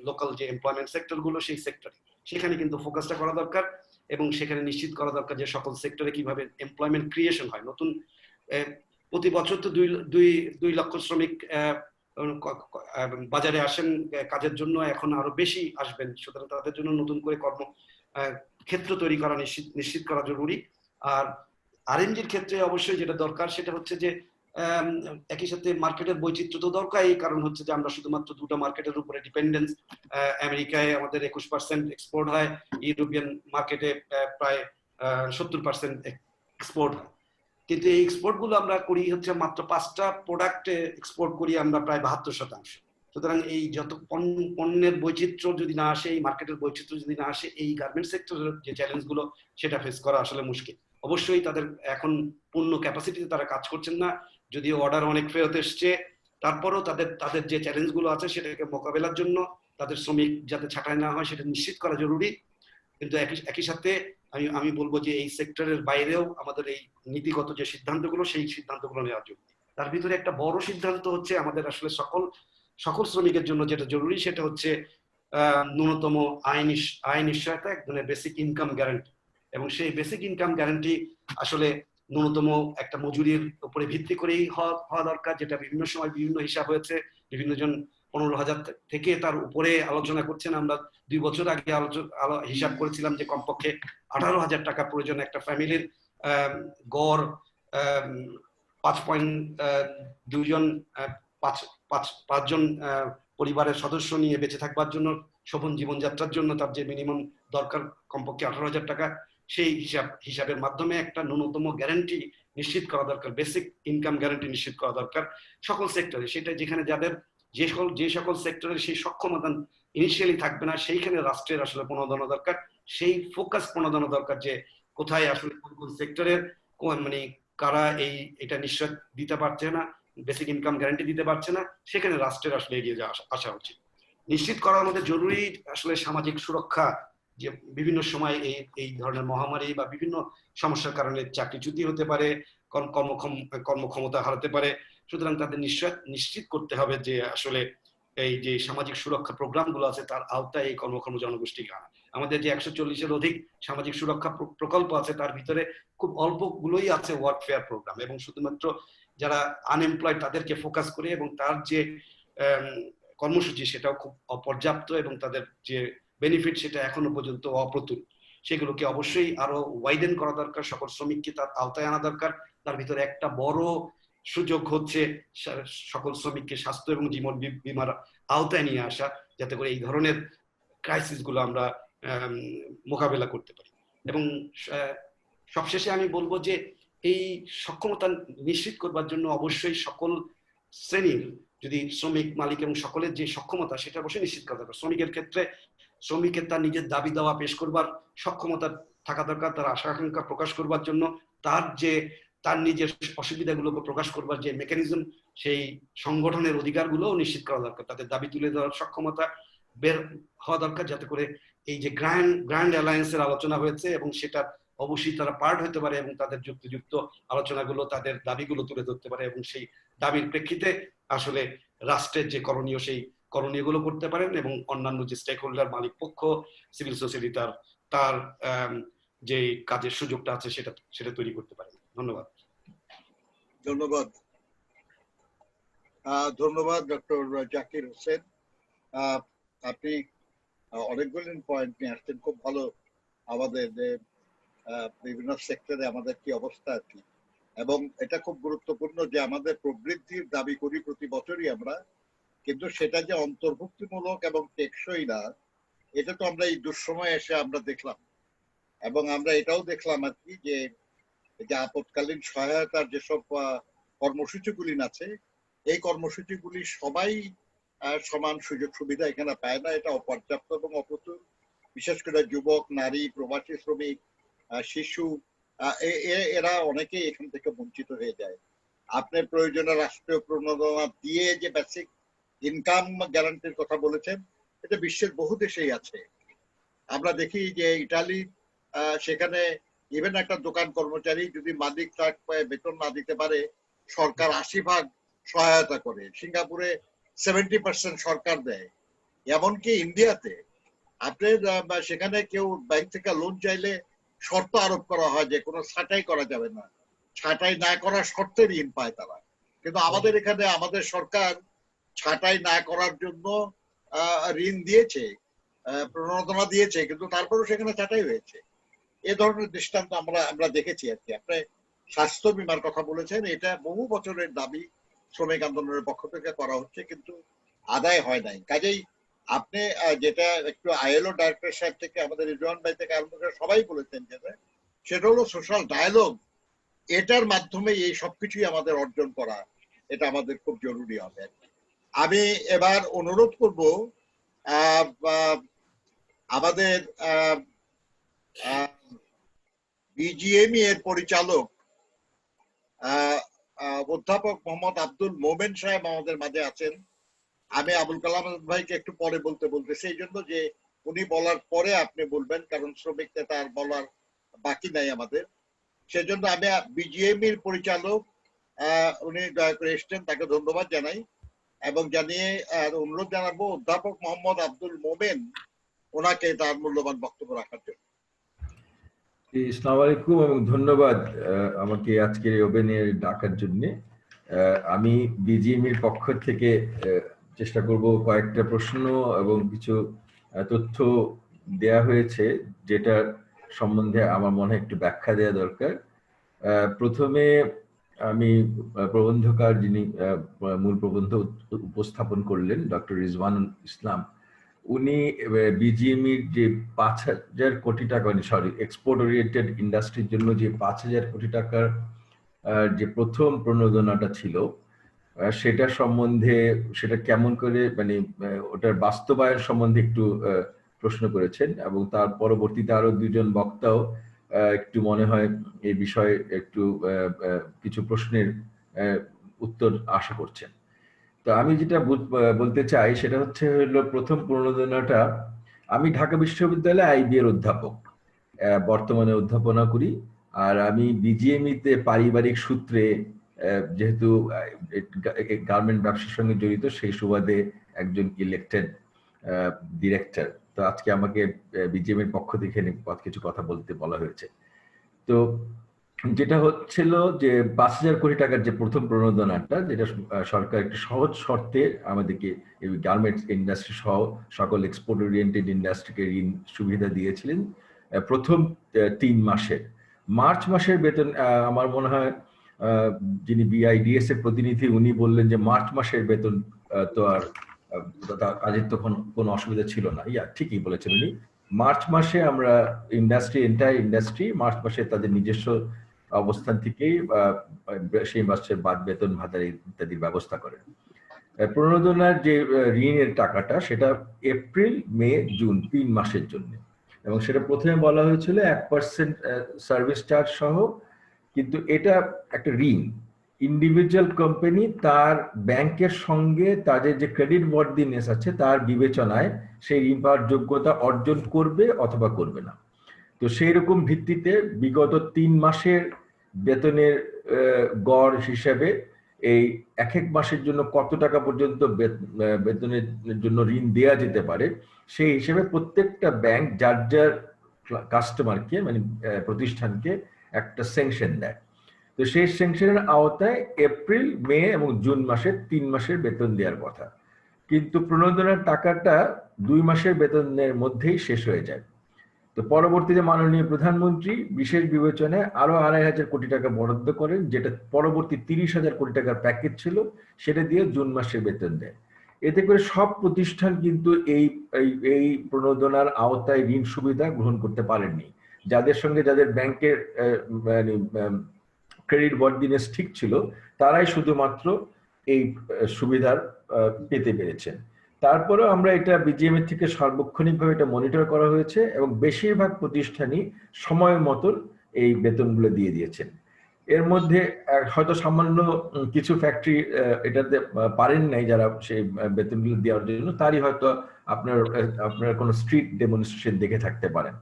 লোকাল যে এমপ্লয়মেন্ট সেক্টর গুলো, সেই সেক্টরে সেখানে কিন্তু ফোকাসটা করা দরকার। এবং সেখানে নিশ্চিত করা দরকার যে সকল সেক্টরে কিভাবে এমপ্লয়মেন্ট ক্রিয়েশন হয়। নতুন প্রতি বছর তো 2 লক্ষ শ্রমিক বাজারে আসেন কাজের জন্য, এখন আরো বেশি আসবেন। সুতরাং তাদের জন্য নতুন করে কর্ম ক্ষেত্র তৈরি করা নিশ্চিত করা জরুরি। আর আরএনজির ক্ষেত্রে অবশ্যই যেটা দরকার সেটা হচ্ছে যে একই সাথে মার্কেটের বৈচিত্র্য তো দরকারই, কারণ হচ্ছে যে আমরা শুধুমাত্র 2টা মার্কেটের উপরে ডিপেন্ডেন্স। আমেরিকায় আমাদের 21% এক্সপোর্ট হয়, ইউরোপিয়ান মার্কেটে প্রায় 70% এক্সপোর্ট হয়। কিন্তু এই এক্সপোর্ট গুলো আমরা করি হচ্ছে মাত্র 5টা প্রোডাক্টে এক্সপোর্ট করি আমরা প্রায় 72%। সুতরাং এই যত পণ্যের বৈচিত্র্য যদি না আসে, এই মার্কেটের বৈচিত্র্য যদি না আসে, এই গার্মেন্টস সেক্টরের যে চ্যালেঞ্জ গুলো সেটা ফেস করা আসলে মুশকিল। অবশ্যই তাদের এখন পূর্ণ ক্যাপাসিটিতে তারা কাজ করছেন না, যদিও অর্ডার অনেক ফেরত এসছে, তারপরেও তাদের যে চ্যালেঞ্জ গুলো আছে সেটাকে মোকাবেলার জন্য তাদের শ্রমিক যাতে ছাঁটাই না হয় সেটা নিশ্চিত করা জরুরি। কিন্তু একই সাথে আমি বলবো যে এই সেক্টরের বাইরেও আমাদের এই নীতিগত যে সিদ্ধান্তগুলো, সেই সিদ্ধান্তগুলো নেওয়া জরুরি। তার ভিতরে একটা বড় সিদ্ধান্ত হচ্ছে আমাদের আসলে সকল শ্রমিকের জন্য যেটা জরুরি সেটা হচ্ছে ন্যূনতম আয় নিশ্চয়তা, এক ধরনের বেসিক ইনকাম গ্যারান্টি। এবং সেই বেসিক ইনকাম গ্যারান্টি আসলে ন্যূনতম একটা মজুরির উপরে ভিত্তি করেই হওয়া দরকার, যেটা বিভিন্ন সময় বিভিন্ন হিসাব হয়েছে। বিভিন্ন জন 15,000 থেকে তার উপরে আলোচনা করছেন। আমরা 2 বছর আগে হিসাব করেছিলাম যে কমপক্ষে 18,000 টাকা প্রয়োজন একটা ফ্যামিলির গড় 5.2 জন পরিবারের সদস্য নিয়ে বেঁচে থাকবার জন্য, শোভন জীবনযাত্রার জন্য তার যে মিনিমাম দরকার কমপক্ষে 18,000 টাকা, সেই হিসাবের মাধ্যমে একটা ন্যূনতম গ্যারান্টি নিশ্চিত করা দরকার, বেসিক ইনকাম গ্যারান্টি নিশ্চিত করা দরকার সকল সেক্টরে। সেটা যেখানে যাদের যে সকল সেক্টরে সেই সক্ষমতা ইনিশিয়ালি থাকবে না, সেইখানে রাষ্ট্রের আসলে প্রণোদনা দরকার, সেই ফোকাস প্রণোদনা দরকার যে কোথায় আসলে কোন সেক্টরের মানে কারা এটা নিশ্চয় দিতে পারছে না, বেসিক ইনকাম গ্যারান্টি দিতে পারছে না, সেখানে রাষ্ট্রের আসলে এগিয়ে আসা উচিত। নিশ্চিত করার মধ্যে জরুরি আসলে সামাজিক সুরক্ষা, যে বিভিন্ন সময় এই ধরনের মহামারী বা বিভিন্ন সমস্যার কারণে চাকরিচ্যুতি হতে পারে, কর্মক্ষমতা হারাতে পারে। সুতরাং তাদের নিশ্চিত করতে হবে যে আসলে এই যে সামাজিক সুরক্ষা প্রোগ্রাম গুলো আছে তার আওতায় এই কর্মক্ষম জনগোষ্ঠীকে আনা। আমাদের যে 140-এর অধিক সামাজিক সুরক্ষা প্রকল্প আছে, তার ভিতরে খুব অল্পগুলোই আছে ওয়ার্কফেয়ার প্রোগ্রাম, এবং শুধুমাত্র যারা আনএমপ্লয়েড তাদেরকে ফোকাস করে, এবং তার যে কর্মসূচি সেটাও খুব অপর্যাপ্ত, এবং তাদের যে বেনিফিট সেটা এখনো পর্যন্ত অপ্রতুল। সেগুলোকে অবশ্যই আরো ওয়াইডেন করা দরকার, সকল শ্রমিককে তার আওতায় আনা দরকার। তার ভিতরে একটা বড় সুযোগ হচ্ছে সকল শ্রমিককে স্বাস্থ্য এবং জীবন বীমার আওতায় নিয়ে আসা, যাতে করে এই ধরনের ক্রাইসিস গুলো আমরা মোকাবেলা করতে পারি। এবং সবশেষে আমি বলবো যে এই সক্ষমতা নিশ্চিত করবার জন্য অবশ্যই সকল শ্রেণীর যদি শ্রমিক, মালিক এবং সকলের যে সক্ষমতা সেটা অবশ্যই নিশ্চিত করা দরকার। শ্রমিকের ক্ষেত্রে শ্রমিকের তার নিজের দাবি দাওয়া পেশ করবার সক্ষমতা থাকা দরকার, তার আশা আকাঙ্ক্ষা প্রকাশ করবার জন্য তার নিজের অসুবিধাগুলোকে প্রকাশ করবার যে মেকানিজম, সেই সংগঠনের অধিকারগুলো নিশ্চিত করা দরকার। তাদের দাবি তুলে দেওয়ার সক্ষমতা বের হওয়া দরকার, যাতে করে এই যে গ্র্যান্ড অ্যালায়েন্সের আলোচনা হয়েছে এবং সেটা অবশ্যই তারা পার্ট হতে পারে এবং তাদের যুক্তিযুক্ত আলোচনাগুলো, তাদের দাবিগুলো তুলে ধরতে পারে এবং সেই দাবির প্রেক্ষিতে আসলে রাষ্ট্রের যে করণীয় সেই করণীয়গুলো করতে পারেন এবং অন্যান্য যে স্টেক হোল্ডার, মালিক পক্ষ, সিভিল সোসাইটি তার যে কাজের সুযোগটা আছে সেটা তৈরি করতে পারেন। ধন্যবাদ। ধন্যবাদ। ধন্যবাদ ডক্টর জাকির হোসেন। আপনি অনেকগুলো পয়েন্ট নিয়ে আসছেন, খুব ভালো। আমাদের যে বিভিন্ন সেক্টরে আমাদের কি অবস্থা আর কি, এবং এটা খুব গুরুত্বপূর্ণ যে আমাদের প্রবৃদ্ধির দাবি করি প্রতি বছরই আমরা, কিন্তু সেটা যে অন্তর্ভুক্তিমূলক এবং টেকসই না, এটা তো আমরা এই দুঃসময়ে এসে আমরা দেখলাম। এবং আমরা এটাও দেখলাম আর কি যে আপৎকালীন সহায়তার যেসব কর্মসূচিগুলি আছে, এই কর্মসূচিগুলি সবাই সমান সুযোগ সুবিধা এখানে পায় না। এটা অপর্যাপ্ত এবং অপ্রতুল। বিশেষ করে যুবক, নারী, প্রবাসী শ্রমিক, শিশু, এরা অনেকেই এখান থেকে বঞ্চিত হয়ে যায়। আপনার প্রয়োজনে রাষ্ট্রীয় প্রণোদনা দিয়ে যে বেসিক ইনকাম গ্যারান্টির কথা বলেছেন, এটা বিশ্বের বহু দেশেই আছে। আমরা দেখি যে ইটালি, সেখানে ইভেন একটা দোকান কর্মচারী যদি মালিক তার বেতন না দিতে পারে, সরকার 80% সহায়তা করে। সিঙ্গাপুরে 70% সরকার দেয়। এমনকি ইন্ডিয়াতে আপনার সেখানে কেউ ব্যাংক থেকে লোন চাইলে শর্ত আরোপ করা হয় যে কোনো ছাঁটাই করা যাবে না, ছাঁটাই না করার শর্তে ঋণ পায় তারা। কিন্তু আমাদের এখানে আমাদের সরকার ছাঁটাই না করার জন্য ঋণ দিয়েছে, প্রণোদনা দিয়েছে, কিন্তু তারপরেও সেখানে ছাঁটাই হয়েছে। এ ধরনের দৃষ্টান্ত আমরা দেখেছি আর কি। আপনি স্বাস্থ্য বীমার কথা বলেছেন, এটা বহু বছরের দাবি শ্রমিক আন্দোলনের পক্ষ থেকে করা হচ্ছে, কিন্তু আদায় হয় নাই। কাজেই আপনি যেটা একটু আইএলও ডাইরেক্টর সাহেব থেকে, আমাদের রিজওয়ান ভাই থেকে আরম্ভ করে সবাই বলেছেন, সেটা হলো সোশ্যাল ডায়ালগ। এটার মাধ্যমে এই সবকিছুই আমাদের অর্জন করা, এটা আমাদের খুব জরুরি হবে। আমি এবার অনুরোধ করব আমাদের বিজিএমই এর পরিচালক অধ্যাপক মোহাম্মদ আব্দুল মোমেন সাহেব আমাদের মাঝে আছেন। আমি আবুল কালাম ভাইকে একটু পরে বলতেছি, এই জন্য যে উনি বলার পরে আপনি বলবেন, কারণ শ্রমিক নেতা আর বলার বাকি নাই আমাদের। সেজন্য আমি বিজিএমইর পরিচালক, উনি দয়া করে এসছেন, তাকে ধন্যবাদ জানাই এবং জানিয়ে অনুরোধ জানাবো অধ্যাপক মোহাম্মদ আব্দুল মোমেন ওনাকে তার মূল্যবান বক্তব্য রাখার জন্য। আসসালামু আলাইকুম এবং ধন্যবাদ আমাকে আজকের এই ওভেনে ডাকার জন্য। আমি বিজিএমইর পক্ষ থেকে চেষ্টা করব কয়েকটা প্রশ্ন এবং কিছু তথ্য দেয়া হয়েছে যেটা সম্বন্ধে আমার মনে হয় একটু ব্যাখ্যা দেওয়া দরকার। প্রথমে আমি প্রবন্ধকার, যিনি মূল প্রবন্ধ উপস্থাপন করলেন, ডক্টর রিজওয়ানুল ইসলাম, উনি বিজিএমইর যে 5,000 কোটি টাকা, সরি এক্সপোর্ট ওরিয়েন্টেড ইন্ডাস্ট্রির জন্য যে 5,000 কোটি টাকার যে প্রথম প্রণোদনাটা ছিল, সেটা সম্বন্ধে, সেটা কেমন করে মানে ওটার বাস্তবায়ন সম্বন্ধে একটু প্রশ্ন করেছেন এবং তার পরবর্তীতে আরো দুজন বক্তাও একটু মনে হয় এই বিষয়ে একটু কিছু প্রশ্নের উত্তর আশা করছেন। তো আমি যেটা বলতে চাই সেটা হচ্ছে হলো, প্রথম প্রণোদনাটা, আমি ঢাকা বিশ্ববিদ্যালয়ে আইবি এর অধ্যাপক, বর্তমানে অধ্যাপনা করি। আর আমি বিজিএমইতে পারিবারিক সূত্রে, যেহেতু গার্মেন্ট ব্যবসার সঙ্গে জড়িত, সেই সুবাদে একজন ইলেক্টেড ডিরেক্টর। তো আজকে আমাকে বিজিএমইর পক্ষ থেকে কিছু কথা বলতে বলা হয়েছে। তো যেটা হচ্ছিল যে 5,000 কোটি টাকার যে প্রথম প্রণোদনাটা, যেটা সরকার একটি সহজ শর্তে আমাদেরকে এই গার্মেন্টস ইন্ডাস্ট্রি সহ সকল এক্সপোর্ট ওরিয়েন্টেড ইন্ডাস্ট্রিকে ঋণ সুবিধা দিয়েছিলেন প্রথম 3 মাসের। মার্চ মাসের বেতন, আমার মনে হয় যিনি বিআইডিএস এর প্রতিনিধি, উনি বললেন যে মার্চ মাসের বেতন তো আর কাজের তো কোনো অসুবিধা ছিল না। ঠিকই বলেছেন উনি। মার্চ মাসে আমরা এন্টায়ার ইন্ডাস্ট্রি মার্চ মাসে তাদের নিজস্ব অবস্থান থেকেই সেই মাসের বাদ বেতন ভাতা ইত্যাদির ব্যবস্থা করেন। প্রণোদনার যে ঋণের টাকাটা সেটা এপ্রিল, মে, জুন 3 মাসের জন্য, এবং সেটা প্রথমে বলা হয়েছিল 1% সার্ভিস চার্জ সহ, কিন্তু এটা একটা ঋণ। ইন্ডিভিজুয়াল কোম্পানি তার ব্যাংকের সঙ্গে তাদের যে ক্রেডিট ওয়ার্দিনেস আছে তার বিবেচনায় সেই ঋণ পাওয়ার যোগ্যতা অর্জন করবে অথবা করবে না। তো সেই রকম ভিত্তিতে বিগত 3 মাসের বেতনের গড় হিসেবে এই এক এক মাসের জন্য কত টাকা পর্যন্ত বেতনের জন্য ঋণ দেওয়া যেতে পারে সেই হিসেবে প্রত্যেকটা ব্যাংক যার যার কাস্টমারকে মানে প্রতিষ্ঠানকে একটা স্যাংশন দেয়। তো সেই স্যাংশনের আওতায় এপ্রিল, মে এবং জুন মাসের 3 মাসের বেতন দেওয়ার কথা, কিন্তু প্রণোদনার টাকাটা 2 মাসের বেতনের মধ্যেই শেষ হয়ে যায়। তো পরবর্তীতে মাননীয় প্রধানমন্ত্রী বিশেষ বিবেচনায় আরো 2,500 কোটি টাকা বরাদ্দ করেন, যেটা পরবর্তী 30,000 কোটি টাকার প্যাকেজ ছিল, সেটা দিয়ে জুন মাসের বেতন দেয়। এতে করে সব প্রতিষ্ঠান কিন্তু এই প্রণোদনার আওতায় ঋণ সুবিধা গ্রহণ করতে পারেননি। যাদের সঙ্গে যাদের ব্যাংকের মানে ক্রেডিট ওয়ার্দিনেস ঠিক ছিল তারাই শুধুমাত্র এই সুবিধার পেতে পেরেছেন। তারপরেও আমরা এটা বিজিএমএ থেকে সার্বক্ষণিকভাবে এটা মনিটর করা হয়েছে এবং বেশিরভাগ প্রতিষ্ঠানই সময় মতন এই বেতনগুলো দিয়ে দিয়েছেন। এর মধ্যে হয়তো সামান্য কিছু ফ্যাক্টরি এটাতে পারেন নাই যারা সেই বেতনগুলো দেওয়ার জন্য, তারই হয়তো আপনার কোনো স্ট্রিট ডেমনস্ট্রেশন দেখে থাকতে পারেন।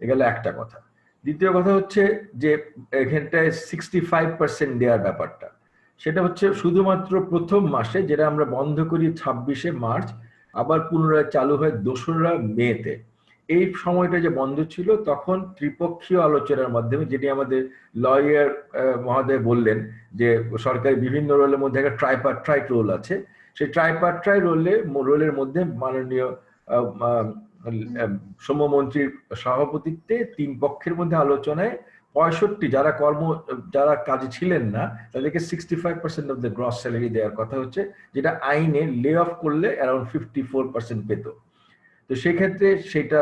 এগুলো একটা কথা। দ্বিতীয় কথা হচ্ছে যে এখানটায় 65% দেওয়ার ব্যাপারটা, সেটা হচ্ছে শুধুমাত্র প্রথম মাসে, যেটা আমরা বন্ধ করি 26শে মার্চ, আবার পুনরায় চালু হয় 2রা মেতে। এই সময়টা যে বন্ধ ছিল তখন ত্রিপক্ষীয় আলোচনার মাধ্যমে, যেটি আমাদের লয়ার মহোদয় বললেন যে সরকারি বিভিন্ন রোলের মধ্যে একটা ট্রাইপার্ট্রাইট রোল আছে, সেই ট্রাইপার্ট্রাইট রোলের মধ্যে মাননীয় শ্রমমন্ত্রীর সভাপতিত্বে 3 পক্ষের মধ্যে আলোচনায় 65 যারা কাজে ছিলেন না তাদেরকে 65% অফ দ্য গ্রস স্যালারি দেওয়ার কথা হচ্ছে, যেটা আইনে লে অফ করলে অ্যারাউন্ড 54% পেত। তো সেক্ষেত্রে সেটা,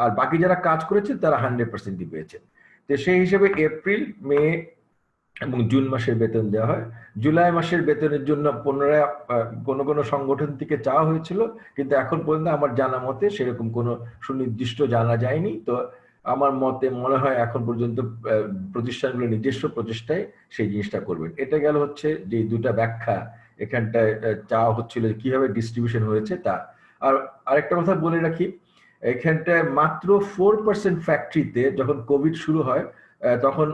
আর বাকি যারা কাজ করেছেন তারা 100% পেয়েছেন। তো সেই হিসেবে এপ্রিল, মে এবং জুন মাসের বেতন দেওয়া হয়। জুলাই মাসের বেতনের জন্য পুনরায় কোনো সংগঠন থেকে চাওয়া হয়েছিল, কিন্তু এখন পর্যন্ত আমার জানা মতে সেরকম কোনো সুনির্দিষ্ট জানা যায়নি। তো আমার মতে মনে হয় এখন পর্যন্ত প্রতিষ্ঠানগুলো নিজস্ব প্রচেষ্টায় সেই জিনিসটা করবেন। এটা গেল হচ্ছে যে 2টা ব্যাখ্যা এখানটায় চাওয়া হচ্ছিল কিভাবে ডিস্ট্রিবিউশন হয়েছে তা। আর আরেকটা কথা বলে রাখি, এখানটায় মাত্র 4% ফ্যাক্টরিতে যখন কোভিড শুরু হয় তখন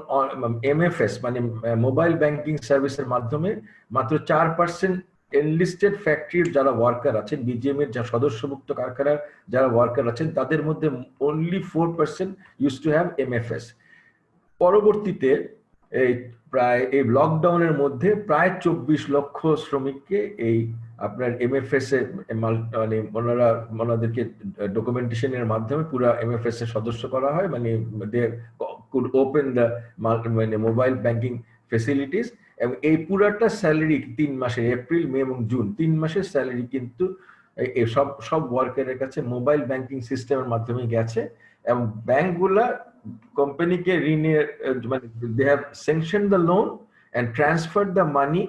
এমএফএস মানে মোবাইল ব্যাংকিং সার্ভিসের মাধ্যমে মাত্র 4% এনলিস্টেড ফ্যাক্টরির যারা ওয়ার্কার আছেন, বিজিএম এর যা সদস্যভুক্ত কারখানার যারা ওয়ার্কার আছেন তাদের মধ্যে only 4% use to have MFS. পরবর্তীতে প্রায় এই লকডাউনের মধ্যে প্রায় 24 লক্ষ শ্রমিককে এই আপনার এমএফএস এ মানে ওনাদেরকে ডকুমেন্টেশনের মাধ্যমে পুরো এমএফএস এর সদস্য করা হয়, মানে দে কুড ওপেন দ্য মানে মোবাইল ব্যাংকিং ফেসিলিটিস। এবং এই পুরাটা স্যালারি 3 মাসের, এপ্রিল, মে এবং জুন 3 মাসের স্যালারি কিন্তু এই সব ওয়ার্কারের কাছে মোবাইল ব্যাংকিং সিস্টেমের মাধ্যমে গেছে। এবং ব্যাংকগুলা কোম্পানিকে ঋণের মানে they have sanctioned the loan and transferred the money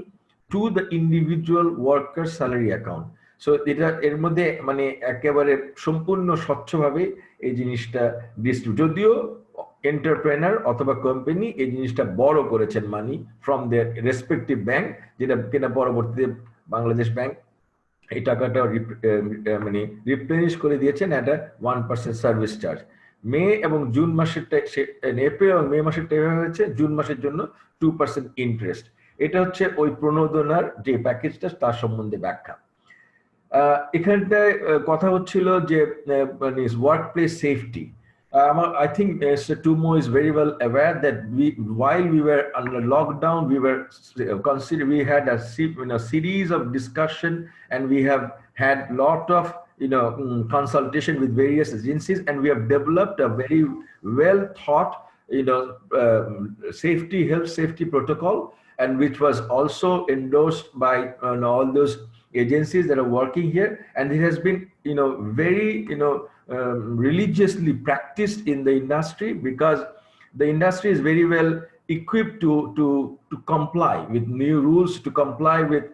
to the individual worker salary account. So এটা এর মধ্যে মানে একেবারে সম্পূর্ণ স্বচ্ছভাবে এই জিনিসটা ডিস্ট্রিবিউট, যদিও এন্টারপ্রেনার অথবা কোম্পানি এই জিনিসটা বড় করেছেন money from their respective bank, যেটা কিনা পরবর্তীতে বাংলাদেশ ব্যাংক এই টাকাটা মানে রিপ্লেনিশ করে দিয়েছেন একটা 1% সার্ভিস চার্জ। মে এবং জুন মাসেরটা, এপ্রিল এবং মে মাসেরটা হয়েছে, জুন মাসের জন্য 2% ইন্টারেস্ট। এটা হচ্ছে ওই প্রণোদনার যে প্যাকেজটা তার সম্বন্ধে ব্যাখ্যা। এখানটায় কথা হচ্ছিল যে মানে work place safety. I think Mr. Tumo is very well aware that while we were under lockdown, we had a series of discussion, and we have had lot of consultation with various agencies, and we have developed a very well thought health safety protocol, and which was also endorsed by all those agencies that are working here, and it has been very religiously practiced in the industry, because the industry is very well equipped to comply with new rules, to comply with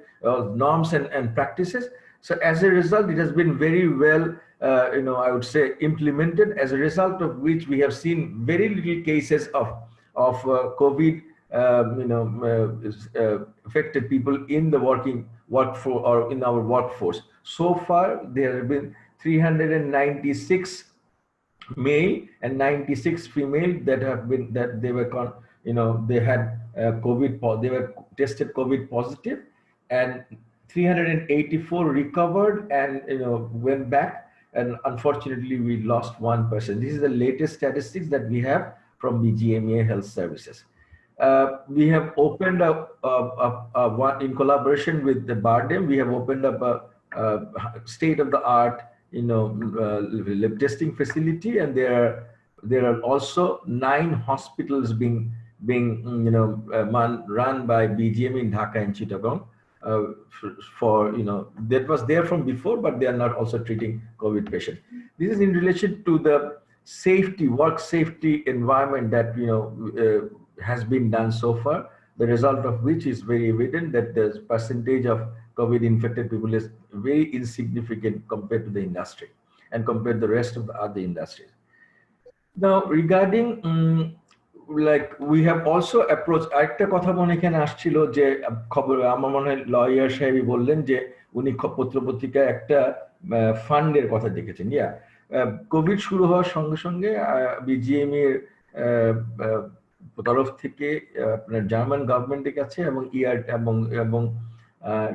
norms and practices. So as a result, it has been very well, I would say, implemented, as a result of which we have seen very little cases of COVID, affected people in the workforce or in our workforce. So far, there have been 396 male and 96 female that have been, that they were, they had COVID, they were tested COVID positive, and 384 recovered and went back, and unfortunately we lost one person. This is the latest statistics that we have from BGMEA Health Services. We have opened up one in collaboration with the BARDEM. We have opened up a state-of-the-art lab testing facility, and there are also 9 hospitals being run by BGME in Dhaka and Chittagong. That was there from before, but they are not also treating COVID patients. This is in relation to the safety, work safety environment that has been done so far, the result of which is very evident that the percentage of COVID infected people is very insignificant compared to the industry and compared to the rest of the other industries. Now, regarding like we have also approached, আরেকটা কথা মনে এখানে আসছিল যে খবর আমার মনে হয় লয়ার সাহেবই বললেন যে উনি পত্রপত্রিকায় একটা ফান্ডের কথা দেখেছেন। কোভিড শুরু হওয়ার সঙ্গে সঙ্গে বিজিএমই এর তরফ থেকে আপনার জার্মান গভর্নমেন্টের কাছে এবং এবং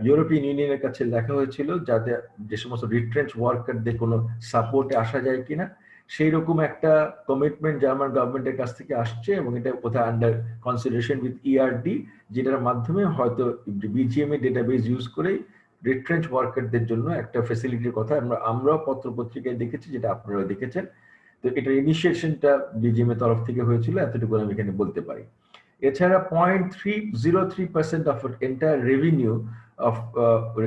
ইউরোপিয়ান ইউনিয়নের কাছে লেখা হয়েছিল যাতে যে সমস্ত রিট্রেঞ্চ ওয়ার্কারদের কোনো সাপোর্টে আসা যায় কিনা, সেই রকম একটা কমিটমেন্ট জার্মান গভর্নমেন্টের কাছ থেকে আসছে, এবং এটা কোথায় আন্ডার কনসিডারেশন উইথ ইআরডি, যেটার মাধ্যমে হয়তো বিজিএমই ডেটাবেস ইউজ করে রিট্রেঞ্চ ওয়ার্কারদের জন্য একটা ফ্যাসিলিটির কথা আমরাও পত্রপত্রিকায় দেখেছি, যেটা আপনারা দেখেছেন। তো এটার ইনিশিয়েশনটা বিজিএমএ তরফ থেকে হয়েছিল, এতটুকু আমি এখানে বলতে পারি। এছাড়া 0.303% of entire revenue of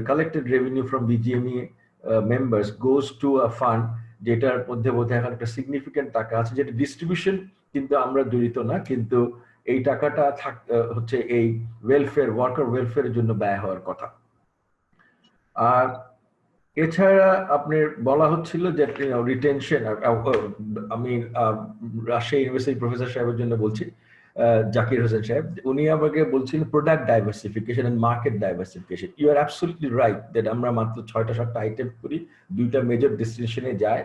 collected revenue from BGME members goes to a fund, যেটার মধ্যে বোধহয় এখন একটা সিগনিফিকেন্ট টাকা আছে, যেটা ডিস্ট্রিবিউশন কিন্তু আমরা জড়িত না, কিন্তু এই টাকাটা হচ্ছে এই ওয়েলফেয়ার, ওয়ার্কার ওয়েলফেয়ারের জন্য ব্যয় হওয়ার কথা। আর এছাড়া আপনার বলা হচ্ছিল যে রিটেনশন, আমি রাজশাহী ইউনিভার্সিটি প্রফেসর সাহেবের জন্য বলছি, জাকির হোসেন সাহেব, উনি আমাকে বলছিলেন product diversification and market diversification. You are absolutely right that আমরা মাত্র 6টা-7টা আইটেম করি, 2টা মেজর ডেস্টিনেশনে যায়।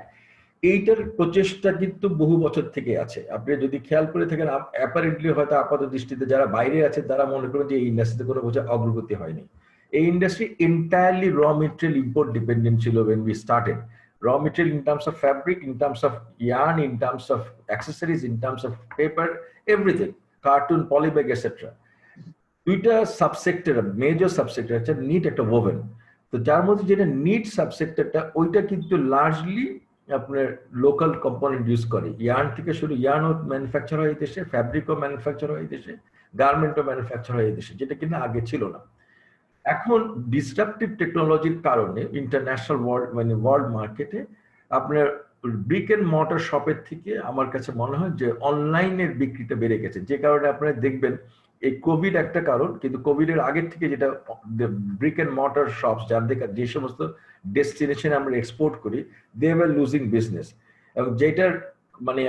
এইটার প্রচেষ্টা কিন্তু বহু বছর থেকে আছে। আপনি যদি খেয়াল করে থাকেন, অ্যাপারেন্টলি হয়তো আপাত দৃষ্টিতে যারা বাইরে আছে তারা মনে করেন যে এই ইন্ডাস্ট্রিতে কোনো বোঝা অগ্রগতি হয়নি। এই ইন্ডাস্ট্রি এন্টায়ারলি র মেটেরিয়াল ইম্পোর্ট ডিপেন্ডেন্ট ছিল when we started. Raw material in terms of fabric, in terms of yarn, in terms of accessories, in terms of paper, everything, cartoon, polybag, etc. দুইটা সাবসেক্টর, মেজর সাবসেক্টর আছে NEET একটা oven. তো যার মধ্যে যেটা NEET সাবসেক্টরটা, ওইটা কিন্তু largely আপনার লোকাল কম্পোনেন্ট ইউজ করে। ইয়ার্ন থেকে শুরু, ইয়ার্নও ম্যানুফ্যাকচার হয় এই দেশে, ফ্যাব্রিকও ম্যানুফ্যাকচার হয় এই দেশে, গার্মেন্টও ম্যানুফ্যাকচার হয় এই দেশে, যেটা কিনা আগে ছিল না। এখন ডিসরাপটিভ টেকনোলজির কারণে ইন্টারন্যাশনাল ওয়ার্ল্ড মার্কেটে আপনার ব্রিক এন্ড মর্টার শপের থেকে আমার কাছে মনে হয় যে অনলাইনের বিক্রিটা বেড়ে গেছে, যে কারণে আপনারা দেখবেন এই কোভিড একটা কারণ, কিন্তু কোভিডের আগের থেকে যেটা ব্রিক এন্ড মর্টার শপস যাদের যে সমস্ত ডেস্টিনেশনে আমরা এক্সপোর্ট করি, দে ওয়ার লুজিং বিজনেস। এবং যেটার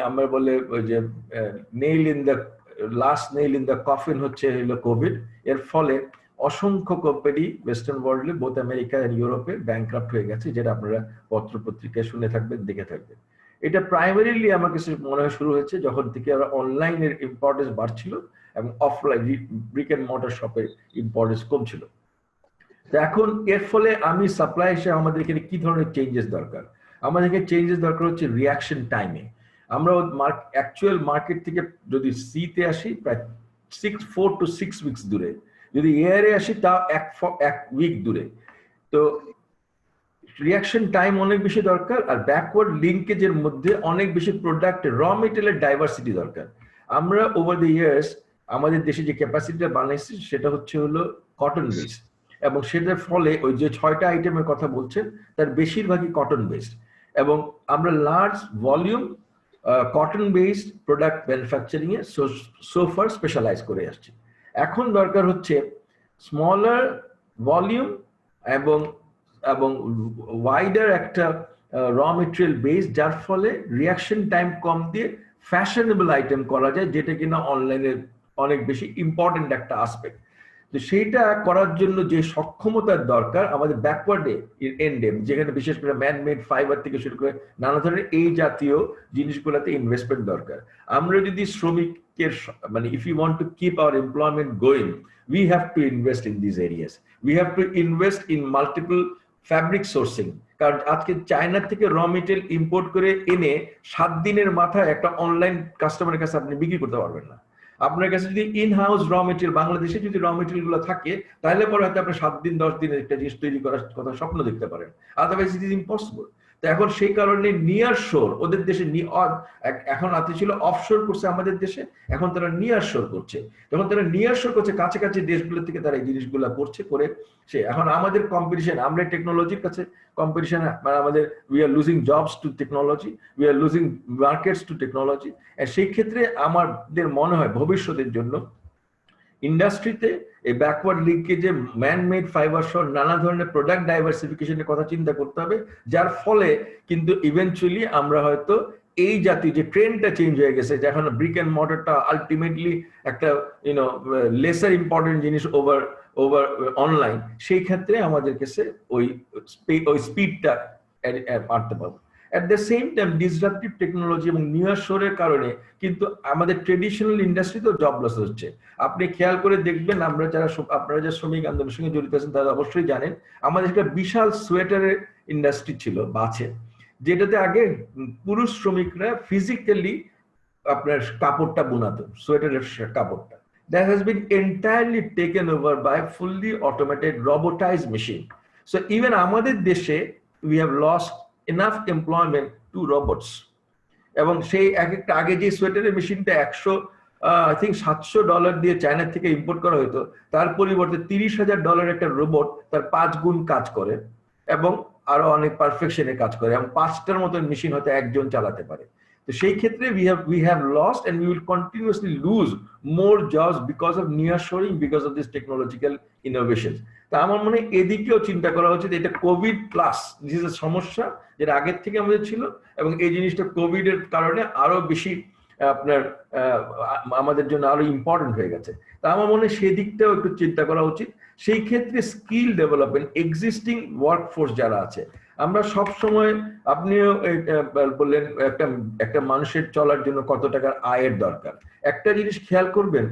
আমরা বলে যে nail in the last nail in the coffin হচ্ছে কোভিড। এর ফলে অসংখ্য কোম্পানি ওয়েস্টার্ন ওয়ার্ল্ডে, বোথ আমেরিকা এন্ড ইউরোপে ব্যাংকরাপ্ট হয়ে গেছে, যেটা আপনারা পত্রপত্রিকায় শুনে থাকবেন, দেখে থাকবেন। এটা প্রাইমারিলি আমার কাছে মনে হয় শুরু হয়েছে যখন থেকে আমরা অনলাইনের ইম্পর্টেন্স বাড়ছিল এবং অফলাইন ব্রিক এন্ড মর্টার শপের ইম্পর্টেন্স কমছিল। তো এখন এর ফলে আমি সাপ্লাই হিসেবে আমাদের এখানে কি ধরনের চেঞ্জেস দরকার? আমাদেরকে চেঞ্জেস দরকার হচ্ছে রিয়াকশন টাইমে। আমরা অ্যাকচুয়াল মার্কেট থেকে যদি সিতে আসি প্রায় 4 to 6 উইকস দূরে, যদি এয়ারে আসি তা 1 উইক দূরে। তো রিয়াকশন টাইম অনেক বেশি দরকার, আর ব্যাকওয়ার্ড লিঙ্কেজের মধ্যে অনেক বেশি প্রোডাক্ট র মেটেরিয়ালের ডাইভার্সিটি দরকার। আমরা ওভার দ্য ইয়ার্স আমাদের দেশে যে ক্যাপাসিটিটা বানাইছি সেটা হচ্ছে কটন বেসড, এবং সেটার ফলে ওই যে 6টা আইটেমের কথা বলছেন তার বেশিরভাগই কটন বেসড, এবং আমরা large volume cotton based product manufacturing এ সো ফার স্পেশালাইজ করে আসছি। এখন দরকার হচ্ছে স্মলার ভলিউম এবং এবং ওয়াইডার একটা র মেটেরিয়াল বেস, যার ফলে রিয়াকশন টাইম কম দিয়ে ফ্যাশনেবল আইটেম করা যায়, যেটা কিনা অনলাইনে অনেক বেশি ইম্পর্টেন্ট একটা আসপেক্ট। তো সেইটা করার জন্য যে সক্ষমতার দরকার আমাদের ব্যাকওয়ার্ডে এন্ডে, যেখানে বিশেষ করে ম্যান মেড ফাইবার থেকে শুরু করে নানা ধরনের এই জাতীয় জিনিসগুলোতে ইনভেস্টমেন্ট দরকার। আমরা যদি শ্রমিকের মানে if you want to keep our employment going, we have to invest in these areas. We have to invest in multiple fabric sourcing. কারণ আজকে চায়না থেকে র মেটেরিয়াল ইম্পোর্ট করে এনে 7 দিনের মাথায় একটা অনলাইন কাস্টমারের কাছে আপনি বিক্রি করতে পারবেন না। আপনার কাছে যদি ইন হাউস র মেটেরিয়াল, বাংলাদেশে যদি র মেটেরিয়াল গুলো থাকে, তাহলে পরে হয়তো আপনি 7 দিন 10 দিনের একটা জিনিস তৈরি করার কথা স্বপ্ন দেখতে পারেন, আদারওয়াইজ ইট ইজ ইম্পসিবল। তো এখন সেই কারণে নিয়ার শোর ওদের দেশে, এখন আগে ছিল অফশোর করছে আমাদের দেশে, এখন তারা নিয়ার শোর করছে। যখন তারা নিয়ার শোর করছে, কাছাকাছি দেশগুলো থেকে তারা এই জিনিসগুলো করছে, করে সে এখন আমাদের কম্পিটিশন, আমরা টেকনোলজির কাছে কম্পিটিশন, মানে আমাদের we are losing jobs two technology, we are losing markets two technology. সেই ক্ষেত্রে আমাদের মনে হয় ভবিষ্যতের জন্য ইন্ডাস্ট্রিতে এই ব্যাকওয়ার্ড লিঙ্কেজে ম্যান মেড ফাইবার সহ নানা ধরনের প্রোডাক্ট ডাইভার্সিফিকেশনের কথা চিন্তা করতে হবে, যার ফলে কিন্তু ইভেন্চুয়ালি আমরা হয়তো এই জাতীয় যে ট্রেন্ডটা চেঞ্জ হয়ে গেছে, যে এখন ব্রিক অ্যান্ড মর্টারটা আলটিমেটলি একটা লেসার ইম্পর্টেন্ট জিনিস ওভার অনলাইন, সেই ক্ষেত্রে আমাদের কাছে ওই স্পিডটা মারতে পারবো। At the same time, disruptive technology এবং নিয়ার শোরের কারণে কিন্তু আমাদের ট্রেডিশনাল ইন্ডাস্ট্রিতেও জব লস হচ্ছে। আপনি খেয়াল করে দেখবেন, আপনারা যারা শ্রমিক আন্দোলনের সঙ্গে জড়িত আছেন তারা অবশ্যই জানেন, আমাদের একটা বিশাল সোয়েটারের ইন্ডাস্ট্রি ছিল বাছে, যেটাতে আগে পুরুষ শ্রমিকরা ফিজিক্যালি আপনার কাপড়টা বুনাতো, সোয়েটারের কাপড়টা। That has been entirely taken over by fully automated robotized machine. So even আমাদের দেশে we have lost enough employment to robots. এবং সেই একটা আগে যে সোয়েটারের মেশিনটা I think $700 দিয়ে চায়না থেকে ইম্পোর্ট করা হতো, তার পরিবর্তে $30,000 একটা রোবট তার 5 গুণ কাজ করে এবং আরো অনেক পারফেকশনে কাজ করে, এবং 5টার মতন মেশিন হয়তো একজন চালাতে পারে। তো সেই ক্ষেত্রে we have lost and we will continuously lose more jobs because of nearshoring, because of this technological innovations. তা আমার মনে হয় এদিকেও চিন্তা করা উচিত। এটা কোভিড প্লাস দিস ইজ সমস্যা যেটা আগের থেকে আমাদের ছিল, এবং এই জিনিসটা কোভিড এর কারণে আরো বেশি আপনার আমাদের জন্য আরো ইম্পর্টেন্ট হয়ে গেছে। তা আমার মনে হয় সেদিকটাও একটু চিন্তা করা উচিত। সেই ক্ষেত্রে স্কিল ডেভেলপমেন্ট, এক্সিস্টিং ওয়ার্কফোর্স যারা আছে, আমরা সব সময়, আপনিও বললেন একটা মানুষের চলার জন্য কত টাকার আয়ের দরকার। একটা জিনিস খেয়াল করবেন,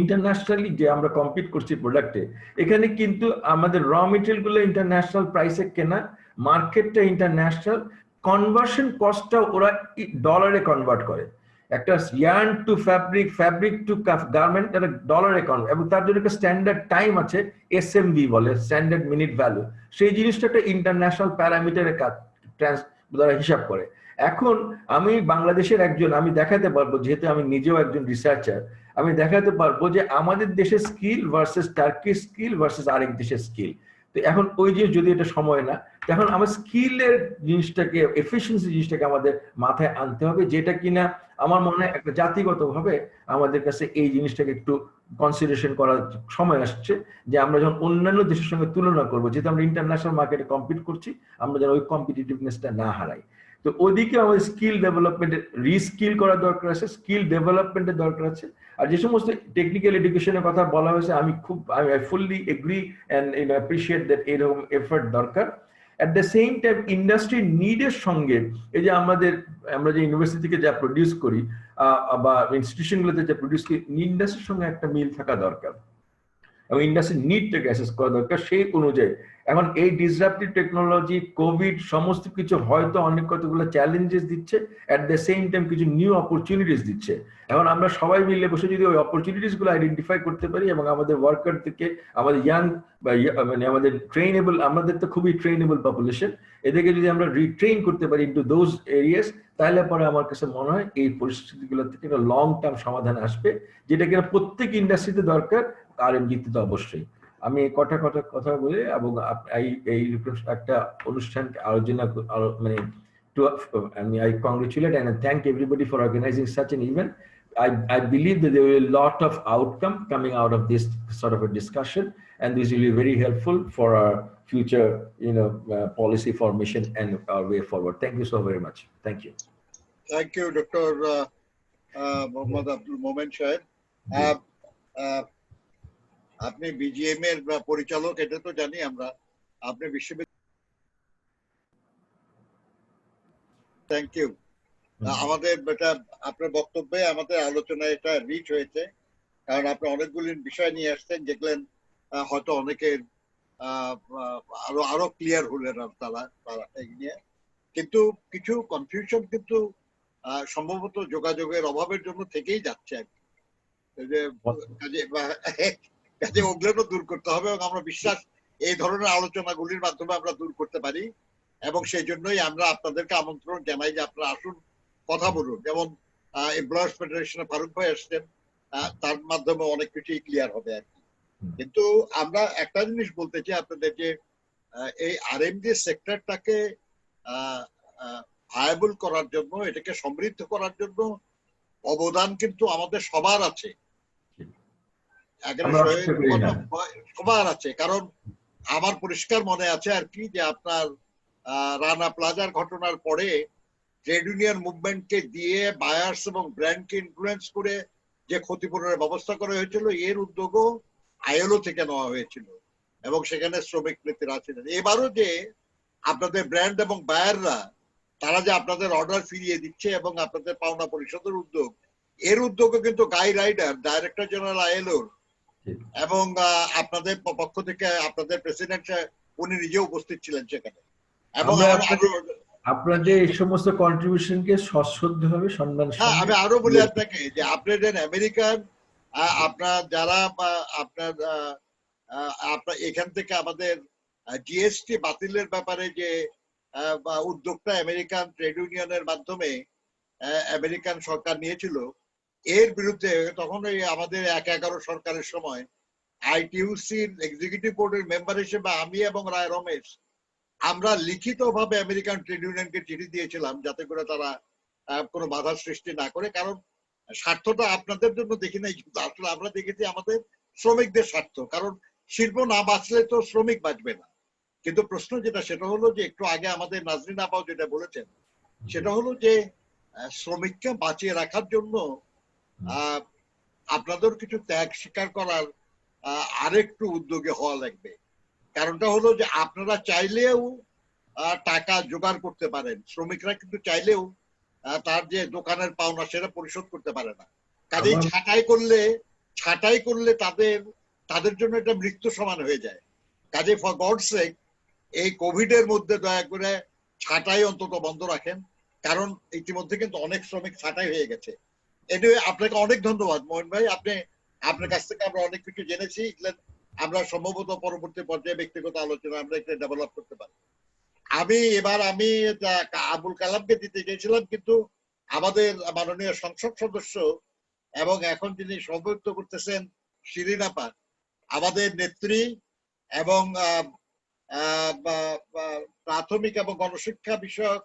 ইন্টারন্যাশনালি যে আমরা কম্পিট করছি প্রোডাক্টে, এখানে কিন্তু আমাদের র মেটেরিয়াল গুলো ইন্টারন্যাশনাল প্রাইসে কেনা, মার্কেটটা ইন্টারন্যাশনাল, কনভার্সন কস্টটা ওরা ডলারে কনভার্ট করে। একটা yarn to fabric, fabric to garment, একটা ডলারে কনভার্ট, এবং তার জন্য একটা স্ট্যান্ডার্ড টাইম আছে, SMV বলে, স্ট্যান্ডার্ড মিনিট ভ্যালু। সেই জিনিসটা একটা ইন্টারন্যাশনাল প্যারামিটারে দ্বারা হিসাব করে। এখন আমি বাংলাদেশের একজন, আমি দেখাতে পারবো, যেহেতু আমি নিজেও একজন রিসার্চার, আমি দেখাতে পারবো যে আমাদের দেশের স্কিল ভার্সেস টার্কির স্কিল ভার্সেস আরেক দেশের স্কিল। তো এখন ওই জিনিস, যদি এটা সময় না, তখন আমার স্কিলের জিনিসটাকে, এফিসিয়েন্সি জিনিসটাকে আমাদের মাথায় আনতে হবে, যেটা কিনা আমার মনে হয় একটা জাতিগতভাবে আমাদের কাছে এই জিনিসটাকে একটু কনসিডারেশন করার সময় আসছে, যে আমরা যখন অন্যান্য দেশের সঙ্গে তুলনা করবো, যেহেতু আমরা ইন্টারন্যাশনাল মার্কেটে কম্পিট করছি, আমরা যেন ওই কম্পিটিটিভনেসটা না হারাই। তো ওইদিকে আমাদের স্কিল ডেভেলপমেন্টের, রিস্কিল করার দরকার আছে, স্কিল ডেভেলপমেন্টের দরকার আছে। আর যে সমস্ত টেকনিক্যাল এডুকেশনের কথা বলা হয়েছে, আমি fully agree and appreciate that এরকম এফর্ট দরকার। At the same time industry নিডের সঙ্গে, এই যে আমরা যে ইউনিভার্সিটি থেকে যা প্রডিউস করি বা ইনস্টিটিউশনগুলোতে যা প্রডিউস করি, ইন্ডাস্ট্রির সঙ্গে একটা মিল থাকা দরকার, এবং ইন্ডাস্ট্রি নিডটাকে অ্যাসেস করা দরকার সেই অনুযায়ী। এখন এই ডিসরাপটিভ টেকনোলজি, কোভিড, সমস্ত কিছু হয়তো অনেক কতগুলো চ্যালেঞ্জেস দিচ্ছে, অ্যাট দ্য সেম টাইম কিছু নিউ অপরচুনিটিস দিচ্ছে। এখন আমরা সবাই মিলে বসে যদি ওই অপরচুনিটিস গুলো আইডেন্টিফাই করতে পারি, এবং আমাদের ওয়ার্কার থেকে, আমাদের ইয়াং বা মানে আমাদের ট্রেনেবল, আমাদের তো খুবই ট্রেনেবল পপুলেশন, এদেরকে যদি আমরা রিট্রেন করতে পারি ইনটু দোজ এরিয়াস, তাহলে পরে আমার কাছে মনে হয় এই পরিস্থিতিগুলো থেকে একটা লং টার্ম সমাধান আসবে, যেটা কিনা প্রত্যেক ইন্ডাস্ট্রিতে দরকার, RMGতে তো অবশ্যই। আমি কথা বলে, এবং এই একটা অনুষ্ঠান আলোচনা মানে I congratulate and I thank everybody for organizing such an event. I believe that there will be a lot of outcome coming out of this sort of a discussion, and this will be very helpful for our future, policy formation and our way forward. Thank you so very much. Thank you. Thank you, Dr. Mohammad Abdul Momen সাহেব। আপনি BGM এর পরিচালক, এটা তো জানি আমরা। আপনি বিশ্ববিদ্যালয়, থ্যাংক ইউ। আমাদের এটা আপনার বক্তব্যে আমাদের আলোচনায় এটা রিচ হয়েছে, কারণ আপনি অনেকগুলি বিষয় নিয়ে আসছেন যেগুলো হয়তো অনেকের আরো ক্লিয়ার হলেন তারা নিয়ে, কিন্তু কিছু কনফিউশন কিন্তু সম্ভবত যোগাযোগের অভাবের জন্য থেকেই যাচ্ছে আর কি। কাজে ওগুলো দূর করতে হবে, এবং আমরা বিশ্বাস এই ধরনের আলোচনাগুলির মাধ্যমে আমরা দূর করতে পারি, এবং সেই জন্যই আমরা আপনাদেরকে আমন্ত্রণ জানাই যে আপনারা আসুন, কথা বলুন। যেমন এমপ্লয়ার্স ফেডারেশনে ফারুক ভাই আসছেন, তার মাধ্যমে অনেক কিছুই ক্লিয়ার হবে আর কি। কিন্তু আমরা একটা জিনিস বলতে চাই আপনাদের, যে এই আরএমজি সেক্টরটাকে ভায়াবল করার জন্য, এটাকে সমৃদ্ধ করার জন্য অবদান কিন্তু আমাদের সবার আছে, সবার আছে। কারণ আমার পরিষ্কার মনে আছে আর কি, যে আপনার রানা প্লাজার ঘটনার পরে ট্রেড ইউনিয়ন মুভমেন্টকে দিয়ে বায়ার্স এবং ব্র্যান্ডকে ইনফ্লুয়েন্স করে যে ক্ষতিপূরণের ব্যবস্থা করা হয়েছিল, এর উদ্যোগও আইএলও থেকে নেওয়া হয়েছিল, এবং সেখানে শ্রমিক নেতারা ছিলেন। এবারও যে আপনাদের ব্র্যান্ড এবং বায়াররা তারা যে আপনাদের অর্ডার ফিরিয়ে দিচ্ছে এবং আপনাদের পাওনা পরিশোধের উদ্যোগ, এর উদ্যোগও কিন্তু গাই রাইডার, ডাইরেক্টর জেনারেল আইএলওর, এবং আপনাদের পক্ষ থেকে আপনাদের প্রেসিডেন্ট উনি নিজে উপস্থিত ছিলেন সেখানে। এবং আপনাদের এই সমস্ত কন্ট্রিবিউশনকে সশ্রদ্ধভাবে সম্মান। আমি আরো বলি আপনাকে, যে আপনাদের আমেরিকান আপনার যারা আপনার এখান থেকে আমাদের জিএসটি বাতিলের ব্যাপারে যে উদ্যোগটা আমেরিকান ট্রেড ইউনিয়নের মাধ্যমে আমেরিকান সরকার নিয়েছিল, এর বিরুদ্ধে তখন ওই আমাদের 1-11 সরকারের সময় আইটিইউসির এক্সিকিউটিভ বোর্ডের মেম্বার হিসেবে আমি এবং রায় রমেশ আমরা লিখিতভাবে আমেরিকান ট্রেড ইউনিয়নকে চিঠি দিয়েছিলাম, যাতে করে তারা কোনো বাধার সৃষ্টি না করে। কারণ স্বার্থটা আপনাদের জন্য দেখি নাই, কিন্তু আসলে আমরা দেখেছি আমাদের শ্রমিকদের স্বার্থ। কারণ শিল্প না বাঁচলে তো শ্রমিক বাঁচবে না। কিন্তু প্রশ্ন যেটা, সেটা হলো যে একটু আগে আমাদের নাজরিন আপাও যেটা বলেছেন, সেটা হলো যে শ্রমিককে বাঁচিয়ে রাখার জন্য আপনাদের কিছু ত্যাগ স্বীকার করার আরেকটু উদ্যোগে হওয়া লাগবে। কারণটা হলো যে আপনারা চাইলেও টাকা জোগাড় করতে পারেন, শ্রমিকরা কিন্তু চাইলেও তার যে দোকানের পাওনা সেটা পরিশোধ করতে পারে না। কাজেই ছাঁটাই করলে তাদের জন্য এটা মৃত্যু সমান হয়ে যায়। কাজে ফর গড সেক এই কোভিড এর মধ্যে দয়া করে ছাঁটাই অন্তত বন্ধ রাখেন, কারণ ইতিমধ্যে কিন্তু অনেক শ্রমিক ছাঁটাই হয়ে গেছে। এনিওয়ে, আপনাকে অনেক ধন্যবাদ মোহন ভাই, আপনার কাছ থেকে আমরা অনেক কিছু জেনেছি। আমরা সম্ভবত পরবর্তী পর্যায়ে ব্যক্তিগত আলোচনা আমরা একটা ডেভেলপ করতে পারি। আমি আবুল কালামকে দিতে চেয়েছিলাম, কিন্তু আমাদের মাননীয় সংসদ সদস্য এবং এখন যিনি সভাপতিত্ব করতেছেন শিরিন আপা, আমাদের নেত্রী এবং প্রাথমিক এবং গণশিক্ষা বিষয়ক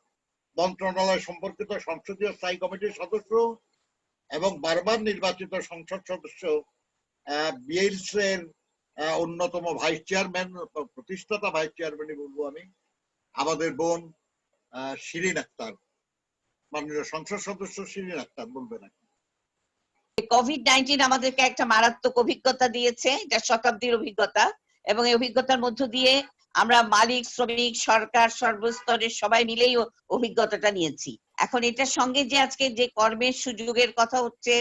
মন্ত্রণালয় সম্পর্কিত সংসদীয় স্থায়ী কমিটির সদস্য এবং বারবার নির্বাচিত সংসদ সদস্য, বিএলস এর অন্যতম ভাইস চেয়ারম্যান, প্রতিষ্ঠাতা ভাইস চেয়ারম্যানই বলবো আমি, আমাদের বোন শিরিন আক্তার, মাননীয় সংসদ সদস্য শিরিন আক্তার, বলবেন। কোভিড-19 আমাদেরকে একটা মারাত্মক অভিজ্ঞতা দিয়েছে, এটা শতাব্দীর অভিজ্ঞতা, এবং এই অভিজ্ঞতার মধ্য দিয়ে আমরা মালিক, শ্রমিক, সরকার, সর্বস্তরের সবাই মিলেই অভিজ্ঞতাটা নিয়েছি। এখন এটার সঙ্গে যে আজকে যে কর্মের সুযোগের কথা হচ্ছে,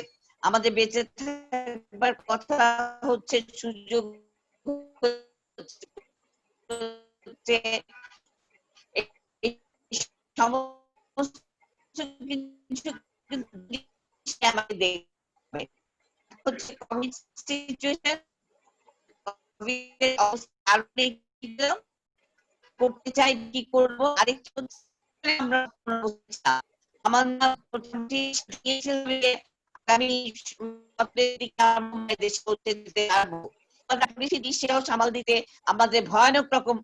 আমাদের বেঁচে থাকবার কথা হচ্ছে, সুযোগ করতে চাই, কি করবো। আরেকটা সামাল দিতে আমাদের ভয়ানক রকম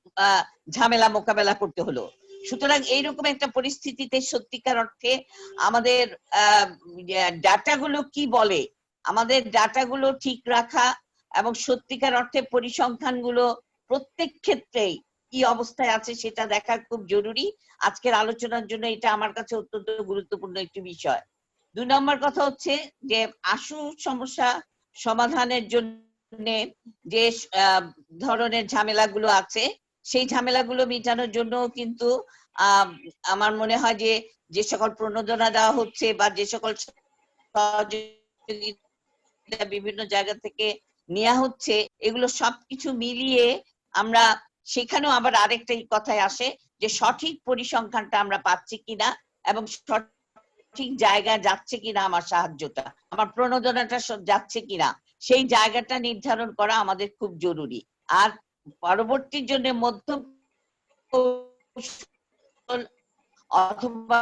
ঝামেলা মোকাবেলা করতে হলো। সুতরাং এইরকম একটা পরিস্থিতিতে সত্যিকার অর্থে আমাদের ডাটাগুলো কি বলে, আমাদের ডাটাগুলো ঠিক রাখা, এবং সত্যিকার অর্থে পরিসংখ্যানগুলো প্রত্যেক ক্ষেত্রেই কি অবস্থায় আছে সেটা দেখা খুব জরুরি। আজকের আলোচনার জন্য এটা আমার কাছে অত্যন্ত গুরুত্বপূর্ণ একটি বিষয়। 2 নম্বর কথা হচ্ছে যে আশু সমস্যা সমাধানের জন্য যে ধরনের ঝামেলাগুলো আছে সেই ঝামেলাগুলো মেটানোর জন্য কিন্তু আমার মনে হয় যে সকল প্রণোদনা দেওয়া হচ্ছে বা যে সকল বিভিন্ন জায়গা থেকে নেওয়া হচ্ছে এগুলো সবকিছু মিলিয়ে আমরা সেখানেও আবার আরেকটা কথায় আসে যে সঠিক পরিসংখ্যানটা আমরা পাচ্ছি কিনা এবং সঠিক জায়গায় যাচ্ছে কিনা আমার সাহায্যটা, আমার প্রণোদনাটা যাচ্ছে কিনা সেই জায়গাটা নির্ধারণ করা আমাদের খুব জরুরি। আর পরবর্তীর জন্য মধ্যম অথবা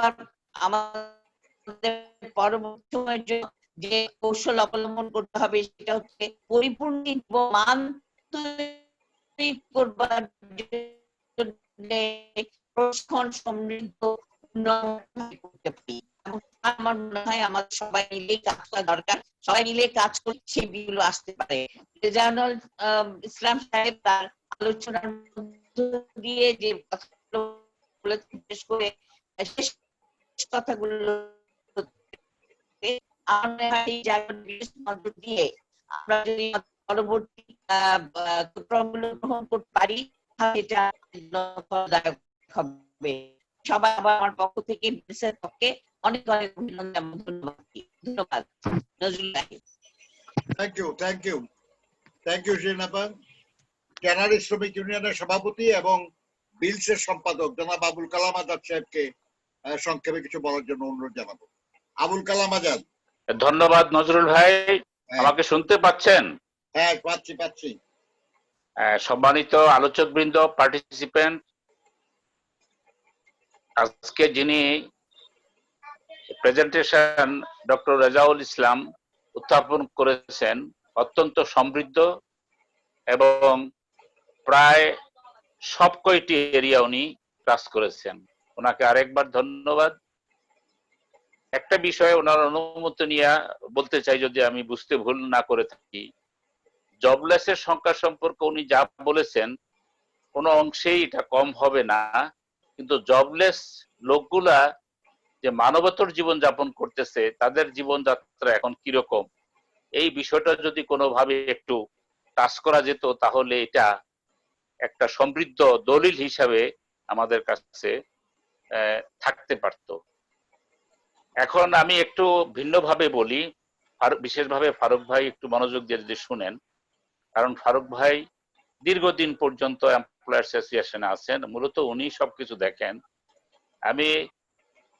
আমাদের পরবর্তী সময়ের জন্য যে কৌশল অবলম্বন করতে হবে সেটা হচ্ছে পরিপূর্ণ মান তৈরি করবার জন্য প্রশিক্ষণ সমৃদ্ধ করতে পারি। আমার মনে হয় আমাদের সবাই মিলে কাজ করা দরকার, সবাই মিলে কাজ করে সেই বিষয়গুলো আসতে পারে। রেজানুল ইসলাম সাহেব তার আলোচনার মধ্য দিয়ে যে কথাগুলো বিশেষ করে শেষ কথাগুলো দিয়ে আমরা যদি পরবর্তী ক্রমগুলো গ্রহণ করতে পারি এটা ফলদায়ক হবে। সবাই আমার পক্ষ থেকে পক্ষে অনেক অনেক অভিনন্দন, ধন্যবাদ। নজরুল ভাই, থ্যাংক ইউ শিরিনাপা। ট্যানারি শ্রমিক ইউনিয়নের সভাপতি এবং বিলসের সম্পাদক জনাব আবুল কালাম আজাদ সাহেবকে সংক্ষেপে কিছু বলার জন্য অনুরোধ জানাবো। আবুল কালাম আজাদ। ধন্যবাদ নজরুল ভাই, আমাকে শুনতে পাচ্ছেন? হ্যাঁ, পাচ্ছি। সম্মানিত আলোচক বৃন্দ, পার্টিসিপেন্ট, আজকে যিনি প্রেজেন্টেশন ডক্টর রেজাউল ইসলাম উত্থাপন করেছেন অত্যন্ত সমৃদ্ধ এবং প্রায় সব কয়টি এরিয়া উনি ক্লাস করেছেন। ওনাকে আরেকবার ধন্যবাদ। একটা বিষয়ে ওনার অনুমতি নিয়ে বলতে চাই, যদি আমি বুঝতে ভুল না করে থাকি। জবলেসের সংখ্যা সম্পর্কে উনি যা বলেছেন কোনো অংশেই এটা কম হবে না, কিন্তু জবলেস লোকগুলা যে মানবতর জীবন যাপন করতেছে তাদের জীবনযাত্রা এখন কিরকম, এই বিষয়টা যদি কোনোভাবে একটু টাচ করা যেত তাহলে এটা একটা সমৃদ্ধ দলিল হিসাবে আমাদের কাছে থাকতে পারত। এখন আমি একটু ভিন্নভাবে বলি, বিশেষভাবে ফারুক ভাই একটু মনোযোগ দিয়ে যদি শুনেন, কারণ ফারুক ভাই দীর্ঘদিন পর্যন্ত এমপ্লয়ার্স অ্যাসোসিয়েশনে আছেন, মূলত উনি সবকিছু দেখেন। আমি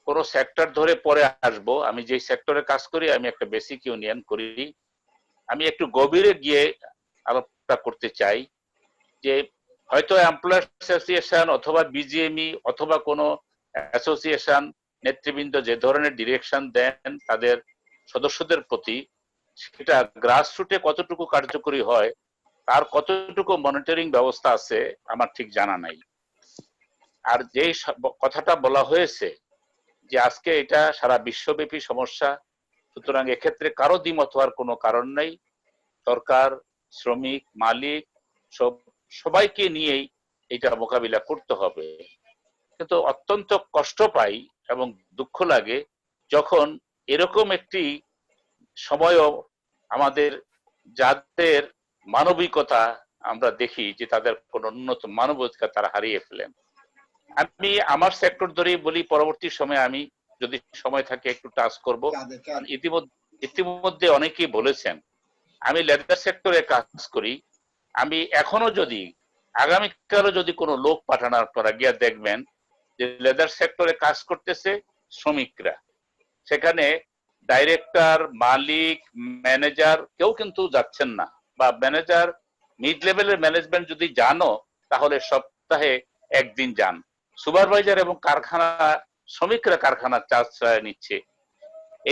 কোনো সেক্টর ধরে পরে আসবো, আমি যে সেক্টরে কাজ করি আমি একটা বেসিক ইউনিয়ন করি। আমি একটু গভীরে গিয়ে আলোচনা করতে চাই যে হয়তো এমপ্লয়ার্স অ্যাসোসিয়েশন অথবা বিজিএমই অথবা কোনো অ্যাসোসিয়েশন নেতৃবৃন্দ যে ধরনের ডিরেকশন দেন তাদের সদস্যদের প্রতি, সেটা গ্রাসরুটে কতটুকু কার্যকরী হয় তার কতটুকু মনিটরিং ব্যবস্থা আছে আমার ঠিক জানা নাই। আর যেই কথাটা বলা হয়েছে যে আজকে এটা সারা বিশ্বব্যাপী সমস্যা, সুতরাং এক্ষেত্রে কারো দ্বিমত হওয়ার কোনো কারণ নাই। সরকার, শ্রমিক, মালিক সবাইকে নিয়েই এটা মোকাবিলা করতে হবে। কিন্তু অত্যন্ত কষ্ট পাই এবং দুঃখ লাগে যখন এরকম একটি সময়ও আমাদের যাদের মানবিকতা আমরা দেখি যে তাদের কোন উন্নত মানবিকতা তারা হারিয়ে ফেলেন। আমি আমার সেক্টর ধরেই বলি, পরবর্তী সময়ে আমি যদি সময় থাকে একটু টাচ করব। ইতিমধ্যে অনেকেই বলেছেন আমি লেদার সেক্টরে কাজ করি। আমি এখনো যদি আগামীকালও যদি কোনো লোক পাঠান, আপনারা গিয়ে দেখবেন যে লেদার সেক্টরে কাজ করতেছে শ্রমিকরা, সেখানে ডাইরেক্টর, মালিক, ম্যানেজার কেউ কিন্তু যাচ্ছেন না, বা ম্যানেজার মিড লেভেলের ম্যানেজমেন্ট যদি জানো তাহলে সপ্তাহে একদিন যান। সুপারভাইজার এবং কারখানা শ্রমিকরা কারখানার চার্জ নিচ্ছে।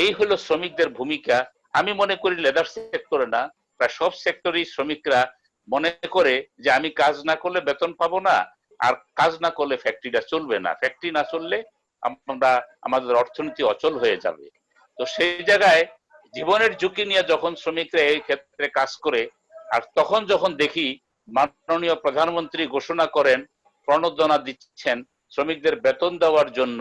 এই হলো শ্রমিকদের ভূমিকা। আমি মনে করি লেদার সেক্টরে না, প্রায় সব সেক্টরেই শ্রমিকরা মনে করে যে আমি কাজ না করলে বেতন পাবো না, আর কাজ না করলে ফ্যাক্টরিটা চলবে না, ফ্যাক্টরি না চললে আমরা আমাদের অর্থনীতি অচল হয়ে যাবে। তো সেই জায়গায় জীবনের ঝুঁকি নিয়ে যখন শ্রমিকরা এই ক্ষেত্রে কাজ করে, আর তখন যখন দেখি মাননীয় প্রধানমন্ত্রী ঘোষণা করেন, প্রণোদনা দিচ্ছেন শ্রমিকদের বেতন দেওয়ার জন্য,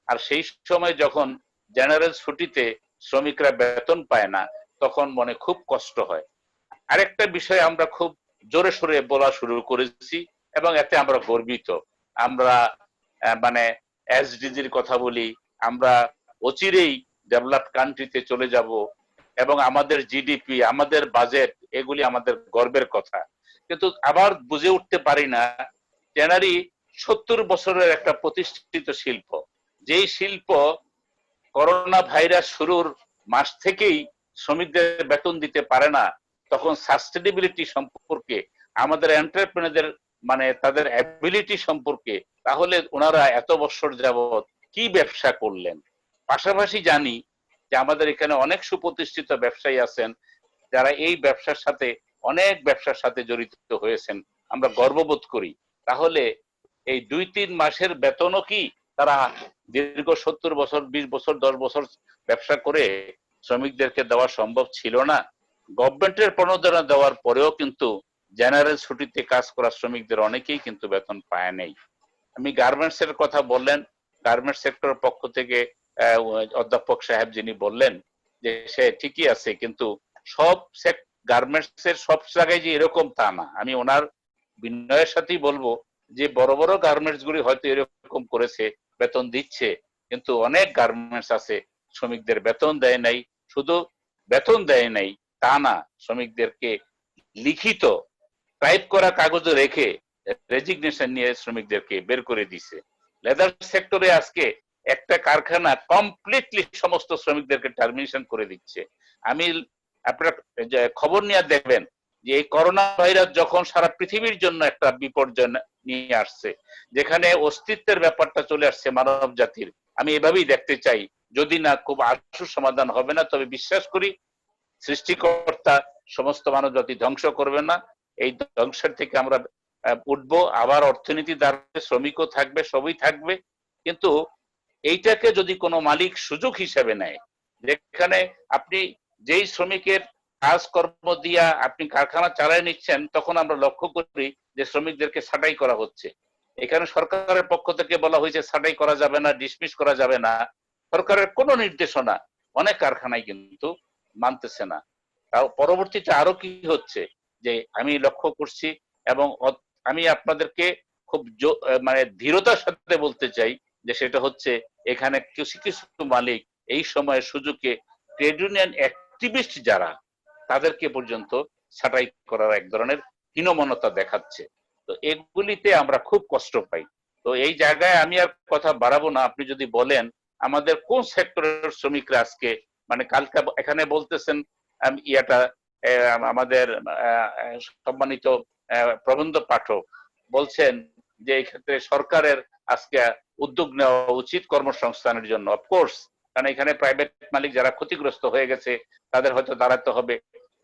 আর সেই সময় যখন জেনারেল ছুটিতে শ্রমিকরা বেতন পায় না, তখন মনে খুব কষ্ট হয়। আরেকটা বিষয় আমরা খুব জোরে সোরে বলা শুরু করেছি এবং এতে আমরা গর্বিত। আমরা মানে এসডিজির কথা বলি, আমরা অচিরেই ডেভেলপড কান্ট্রিতে চলে যাব এবং আমাদের জিডিপি, আমাদের বাজেট, এগুলি আমাদের গর্বের কথা। কিন্তু আবার বুঝে উঠতে পারি না, ট্যানারি 70 বছরের একটা প্রতিষ্ঠিত শিল্প, যেই শিল্প করোনা ভাইরাস শুরুর মাস থেকেই শ্রমিকদের বেতন দিতে পারে না, তখন সাস্টেনেবিলিটি সম্পর্কে, আমাদের এন্টারপ্রেনারদের মানে তাদের অ্যাবিলিটি সম্পর্কে, তাহলে ওনারা এত বছর যাবত কি ব্যবসা করলেন। পাশাপাশি জানি যে আমাদের এখানে অনেক সুপ্রতিষ্ঠিত ব্যবসায়ী আছেন যারা এই ব্যবসার সাথে, অনেক ব্যবসার সাথে জড়িত হয়েছেন, আমরা গর্ববোধ করি। তাহলে এই 2-3 মাসের বেতনও কি তারা দীর্ঘ 70 বছর, 20 বছর, 10 বছর ব্যবসা করে শ্রমিকদেরকে দেওয়া সম্ভব ছিল না? গভর্নমেন্টের প্রণোদনা দেওয়ার পরেও কিন্তু জেনারেল ছুটিতে কাজ করা শ্রমিকদের অনেকেই কিন্তু বেতন পায় নাই। আমি গার্মেন্টস এর কথা বললেন, গার্মেন্টস সেক্টরের পক্ষ থেকে অধ্যাপক সাহেব যিনি বললেন যে সে ঠিকই আছে, কিন্তু সব গার্মেন্টস এর সব জায়গায় যে এরকম তা না। আমি ওনার বিনয়ের সাথেই বলবো যে বড় বড় গার্মেন্টস গুলি হয়তো এরকম করেছে, বেতন দিচ্ছে, কিন্তু অনেক গার্মেন্টস আছে শ্রমিকদের বেতন দেয় নাই। শুধু বেতন দেয় নাই তা না, শ্রমিকদেরকে লিখিত টাইপ করা কাগজে রেখে রেজিগনেশন নিয়ে শ্রমিকদেরকে বের করে দিছে। লেদার সেক্টরে আজকে একটা কারখানা কমপ্লিটলি সমস্ত শ্রমিকদেরকে টার্মিনেশন করে দিচ্ছে। আমি আপনার খবর নিয়ে দেখবেন যে এই করোনা ভাইরাস যখন সারা পৃথিবীর জন্য একটা বিপর্যয় নিয়ে আসছে, যেখানে অস্তিত্বের ব্যাপারটা চলে আসছে মানব জাতির, আমি এভাবেই দেখতে চাই। যদি না খুব আশু সমাধান হবে না, তবে বিশ্বাস করি সৃষ্টিকর্তা সমস্ত মানব জাতি ধ্বংস করবে না। এই ধ্বংসের থেকে আমরা উঠবো, আবার অর্থনীতি দাঁড়াবে, শ্রমিকও থাকবে, সবই থাকবে। কিন্তু এইটাকে যদি কোনো মালিক সুযোগ হিসেবে নেয়, যেখানে আপনি যেই শ্রমিকের কাজ কর্ম দিয়া আপনি কারখানা চালায় নিচ্ছেন, তখন আমরা লক্ষ্য করি যে শ্রমিকদেরকে ছাঁটাই করা হচ্ছে। এখানে সরকারের পক্ষ থেকে বলা হয়েছে ছাঁটাই করা যাবে না, ডিসমিস করা যাবে না। সরকারের কোনো নির্দেশনা অনেক কারখানায় কিন্তু মানতেছে না। তাও পরবর্তীতে আরো কি হচ্ছে যে আমি লক্ষ্য করছি, এবং আমি আপনাদেরকে খুব মানে দৃঢ়তার সাথে বলতে চাই যে সেটা হচ্ছে এখানে কিছু কিছু মালিক এই সময়ের সুযোগে ট্রেড ইউনিয়ন অ্যাক্টিভিস্ট যারা, তাদেরকে পর্যন্ত ছাঁটাই করার এক ধরনের হীনমন্যতা দেখাচ্ছে। তো এগুলিতে আমরা খুব কষ্ট পাই। তো এই জায়গায় আমি আর কথা বাড়াবো না। আপনি যদি বলেন আমাদের কোন সেক্টরের শ্রমিকরা আজকে, মানে কালকে এখানে বলতেছেন ইয়াটা আমাদের সম্মানিত প্রবন্ধ পাঠক বলছেন যে এই ক্ষেত্রে সরকারের আজকে উদ্যোগ নেওয়া উচিত কর্মসংস্থানের জন্য। অফকোর্স, কারণ এখানে প্রাইভেট মালিক যারা ক্ষতিগ্রস্ত হয়ে গেছে তাদের হয়তো দাঁড়াতে হবে,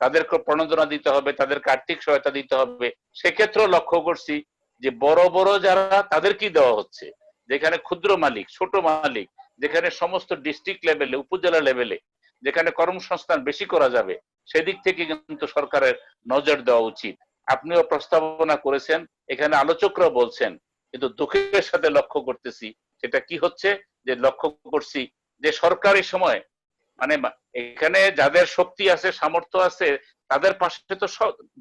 তাদেরকে প্রণোদনা দিতে হবে, তাদেরকে আর্থিক সহায়তা দিতে হবে। সেক্ষেত্রেও লক্ষ্য করছি যে বড় বড় যারা, তাদেরকেই দেওয়া হচ্ছে। যেখানে ক্ষুদ্র মালিক, ছোট মালিক, যেখানে সমস্ত ডিস্ট্রিক্ট লেভেলে, উপজেলা লেভেলে যেখানে কর্মসংস্থান বেশি করা যাবে, সেদিক থেকে কিন্তু সরকারের নজর দেওয়া উচিত। আপনিও প্রস্তাবনা করেছেন, এখানে আলোচকরাও বলছেন, কিন্তু দুঃখের সাথে লক্ষ্য করতেছি সেটা কি হচ্ছে, যে লক্ষ্য করছি যে সরকারি সময় মানে এখানে যাদের শক্তি আছে, সামর্থ্য আছে, তাদের পাশে তো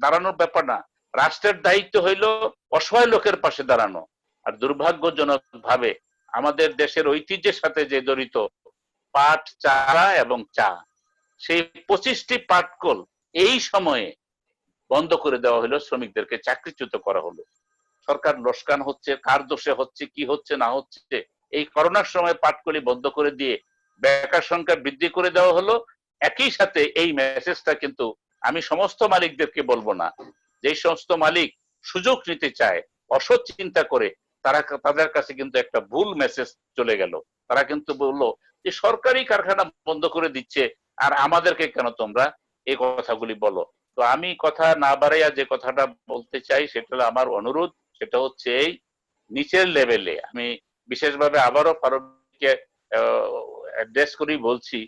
দাঁড়ানোর ব্যাপার না। রাষ্ট্রের দায়িত্ব হইলো অসহায় লোকের পাশে দাঁড়ানো। আর দুর্ভাগ্যজনক ভাবে আমাদের দেশের ঐতিহ্যের সাথে যে জড়িত পাট, চারা এবং চা, সেই 25টি পাটকল এই সময়ে বন্ধ করে দেওয়া হলো, শ্রমিকদেরকে চাকরিচ্যুত করা হলো। সরকার লোকসান হচ্ছে, কার দোষে হচ্ছে, কি হচ্ছে না হচ্ছে, এই করোনার সময় পাটকলি বন্ধ করে দিয়ে বেকার সংখ্যা বৃদ্ধি করে দেওয়া হলো। একই সাথে এই মেসেজটা কিন্তু আমি সমস্ত মালিকদেরকে বলবো না, যে সমস্ত মালিক সুযোগ নিতে চায়, অসৎ চিন্তা করে, তাদের কাছে কিন্তু একটা ভুল মেসেজ চলে গেল। তারা কিন্তু বললো যে সরকারি কারখানা বন্ধ করে দিচ্ছে, আর আমাদেরকে কেন তোমরা এই কথাগুলি বলো। তো আমি কথা না বাড়াইয়া যে কথাটা বলতে চাই, সেটা হলো আমার অনুরোধ, সেটা হচ্ছে এই নিচের লেভেলে আমি বিশেষভাবে আবারও ফারুককে অ্যাড্রেস করেই বলছি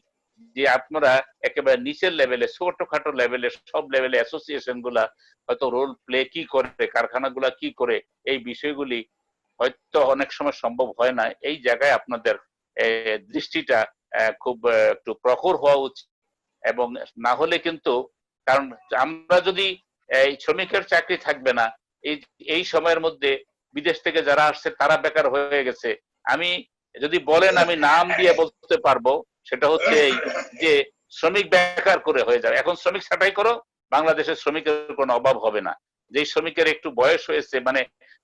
যে আপনারা একেবারে নিচের লেভেলে, ছোটখাটো লেভেলে, সব লেভেলে অ্যাসোসিয়েশন গুলা হয়তো রোল প্লে কি করে, কারখানাগুলা কি করে, এই বিষয়গুলি হয়তো অনেক সময় সম্ভব হয় না। এই জায়গায় আপনাদের দৃষ্টিটা খুব একটু প্রখর হওয়া উচিত। এবং না হলে কিন্তু, কারণ আমরা যদি এই শ্রমিকের চাকরি থাকবে না, এই সময়ের মধ্যে বিদেশ থেকে যারা আসছে তারা বেকার হয়ে গেছে। আমি যদি বলেন, আমি নাম দিয়ে বলতে পারবো, সেটা হচ্ছে এই যে শ্রমিক বেকার করে হয়ে যাবে। এখন শ্রমিক ছাঁটাই করো, বাংলাদেশের শ্রমিকের কোনো অভাব হবে না। যে শ্রমিকের একটু বয়স হয়েছে, মানে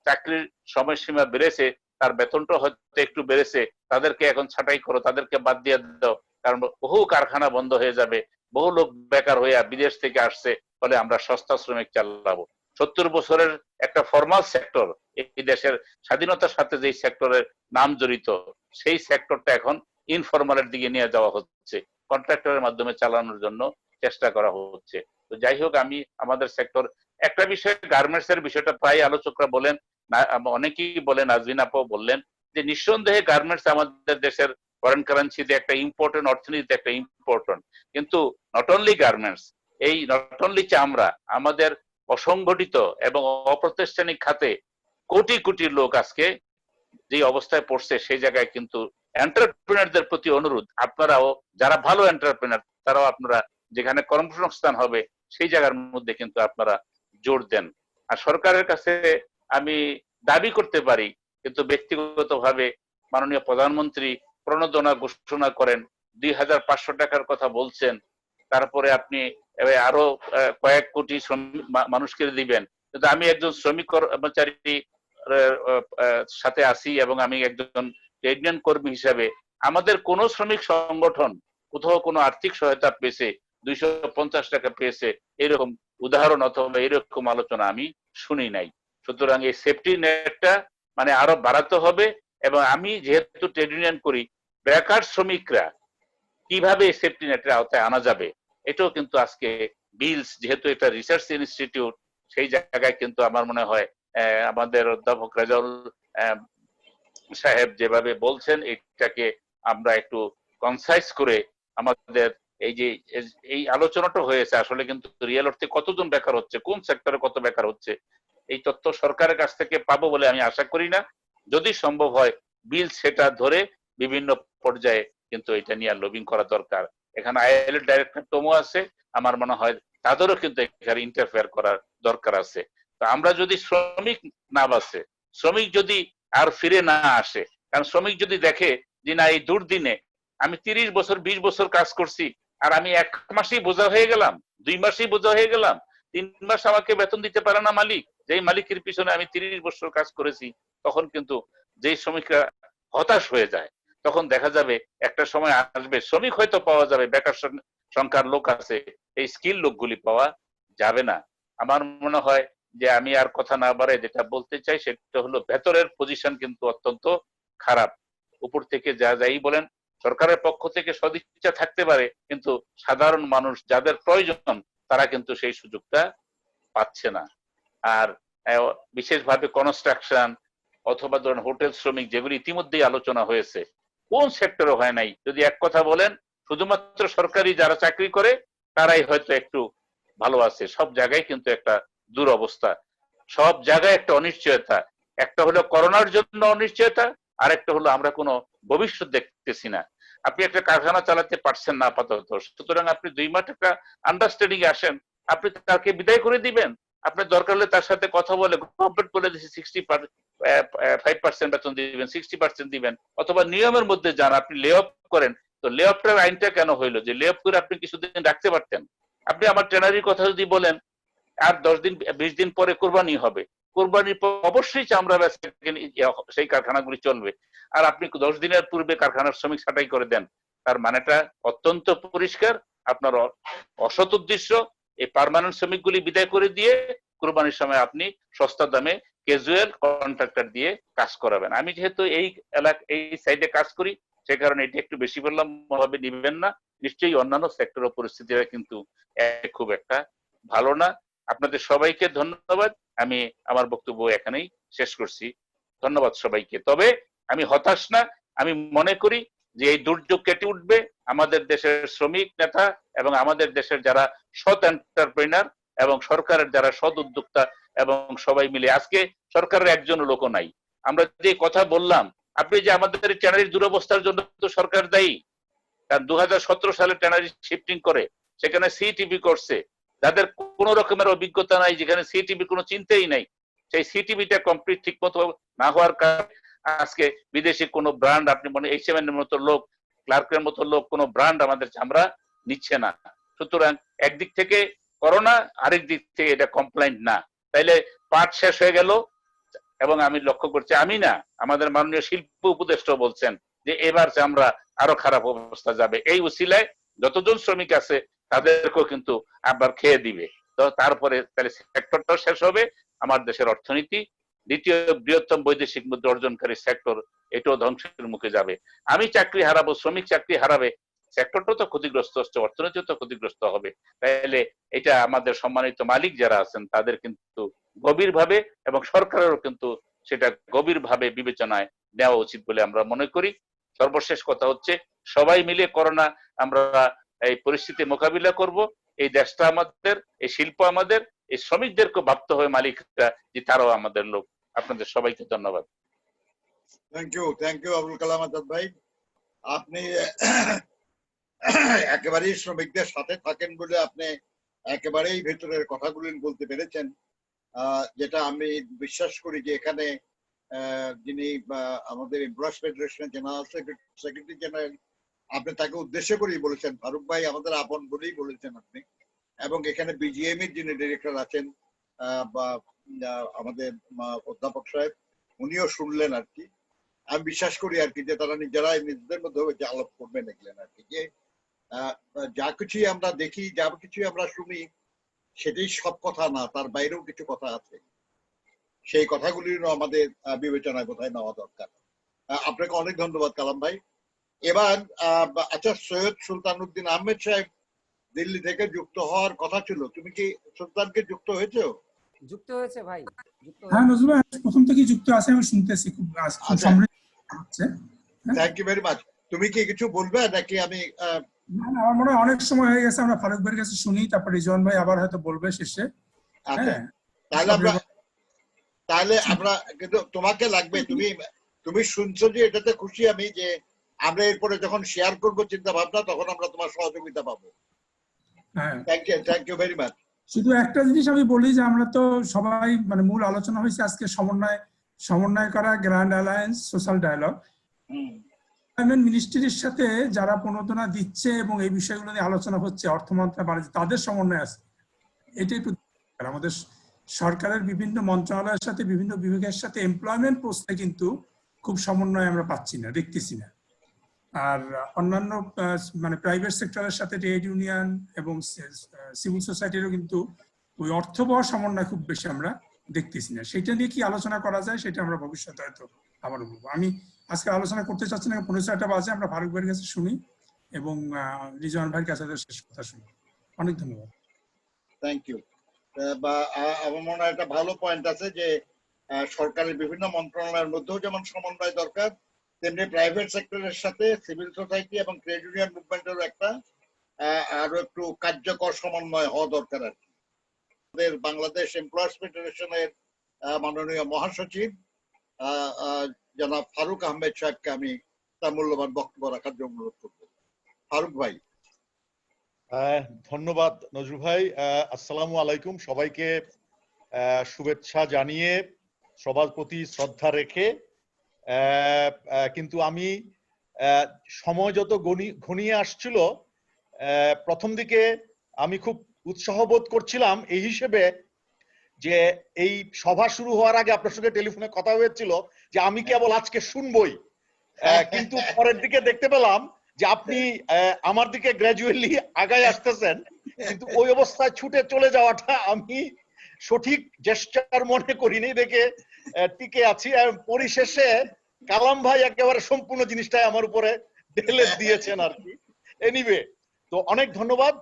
চাকরির সময়সীমা বেড়েছে, তার বেতনটা হয়তো একটু বেড়েছে, তাদেরকে এখন ছাঁটাই করো, তাদেরকে বাদ দিয়ে দাও। কারণ বহু কারখানা বন্ধ হয়ে যাবে, বহু লোক বেকার হয়ে বিদেশ থেকে আসছে, ফলে আমরা সস্তা শ্রমিক চালাবো। 70 বছরের একটা ফর্মাল সেক্টর, এই দেশের স্বাধীনতার সাথে যে সেক্টরের নাম জড়িত, সেই সেক্টরটা এখন ইনফরমালের দিকে নিয়ে যাওয়া হচ্ছে, কন্ট্রাক্টরের মাধ্যমে চালানোর জন্য চেষ্টা করা হচ্ছে। তো যাই হোক, আমি আমাদের সেক্টর, একটা বিষয় গার্মেন্টস এর বিষয়টা প্রায় আলোচকরা বলেন, অনেকেই বলেন, নাজরিন আপাও বললেন, যে নিঃসন্দেহে গার্মেন্টস আমাদের দেশের ফরেন কারেন্সিতে একটা ইম্পর্টেন্ট, অর্থনীতিতে একটা ইম্পর্টেন্ট। কিন্তু নট অনলি গার্মেন্টস, এই নট অনলি চামড়া, আমাদের অসংগঠিত এবং অপ্রতিষ্ঠানিক খাতে কোটি কোটি লোক আজকে যে অবস্থায় পড়ছে, সেই জায়গায় কিন্তু এন্টারপ্রেনারদের প্রতি অনুরোধ, আপনারাও যারা ভালো এন্টারপ্রেনার, তারাও আপনারা যেখানে কর্মসংস্থান হবে সেই জায়গার মধ্যে কিন্তু আপনারা জোর দেন। আর সরকারের কাছে আমি দাবি করতে পারি, কিন্তু ব্যক্তিগতভাবে মাননীয় প্রধানমন্ত্রী প্রণোদনা ঘোষণা করেন, 2500 টাকার কথা বলছেন, তারপরে আপনি আরো কয়েক কোটি মানুষকে দিবেন। কিন্তু আমি একজন শ্রমিক কর্মচারী সাথে আছি এবং আমি একজন ইউনিয়ন কর্মী হিসাবে, আমাদের কোন শ্রমিক সংগঠন কোথাও কোনো আর্থিক সহায়তা পেয়েছে, 250 টাকা পেয়েছে, এরকম উদাহরণ অথবা এরকম আলোচনা আমি শুনি নাই। সুতরাং এই সেফটি নেটটা মানে আরো বাড়াতে হবে। এবং আমি যেহেতু ট্রেড ইউনিয়ন করি, বেকার শ্রমিকরা কিভাবে এই সেফটি নেটের আওতায় আনা যাবে, এটাও কিন্তু আজকে বিলস, যেহেতু এটা রিসার্চ ইনস্টিটিউট, সেই জায়গায় কিন্তু আমার মনে হয় আমাদের অধ্যাপক রেজাউল সাহেব যেভাবে বলছেন, এটাকে আমরা একটু কনসাইজ করে আমাদের এই আলোচনাটা হয়েছে, আসলে কিন্তু রিয়েল অর্থে কতজন বেকার হচ্ছে, কোন সেক্টরে কত বেকার হচ্ছে, এই তথ্য সরকারের কাছ থেকে পাবো বলে আমি আশা করি না। যদি সম্ভব হয় বিল সেটা ধরে বিভিন্ন পর্যায়ে কিন্তু এটা নিয়ে লবিং করা দরকার। এখানে আইএল এর ডাইরেক্টর টোমো আছে, আমার মনে হয় তাদেরও কিন্তু এখানে ইন্টারফেয়ার করার দরকার আছে। তো আমরা যদি শ্রমিক না বাঁচে, শ্রমিক যদি আর ফিরে না আসে, কারণ শ্রমিক যদি দেখে যে না, এই দুর্দিনে আমি 30 বছর 20 বছর কাজ করছি, আর আমি 1 মাসেই বোঝা হয়ে গেলাম, 2 মাসেই বোঝা হয়ে গেলাম, 3 মাস আমাকে বেতন দিতে পারে না মালিক, যেই মালিকের পিছনে আমি 30 বছর কাজ করেছি, তখন কিন্তু যেই শ্রমিকরা হতাশ হয়ে যায়, তখন দেখা যাবে একটা সময় আসবে শ্রমিক হয়তো পাওয়া যাবে, বেকার সংখ্যার লোক আছে, এই স্কিল লোকগুলি পাওয়া যাবে না। আমার মনে হয় যে আমি আর কথা না বাড়াই যেটা বলতে চাই সেটা হলো, ভেতরের পজিশন কিন্তু অত্যন্ত খারাপ। উপর থেকে যাই বলেন, সরকারের পক্ষ থেকে সদিচ্ছা থাকতে পারে, কিন্তু সাধারণ মানুষ যাদের প্রয়োজন তারা কিন্তু সেই সুযোগটা পাচ্ছে না। আর বিশেষভাবে কনস্ট্রাকশন অথবা ধরুন হোটেল শ্রমিক, যেগুলি ইতিমধ্যেই আলোচনা হয়েছে, কোন সেক্টরে হয় নাই? যদি এক কথা বলেন, শুধুমাত্র সরকারি যারা চাকরি করে তারাই হয়তো একটু ভালো আছে, সব জায়গায় কিন্তু একটা দুরবস্থা, সব জায়গায় একটা অনিশ্চয়তা। একটা হলো করোনার জন্য অনিশ্চয়তা, আর একটা হলো আমরা কোনো ভবিষ্যৎ দেখতেছি না। আপনি একটা কারখানা চালাতে পারছেন না আপাতত, সুতরাং আপনি 2 মাস একটা আন্ডারস্ট্যান্ডিং আসেন, আপনি তাকে বিদায় করে দিবেন, আপনার দরকার হলে তার সাথে কথা বলে কমপ্লিট করে দিচ্ছি 65% বেতন দিবেন, 60% দিবেন, অথবা নিয়মের মধ্যে যান, আপনি লে অফ করেন। তো লে অফটার আইনটা কেন হইলো যে লে অফ করে আপনি কিছুদিন রাখতে পারতেন? আপনি আমার ট্রেনারির কথা যদি বলেন, আর 10 দিন 20 দিন পরে কোরবানি হবে, কোরবানির পর অবশ্যই চামড়া ব্যবসা সেই কারখানাগুলি চলবে, আর আপনি 10 দিনের পূর্বে কারখানার শ্রমিক ছাঁটাই করে দেন, তার মানেটা অত্যন্ত পরিষ্কার, আপনার অসৎ উদ্দেশ্য এই পার্মানেন্ট শ্রমিকগুলি বিদায় করে দিয়ে কোরবানির সময় আপনি সস্তা দামে ক্যাজুয়াল কন্ট্রাক্টর দিয়ে কাজ করাবেন। আমি যেহেতু এই সাইডে কাজ করি, সে কারণে এটি একটু বেশি বললাম, ভাবে নিবেন না। নিশ্চয়ই অন্যান্য সেক্টরের পরিস্থিতিটা কিন্তু খুব একটা ভালো না। আপনাদের সবাইকে ধন্যবাদ। আমি আমার বক্তব্য এখানেই শেষ করছি। ধন্যবাদ সবাইকে। তবে আমি হতাশ না, আমি মনে করি যে এই দুর্যোগ কেটে উঠবে আমাদের দেশের শ্রমিক নেতা এবং আমাদের দেশের যারা সৎ এন্টারপ্রেনার এবং সরকারের যারা সৎ উদ্যোক্তা এবং সবাই মিলে। আজকে সরকারের একজন লোকও নাই। আমরা যে কথা বললাম, আপনি যে আমাদের ট্যানারির দুরবস্থার জন্য তো সরকার দায়ী। কারণ 2017 সালে ট্যানারি শিফটিং করে সেখানে সিটিভি করছে, যাদের কোন রকমের অভিজ্ঞতা নাই, যেখানে সিটিভি কোনো চিন্তাই নাই, সেই সিটিভিটা কমপ্লিট ঠিক মতো না হওয়ার কারণে আজকে বিদেশি কোনো ব্র্যান্ড, আপনি মনে H&M এর মতো লোক, ক্লার্কের মতো লোক, কোনো ব্র্যান্ড আমাদের চামড়া নিচ্ছে না। সুতরাং একদিক থেকে করোনা, আরেক দিক থেকে এটা কমপ্লাইন্ট না, তাইলে পাঠ শেষ হয়ে গেল। এবং আমি লক্ষ্য করছি, আমি না, আমাদের মাননীয় শিল্প উপদেষ্টা বলছেন যে এবার আমরা আরো খারাপ অবস্থা যাবে। এই উসিলায় যতজন শ্রমিক আছে তাদেরকেও কিন্তু আবার খেয়ে দিবে। তো তারপরে তাহলে সেক্টরটাও শেষ হবে, আমার দেশের অর্থনীতি, দ্বিতীয় বৃহত্তম বৈদেশিক মুদ্রা অর্জনকারী সেক্টর, এটাও ধ্বংসের মুখে যাবে। আমি চাকরি হারাবো, শ্রমিক চাকরি হারাবে, সেক্টরটাও তো ক্ষতিগ্রস্ত হচ্ছে, অর্থনীতিও তো ক্ষতিগ্রস্ত হবে। তাহলে এটা আমাদের সম্মানিত মালিক যারা আছেন তাদের কিন্তু গভীরভাবে এবং সরকারেরও কিন্তু সেটা গভীরভাবে বিবেচনায় নেওয়া উচিত বলে আমরা মনে করি। সর্বশেষ কথা হচ্ছে, সবাই মিলে করোনা আমরা এই পরিস্থিতি মোকাবিলা করব। এই দেশটা আমাদের, এই শিল্প আমাদের, এই শ্রমিকদেরকে ভাবতে হবে মালিকরা যে তারাও আমাদের লোক। আপনাদের সবাইকে ধন্যবাদ। থ্যাংক ইউ আবুল কালাম আজাদ ভাই। আপনি একেবারেই শ্রমিকদের সাথে থাকেন বলে আপনি একেবারেই ভেতরের কথাগুলি বলতে পেরেছেন, যেটা আমি বিশ্বাস করি যে এখানে যিনি আমাদের এমপ্লয়ার্স ফেডারেশনের জেনারেল সেক্রেটারি জেনারেল, আপনি তাকে উদ্দেশ্য করেই বলেছেন, ফারুক ভাই আমাদের আপন বলেই বলেছেন আপনি। এবং এখানে বিজিএম এর যিনি ডিরেক্টর আছেন বা আমাদের অধ্যাপক সাহেব, উনিও শুনলেন আর কি। আমি বিশ্বাস করি আর কি যে তারা নিজেরাই নিজেদের মধ্যে আলাপ করবেন এগুলেন আর কি, যে যা কিছুই আমরা দেখি, যা কিছুই আমরা শুনি, সেটাই সব কথা না, তার বাইরেও কিছু কথা আছে। সেই কথাগুলিরও আমাদের বিবেচনায় কোথায় নেওয়া দরকার। আপনাকে অনেক ধন্যবাদ কালাম ভাই। এবার আচ্ছা, সৈয়দ সুলতানুদ্দিন আহমেদ সাহেব দিল্লি থেকে যুক্ত হওয়ার কথা ছিল, তুমি কি সুলতানকে যুক্ত হয়েছো? যুক্ত হয়েছে ভাই, হ্যাঁ নজরুল ভাই প্রথম থেকে যুক্ত আছে, আমি শুনতেছি, খুব সমৃদ্ধ হচ্ছে। Thank you very much. তুমি কি কিছু বলবে নাকি আমি? আমার মনে হয় অনেক সময় হয়ে গেছে, আমরা ফারুক ভাইয়ের কাছে শুনি, তারপর রিজওয়ান ভাই আবার হয়তো বলবে শেষে। আচ্ছা, তাহলে আমরা কিন্তু তোমাকে লাগবে, তুমি শুনছো যে এটাতে খুশি আমি যে আমরা এরপরে যখন শেয়ার করব চিন্তা ভাবনা, তখন আমরা তোমার সহযোগিতা পাবো। Thank you very much. শুধু একটা জিনিস আমি বলি যে আমরা তো সবাই মানে মূল আলোচনা হয়েছে আজকে সমন্বয় করা গ্র্যান্ড অ্যালায়েন্স সোশ্যাল ডায়ালগ, মিনিস্ট্রির সাথে যারা প্রণোদনা দিচ্ছে এবং এই বিষয়গুলো নিয়ে আলোচনা হচ্ছে, অর্থ মন্ত্রণালয় তাদের সমন্বয় আছে। এটা একটু আমাদের সরকারের বিভিন্ন মন্ত্রণালয়ের সাথে বিভিন্ন বিভাগের সাথে এমপ্লয়মেন্ট পোস্টে কিন্তু খুব সমন্বয় আমরা পাচ্ছি না, দেখতেছি না। আর অন্যান্য মানে প্রাইভেট সেক্টরের সাথে ট্রেড ইউনিয়ন এবং সিভিল সোসাইটিরও কিন্তু ওই অর্থবহ সমন্বয় খুব বেশি আমরা দেখতেছি না। সেটা নিয়ে কি আলোচনা করা যায় সেটা আমরা ভবিষ্যতে হয়তো আবার বলবো। আমি আজকে আলোচনা করতে চাচ্ছি না, 15টা বাজে, আমরা ফারুক ভাইয়ের কাছে শুনি এবং রিজওয়ান ভাইয়ের কাছে শেষ কথা শুনি। অনেক ধন্যবাদ। Thank you. আমার মনে হয় একটা ভালো পয়েন্ট আছে যে সরকারের বিভিন্ন মন্ত্রণালয়ের মধ্যেও যেমন সমন্বয় দরকার, তেমনি প্রাইভেট সেক্টরের সাথে সিভিল সোসাইটি এবং ট্রেড ইউনিয়ন মুভমেন্টেরও একটা আরো একটু কার্যকর সমন্বয় হওয়া দরকার আর কি। আমাদের বাংলাদেশ এমপ্লয়ার্স ফেডারেশনের মাননীয় মহাসচিব জনাব ফারুক আহমেদ সাহেবকে আমি তার মূল্যবান বক্তব্য রাখার জন্য অনুরোধ করব। ফারুক ভাই। ধন্যবাদ নজরুল ভাই। আসসালামু আলাইকুম, সবাইকে শুভেচ্ছা জানিয়ে সবার প্রতি শ্রদ্ধা রেখে, কিন্তু আমি সময় যত ঘনিয়ে আসছিল, প্রথম দিকে আমি খুব উৎসাহ বোধ করছিলাম এই হিসেবে যে এই সভা শুরু হওয়ার আগে আপনার সঙ্গে টেলিফোনে কথা হয়েছিল যে আমি কেবল আজকে শুনবই, কিন্তু পরের দিকে দেখতে পেলাম যে আপনি আমার দিকে গ্র্যাজুয়ালি আগায় আসতেছেন, কিন্তু ওই অবস্থায় ছুটে চলে যাওয়াটা আমি সঠিক জেস্টার মনে করিনি, দেখে টিকে আছি। পরিশেষে কালাম ভাই একেবারে সম্পূর্ণ জিনিসটাই আমার উপরে ঢেলে দিয়েছেন আর কি। এনিওয়ে, তো অনেক ধন্যবাদ।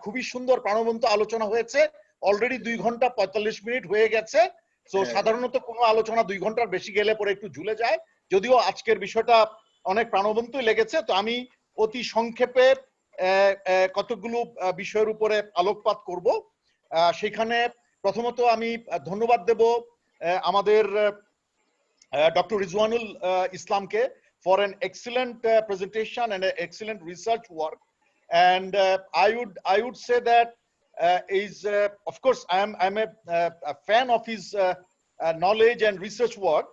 খুবই সুন্দর প্রাণবন্ত আলোচনা হয়েছে। অলরেডি 2 ঘন্টা 45 মিনিট হয়ে গেছে। তো সাধারণত কোনো আলোচনা 2 ঘন্টার বেশি গেলে পরে একটু ঝুলে যায়, যদিও আজকের বিষয়টা অনেক প্রাণবন্তই লেগেছে। তো আমি অতি সংক্ষেপে কতগুলো বিষয়ের উপরে আলোকপাত করব। সেখানে প্রথমত আমি ধন্যবাদ দেব আমাদের ডক্টর রিজওয়ানুল ইসলামকে for an excellent presentation and an excellent research work. And I would say that of course I'm a fan of his knowledge and research work.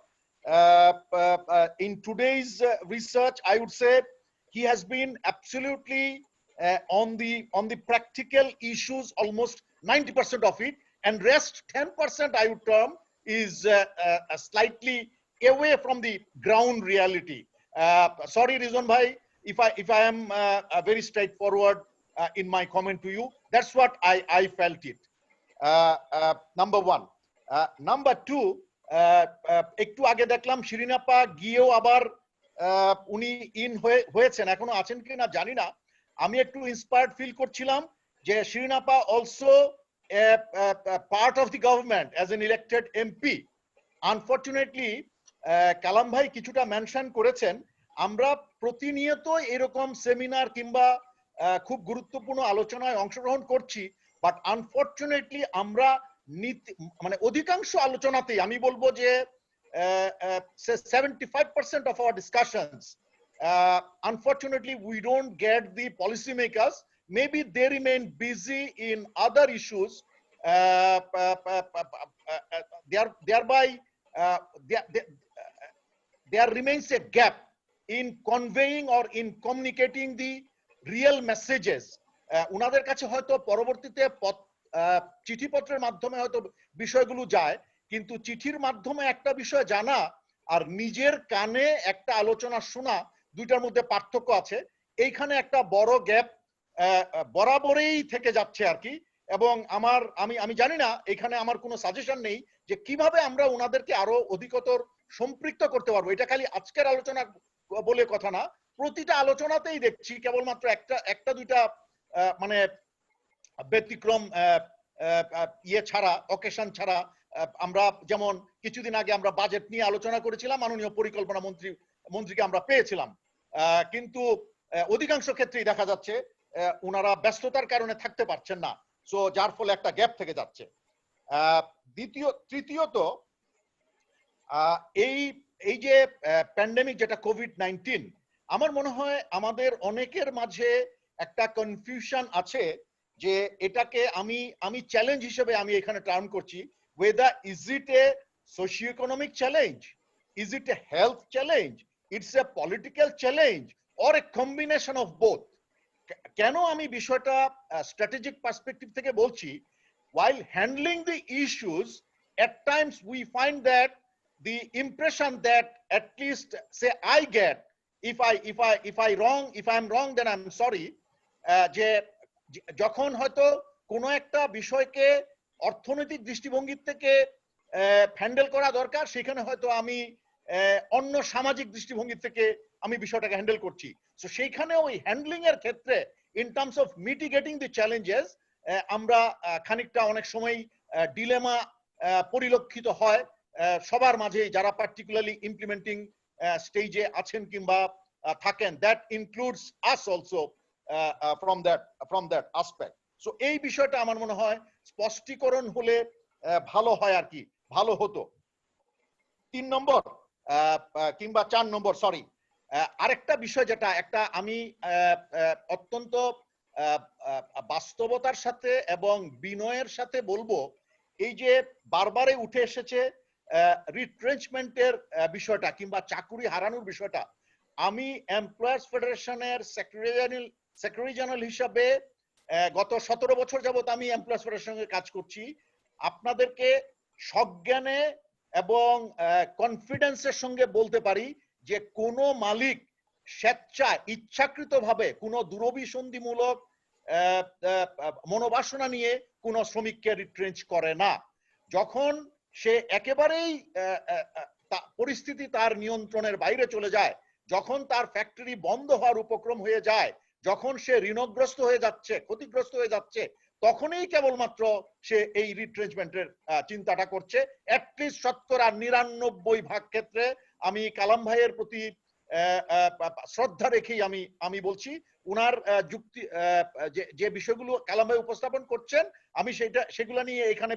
In today's research, I would say he has been absolutely on the practical issues, almost 90% of it, and rest 10% I would term is slightly away from the ground reality. Sorry, Rizwan bhai, if I am very straightforward in my comment to you. That's what I felt it. Number one. Number two, একটু আগে দেখলাম শিরিন আপা গিয়েও আবার উনি in হয়েছেন, এখনো আছেন কিনা জানি না। আমি একটু ইন্সপায়ার্ড ফিল করছিলাম যে শিরিন আপা also part of the government as an elected MP. Unfortunately Kalam ভাই কিছুটা মেনশন করেছেন, আমরা প্রতিনিয়ত এরকম সেমিনার কিংবা খুব গুরুত্বপূর্ণ আলোচনায় অংশগ্রহণ করছি, বাট আনফরচুনেটলি আমরা মানে অধিকাংশ আলোচনাতেই আমি বলবো যে 75% of our discussions unfortunately we don't get the policy makers. Maybe they remain busy in other issues, thereby there remains a gap in conveying or in communicating the real messages. উনাদের কাছে হয়তো পরবর্তীতে চিঠিপত্রের মাধ্যমে হয়তো বিষয়গুলো যায়, কিন্তু চিঠির মাধ্যমে একটা বিষয় জানা আর নিজের কানে একটা আলোচনা শোনা, দুইটার মধ্যে পার্থক্য আছে। এইখানে একটা বড় গ্যাপ বরাবরই থেকে যাচ্ছে আর কি। এবং আমি জানি না, এখানে আমার কোনো সাজেশন নেই যে কিভাবে আমরা ওনাদেরকে আরো অধিকতর সম্পৃক্ত করতে পারবো। এটা খালি আজকের আলোচনা বলে কথা না, প্রতিটা আলোচনাতেই দেখছি কেবলমাত্র একটা দুইটা মানে ব্যতিক্রম ইয়ে ছাড়া, অকেশন ছাড়া। আমরা যেমন কিছুদিন আগে আমরা বাজেট নিয়ে আলোচনা করেছিলাম, মাননীয় পরিকল্পনা মন্ত্রীকে আমরা পেয়েছিলাম, কিন্তু অধিকাংশ ক্ষেত্রেই দেখা যাচ্ছে ওনারা ব্যস্ততার কারণে থাকতে পারছেন না, সো যার ফলে একটা গ্যাপ থেকে যাচ্ছে। তৃতীয়ত এই যে প্যান্ডেমিক যেটা কোভিড-19, আমার মনে হয় আমাদের অনেকের মাঝে একটা কনফিউশন আছে যে এটাকে আমি চ্যালেঞ্জ হিসেবে আমি এখানে টার্ন করছি, whether is it a socio-economic challenge, is it a health challenge, it's a political challenge or a combination of both. কেন আমি বিষয়টা স্ট্র্যাটেজিক পার্সপেক্টিভ থেকে বলছি, while handling the issues at times we find that the impression that at least say I get, if I'm wrong then I'm sorry, যে যখন হয়তো কোনো একটা বিষয়কে অর্থনৈতিক দৃষ্টিভঙ্গি থেকে হ্যান্ডেল করা দরকার, সেখানে হয়তো আমি অন্য সামাজিক দৃষ্টিভঙ্গি থেকে আমি বিষয়টাকে হ্যান্ডেল করছি। সো সেইখানে ওই হ্যান্ডলিং এর ক্ষেত্রে in terms of mitigating the challenges আমরা খানিকটা অনেক সময় ডিলেমা পরিলক্ষিত হয় সবার মাঝে, যারা পার্টিকুলারলি ইমপ্লিমেন্টিং স্টেজে আছেন কিংবা থাকেন। That includes us also from that aspect. So এই বিষয়টা আমার মনে হয় স্পষ্টীকরণ হলে ভালো হয় আর কি, ভালো হতো। 3 নম্বর কিংবা 4 নম্বর, সরি, আরেকটা বিষয় যেটা একটা আমি অত্যন্ত বাস্তবতার সাথে এবং বিনয়ের সাথে বলবো, এই যে বারবারে উঠে এসেছে রিট্রেঞ্চমেন্টের বিষয়টা কিংবা চাকুরি হারানোর বিষয়টা। আমি এমপ্লয়ার্স ফেডারেশনের সেক্রেটারি জেনারেল হিসাবে গত 17 বছর যাবত আমি এমপ্লয়ার্স ফেডারেশনের কাজ করছি। আপনাদেরকে সজ্ঞানে এবং কনফিডেন্সের সঙ্গে বলতে পারি যে কোনো মালিক স্বেচ্ছায় ইচ্ছাকৃতভাবে কোনো দুরভিসন্ধিমূলক মনোবাসনা নিয়ে কোনো শ্রমিককে রিট্রেঞ্চ করে না। যখন সে একেবারেই পরিস্থিতি তার নিয়ন্ত্রণের বাইরে চলে যায়, যখন তার ফ্যাক্টরি বন্ধ হওয়ার উপক্রম হয়ে যায়, যখন সে ঋণগ্রস্ত হয়ে যাচ্ছে, ক্ষতিগ্রস্ত হয়ে যাচ্ছে, তখনই কেবলমাত্র সে এই রিট্রেঞ্চমেন্টের চিন্তাটা করছে। অ্যাটলিস্ট 99% ক্ষেত্রে আমি কালাম ভাইয়ের প্রতি শ্রদ্ধা রেখেই আমি বলছি উনার যুক্তি যে বিষয়গুলো কালাম ভাই উপস্থাপন করছেন আমি সেগুলো নিয়ে এখানে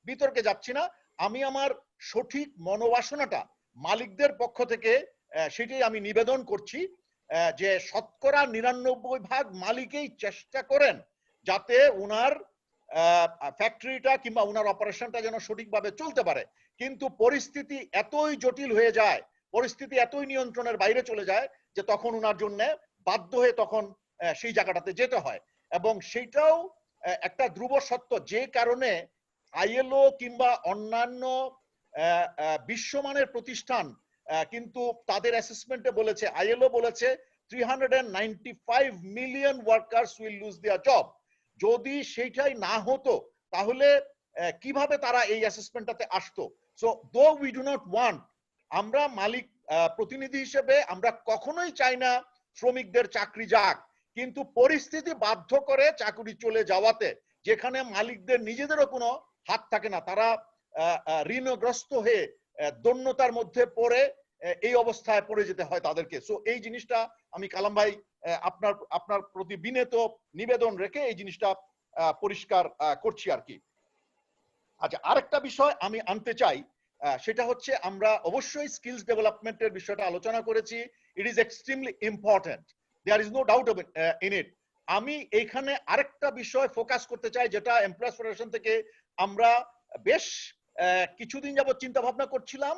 বিতর্কে যাচ্ছি না। আমি আমার সঠিক মনোবাসনাটা মালিকদের পক্ষ থেকে সেটাই আমি নিবেদন করছি যে শতকরা 99% মালিকই চেষ্টা করেন যাতে উনার ফ্যাক্টরিটা কিংবা উনার অপারেশনটা যেন সঠিকভাবে চলতে পারে। কিন্তু পরিস্থিতি এতই জটিল হয়ে যায়, পরিস্থিতি এতই নিয়ন্ত্রণের বাইরে চলে যায় যে তখন উনার জন্য বাধ্য হয়ে তখন সেই জায়গাটাতে যেতে হয়। এবং সেইটাও একটা ধ্রুব সত্য, যে কারণে আইএলও কিংবা অন্যান্য বিশ্বমানের প্রতিষ্ঠান কিন্তু তাদের অ্যাসেসমেন্টে বলেছে, আইএলও বলেছে 395 million workers will lose there job. যদি সেইটাই না হতো তাহলে কিভাবে তারা এই অ্যাসেসমেন্টটাতে আসতো? So though we do not want, আমরা মালিক প্রতিনিধি হিসেবে আমরা কখনোই চাই না শ্রমিকদের চাকরি যাক, কিন্তু পরিস্থিতি বাধ্য করে চাকরি চলে যাওয়াতে যেখানে মালিকদের নিজেদেরও কোনো হাত থাকে না, তারা ঋণগ্রস্ত হয়ে দৈন্যতার মধ্যে পড়ে এই অবস্থায় পড়ে যেতে হয় তাদেরকে। সো এই জিনিসটা আমি কালাম ভাই আপনার প্রতি বিনীত নিবেদন রেখে এই জিনিসটা পরিষ্কার করছি আর কি। আচ্ছা, আরেকটা বিষয় আমি আনতে চাই, সেটা হচ্ছে আমরা অবশ্যই স্কিলস ডেভেলপমেন্টের বিষয়টা আলোচনা করেছি। It is extremely important, there is no doubt in it. আমি এইখানে আরেকটা বিষয় ফোকাস করতে চাই যেটা এমপ্লয়ার্স ফেডারেশন থেকে আমরা বেশ কিছুদিন যাবত চিন্তা ভাবনা করছিলাম,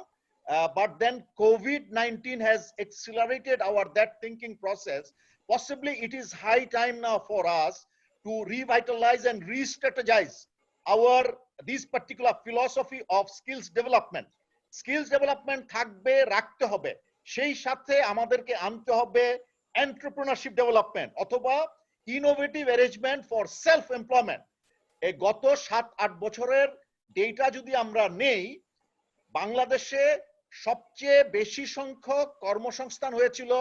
but then COVID-19 has accelerated that thinking process. Possibly it is high time now for us to revitalize and re-strategize this particular philosophy of skills development. Skills development থাকবে, রাখতে হবে, সেই সাথে আমাদেরকে আনতে হবে এন্টারপ্রেনারশিপ ডেভেলপমেন্ট অথবা innovative arrangement for self employment. এই গত 7-8 বছরের ডেটা যদি আমরা নেই, বাংলাদেশে সবচেয়ে বেশি সংখ্যক কর্মসংস্থান হয়েছিল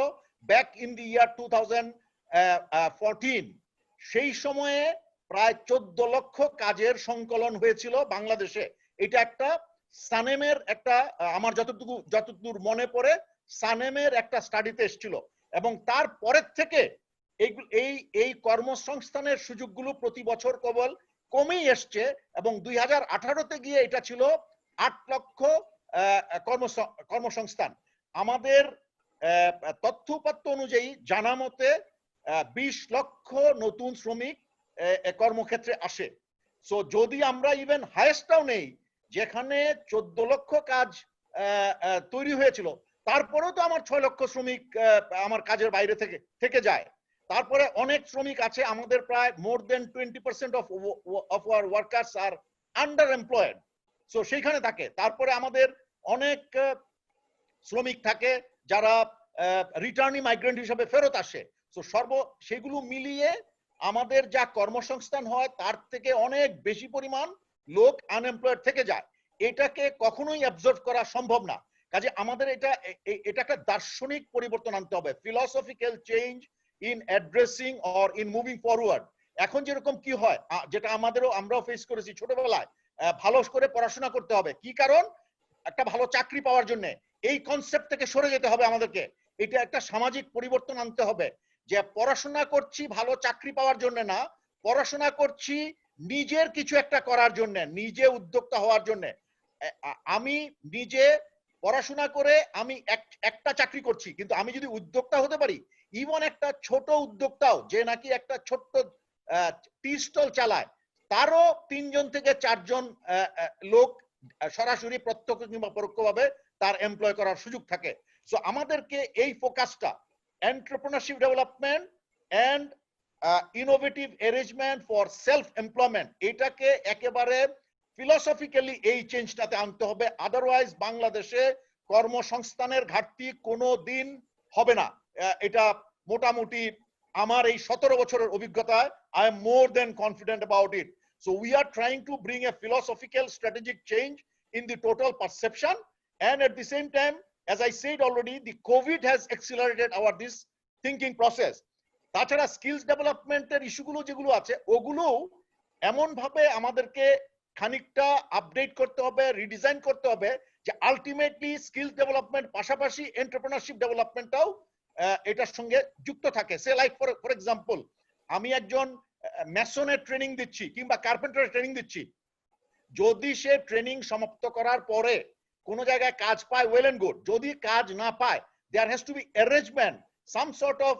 ব্যাক ইন দি ইয়ার 2014। সেই সময়ে প্রায় 14 লক্ষ কাজের সংকলন হয়েছিল বাংলাদেশে। এটা একটা সানেমের একটা, আমার যতদূর মনে পড়ে সানেমের একটা স্টাডিতে এসেছিল, এবং তার পরের থেকে এই কর্মসংস্থানের সুযোগগুলো প্রতি বছর কেবল কমেই এসছে, এবং 2018-তে গিয়ে এটা ছিল 8 লক্ষ কর্মসংস্থান। আমাদের তথ্যপাত্য অনুযায়ী জানা মতে 20 লক্ষ নতুন শ্রমিক কর্মক্ষেত্রে আসে। সো যদি আমরা ইভেন হাইয়েস্টটাও নেই, যেখানে 14 লক্ষ কাজ তৈরি হয়েছিল, তারপরেও তো আমার 6 লক্ষ শ্রমিক আমার কাজের বাইরে থেকে যায়। তারপরে অনেক শ্রমিক আছে, আমাদের প্রায় more than 20% of our workers are under employed, so সেইখানে থাকে। তারপরে আমাদের অনেক শ্রমিক থাকে যারা রিটার্নিং মাইগ্রেন্ট হিসাবে ফেরত আসে। সো সেগুলো মিলিয়ে আমাদের যা কর্মসংস্থান হয় তার থেকে অনেক বেশি পরিমাণ লোক আনএমপ্লয়েড থেকে যায়। এটাকে কখনোই অ্যাবজর্ব করা সম্ভব না। কাজে আমাদের এটা একটা দার্শনিক পরিবর্তন আনতে হবে, philosophical change in addressing or in moving forward. এখন যেরকম কি হয়, যেটা আমরাও ফেস করেছি ছোটবেলায়, ভালো করে পড়াশোনা করতে হবে, কি কারণ? একটা ভালো চাকরি পাওয়ার জন্য। এই কনসেপ্ট থেকে সরে যেতে হবে আমাদেরকে। এটা একটা সামাজিক পরিবর্তন আনতে হবে যে পড়াশোনা করছি ভালো চাকরি পাওয়ার জন্য না, পড়াশোনা করছি নিজের কিছু একটা করার জন্য, নিজে উদ্যোক্তা হওয়ার জন্য। আমি নিজে পড়াশোনা করে আমি একটা চাকরি করছি, কিন্তু আমি যদি উদ্যোক্তা হতে পারি, ইভন একটা ছোট উদ্যোক্তাও যে নাকি একটা ছোট্ট টি স্টল চালায়, তারও 3 জন থেকে 4 জন লোক সরাসরি প্রত্যক্ষ কিংবা পরোক্ষভাবে তার এমপ্লয় করার সুযোগ থাকে। সো আমাদেরকে এই ফোকাসটা entrepreneurship development and innovative arrangement for self employment, এটাকে একেবারে ফিলসফিক্যালি এই চেঞ্জটাতে আনতে হবে। আদারওয়াইজ বাংলাদেশে কর্মসংস্থানের ঘাটতি কোনো দিন হবে না। এটা মোটামুটি আমার এই 17 বছরের অভিজ্ঞতায় I am more than confident about it. So we are trying to bring a philosophical strategic change in the total perception, and at the same time, as I said already, the COVID has accelerated this thinking process. তাছাড়া skills ডেভেলপমেন্টের ইস্যুগুলো যেগুলো আছে ওগুলো এমন ভাবে আমাদেরকে খানিকটা update করতে হবে, রিডিজাইন করতে হবে, যে আলটিমেটলি স্কিল ডেভেলপমেন্ট পাশাপাশি এন্টারপ্রেনারশিপ ডেভেলপমেন্টটাও এটার সঙ্গে যুক্ত থাকে। সে লাইক ফর এক্সাম্পল, আমি একজন মেসনের ট্রেনিং দিচ্ছি কিংবা কার্পেন্টারের ট্রেনিং দিচ্ছি, যদি সে ট্রেনিং সমাপ্ত করার পরে কোনো জায়গায় কাজ পায়, ওয়েল এন্ড গুড। যদি কাজ না পায়, there has to be arrangement, some sort of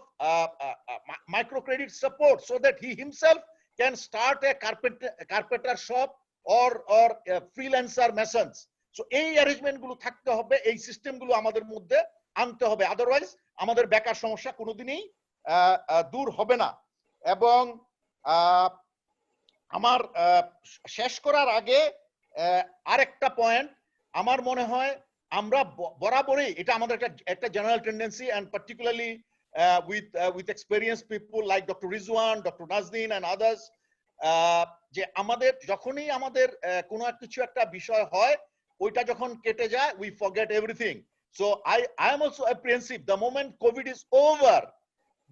microcredit support so that he himself can start a carpenter shop or freelancer masons. So এই অ্যারেঞ্জমেন্ট গুলো থাকতে হবে, এই সিস্টেম গুলো আমাদের মধ্যে আনতে হবে, আদারওয়াইজ আমাদের বেকার সমস্যা কোনোদিনই দূর হবে না। এবং আমার শেষ করার আগে আরেকটা পয়েন্ট, আমার মনে হয় আমরা বরাবরই, এটা আমাদের একটা general tendency, and particularly with experienced people like Dr. Rizwan, Dr. Nazrul and others, যে আমাদের যখনই আমাদের কোনো কিছু একটা বিষয় হয়, ওইটা যখন কেটে যায়, we forget everything. So I am also apprehensive, the moment COVID is over,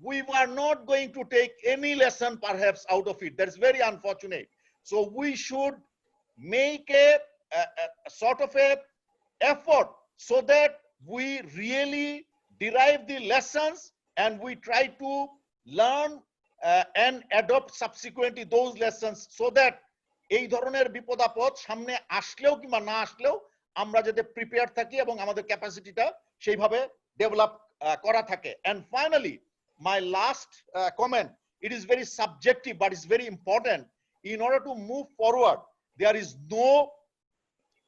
we were not going to take any lesson perhaps out of it. That's very unfortunate. So we should make a sort of a effort so that we really derive the lessons and we try to learn and adopt subsequently those lessons, so that এই ধরনের বিপদ আপদ সামনে আসলেও কিংবা না আসলেও আমরা যাতে প্রিপেয়ার থাকি এবং আমাদের ক্যাপাসিটিটা সেইভাবে ডেভেলপ করা থাকে। And finally, my last comment, it is very subjective but it's very important. In order to move forward, there is no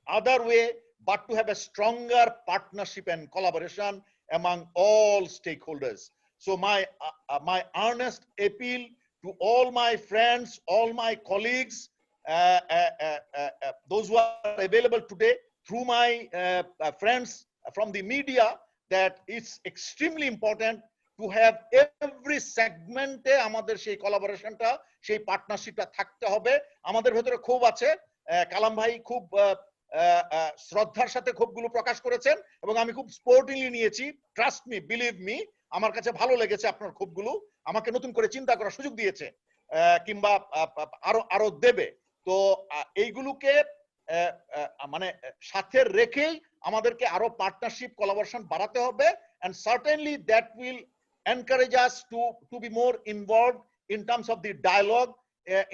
other way but to have a stronger partnership and collaboration among all stakeholders. So my earnest appeal to all my friends, all my colleagues, those who are available today, through my friends from the media, that it's extremely important to have every segmente আমাদের সেই কোলাবোরেশনটা, সেই পার্টনারশিপটা থাকতে হবে। আমাদের ভেতরে ক্ষোভ আছে, কালাম ভাই খুব শ্রদ্ধার সাথে ক্ষোভগুলো প্রকাশ করেছেন এবং আমি খুব স্পোর্টিংলি নিয়েছি। ট্রাস্ট মি, বিলিভ মি, আমার কাছে ভালো লেগেছে আপনার ক্ষোভগুলো, আমাকে নতুন করে চিন্তা করার সুযোগ দিয়েছে, কিংবা আরো দেবে। তো এইগুলোকে মানে সাথে রেখেই আমাদেরকে আরো পার্টনারশিপ কোলাবোরেশন বাড়াতে হবে, and certainly that will encourage us to be more involved in terms of the dialogue,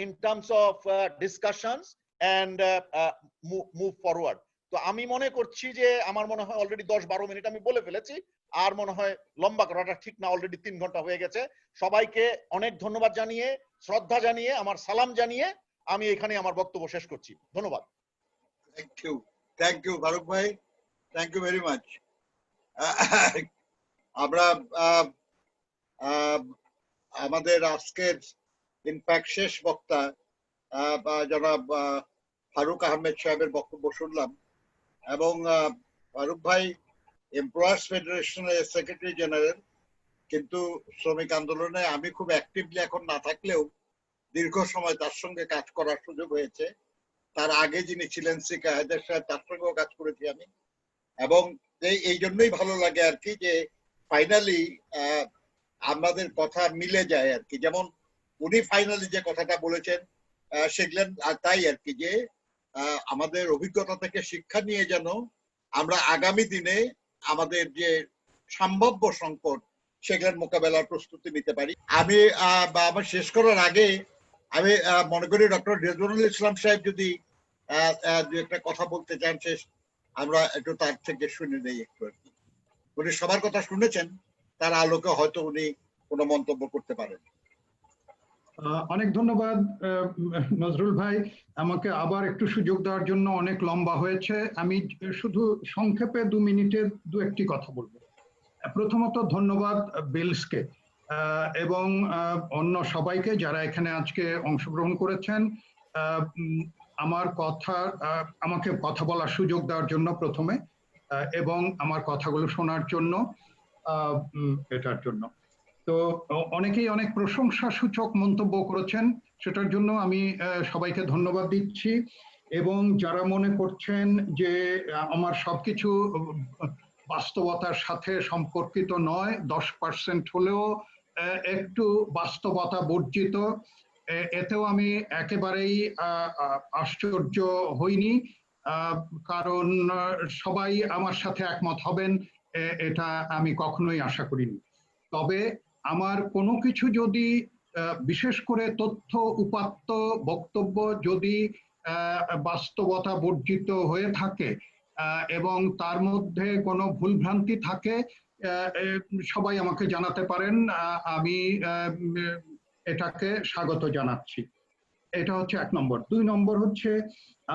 in terms of discussions and move forward. তো আমি মনে করছি যে আমার মনে হয় অলরেডি 10-12 মিনিট আমি বলে ফেলেছি, আর মনে হয় লম্বা করাটা ঠিক না, অলরেডি 3 ঘন্টা হয়ে গেছে। সবাইকে অনেক ধন্যবাদ জানিয়ে, শ্রদ্ধা জানিয়ে, আমার সালাম জানিয়ে আমি এখানে আমার বক্তব্য শেষ করছি। ধন্যবাদ। থ্যাংক ইউ ফারুক ভাই, থ্যাংক ইউ ভেরি মাচ। আমরা আমাদের আজকের ইনফ্যাক্ট শেষ বক্তা জনাব ফারুক আহমেদ সাহেবের বক্তব্য শুনলাম, এবং ফারুক ভাই এমপ্লয়ার্স ফেডারেশনের সেক্রেটারি জেনারেল, কিন্তু শ্রমিক আন্দোলনে আমি খুব অ্যাক্টিভলি এখন না থাকলেও দীর্ঘ সময় তার সঙ্গে কাজ করার সুযোগ হয়েছে। তার আগে যিনি ছিলেন 𝐂𝐤𝐩𝐿 সাহেব, তার সঙ্গেও কাজ করেছি আমি, এবং এই জন্যই ভালো লাগে আর কি যে ফাইনালি আমাদের কথা মিলে যায় আর কি। যেমন উনি ফাইনালি যে কথাটা বলেছেন সেগুলো তাই আর কি, যে আমাদের অভিজ্ঞতা থেকে শিক্ষা নিয়ে যেন আমরা আগামী দিনে আমাদের যে সম্ভাব্য সংকট সেগুলোর মোকাবেলার প্রস্তুতি নিতে পারি। আমি আমার শেষ করার আগে আমি মনে করি ডক্টর রিজওয়ানুল ইসলাম সাহেব যদি দু একটা কথা বলতে চান, শেষ আমরা একটু তার থেকে শুনে নেই একটু আর কি। উনি সবার কথা শুনেছেন, তার আলোকে হয়তো উনি কোনো মন্তব্য করতে পারেন। অনেক ধন্যবাদ নজরুল ভাই, আমাকে আবার একটু সুযোগ দেওয়ার জন্য। অনেক লম্বা হয়েছে, আমি শুধু সংক্ষেপে 2 মিনিটে 2-1টি কথা বলবো। প্রথমত ধন্যবাদ বিলসকে এবং অন্য সবাইকে যারা এখানে আজকে অংশগ্রহণ করেছেন, আমাকে কথা বলার সুযোগ দেওয়ার জন্য প্রথমে, এবং আমার কথাগুলো শোনার জন্য, এটার জন্য। তো অনেকেই অনেক প্রশংসা সূচক মন্তব্য করেছেন, সেটার জন্য আমি সবাইকে ধন্যবাদ দিচ্ছি। এবং যারা মনে করছেন যে আমার সবকিছু বাস্তবতার সাথে সম্পর্কিত নয়, 10% হলেও একটু বাস্তবতা বর্জিত, এতেও আমি একেবারেই আশ্চর্য হইনি, কারণ সবাই আমার সাথে একমত হবেন এটা আমি কখনোই আশা করিনি। তবে আমার কোনো কিছু যদি বিশেষ করে তথ্য উপাত্ত বক্তব্য যদি বাস্তবতা বর্জিত হয়ে থাকে এবং তার মধ্যে কোনো ভুলভ্রান্তি থাকে, সবাই আমাকে জানাতে পারেন, আমি এটাকে স্বাগত জানাচ্ছি। এটা হচ্ছে 1 নম্বর। 2 নম্বর হচ্ছে,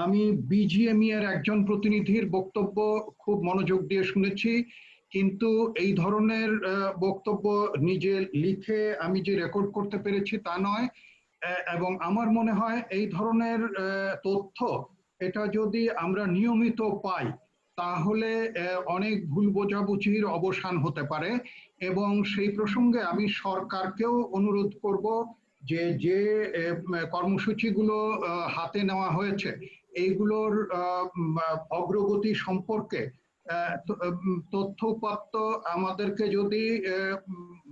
আমি বিজিএমই এর একজন প্রতিনিধির বক্তব্য খুব মনোযোগ দিয়ে শুনেছি, কিন্তু এই ধরনের বক্তব্য নিজে লিখে আমি যে রেকর্ড করতে পেরেছি তা নয়, এবং আমার মনে হয় এই ধরনের তথ্য এটা যদি আমরা নিয়মিত পাই তাহলে অনেক ভুল বোঝাবুঝির অবসান হতে পারে। এবং সেই প্রসঙ্গে আমি সরকারকেও অনুরোধ করব যে যে কর্মসূচিগুলো হাতে নেওয়া হয়েছে এইগুলোর অগ্রগতি সম্পর্কে তথ্য উপাত্ত আমাদেরকে যদি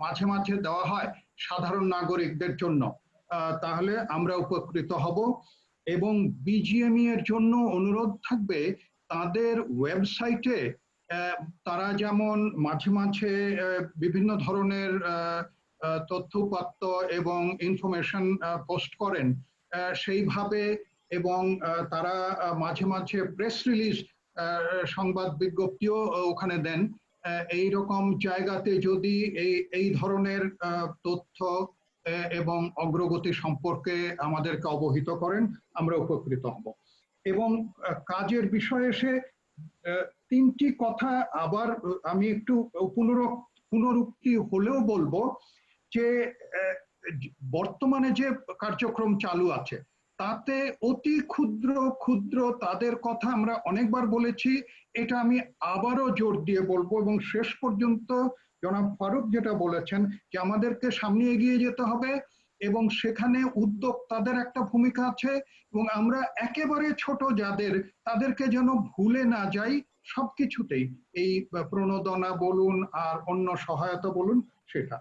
মাঝে মাঝে দেওয়া হয় সাধারণ নাগরিকদের জন্য, তাহলে আমরা উপকৃত হব। এবং বিজিএমই এর জন্য অনুরোধ থাকবে, তাদের ওয়েবসাইটে তারা যেমন মাঝে মাঝে বিভিন্ন ধরনের তথ্য উপাত্ত এবং ইনফরমেশন পোস্ট করেন সেইভাবে, এবং তারা মাঝে মাঝে প্রেস রিলিজ সংবাদ বিজ্ঞপ্তিও ওখানে দেন। এই রকম জায়গাতে যদি এই ধরনের তথ্য এবং অগ্রগতি সম্পর্কে আমাদেরকে অবহিত করেন, আমরা উপকৃত হব। এবং কাজের বিষয়ে এসে 3টি কথা আবার আমি একটু পুনরুক্তি হলেও বলবো যে বর্তমানে যে কার্যক্রম চালু আছে তাতে অতি ক্ষুদ্র ক্ষুদ্র তাদের কথা আমরা অনেকবার বলেছি, এটা আমি আবারও জোর দিয়ে বলবো। এবং শেষ পর্যন্ত জনাব ফারুক যেটা বলেছেন যে আমাদেরকে সামনে এগিয়ে যেতে হবে এবং সেখানে উদ্যোক্তাদের একটা ভূমিকা আছে, এবং আমরা একেবারে ছোট যাদের তাদেরকে যেন ভুলে না যাই সবকিছুতেই, এই প্রণোদনা বলুন আর অন্য সহায়তা বলুন সেটা।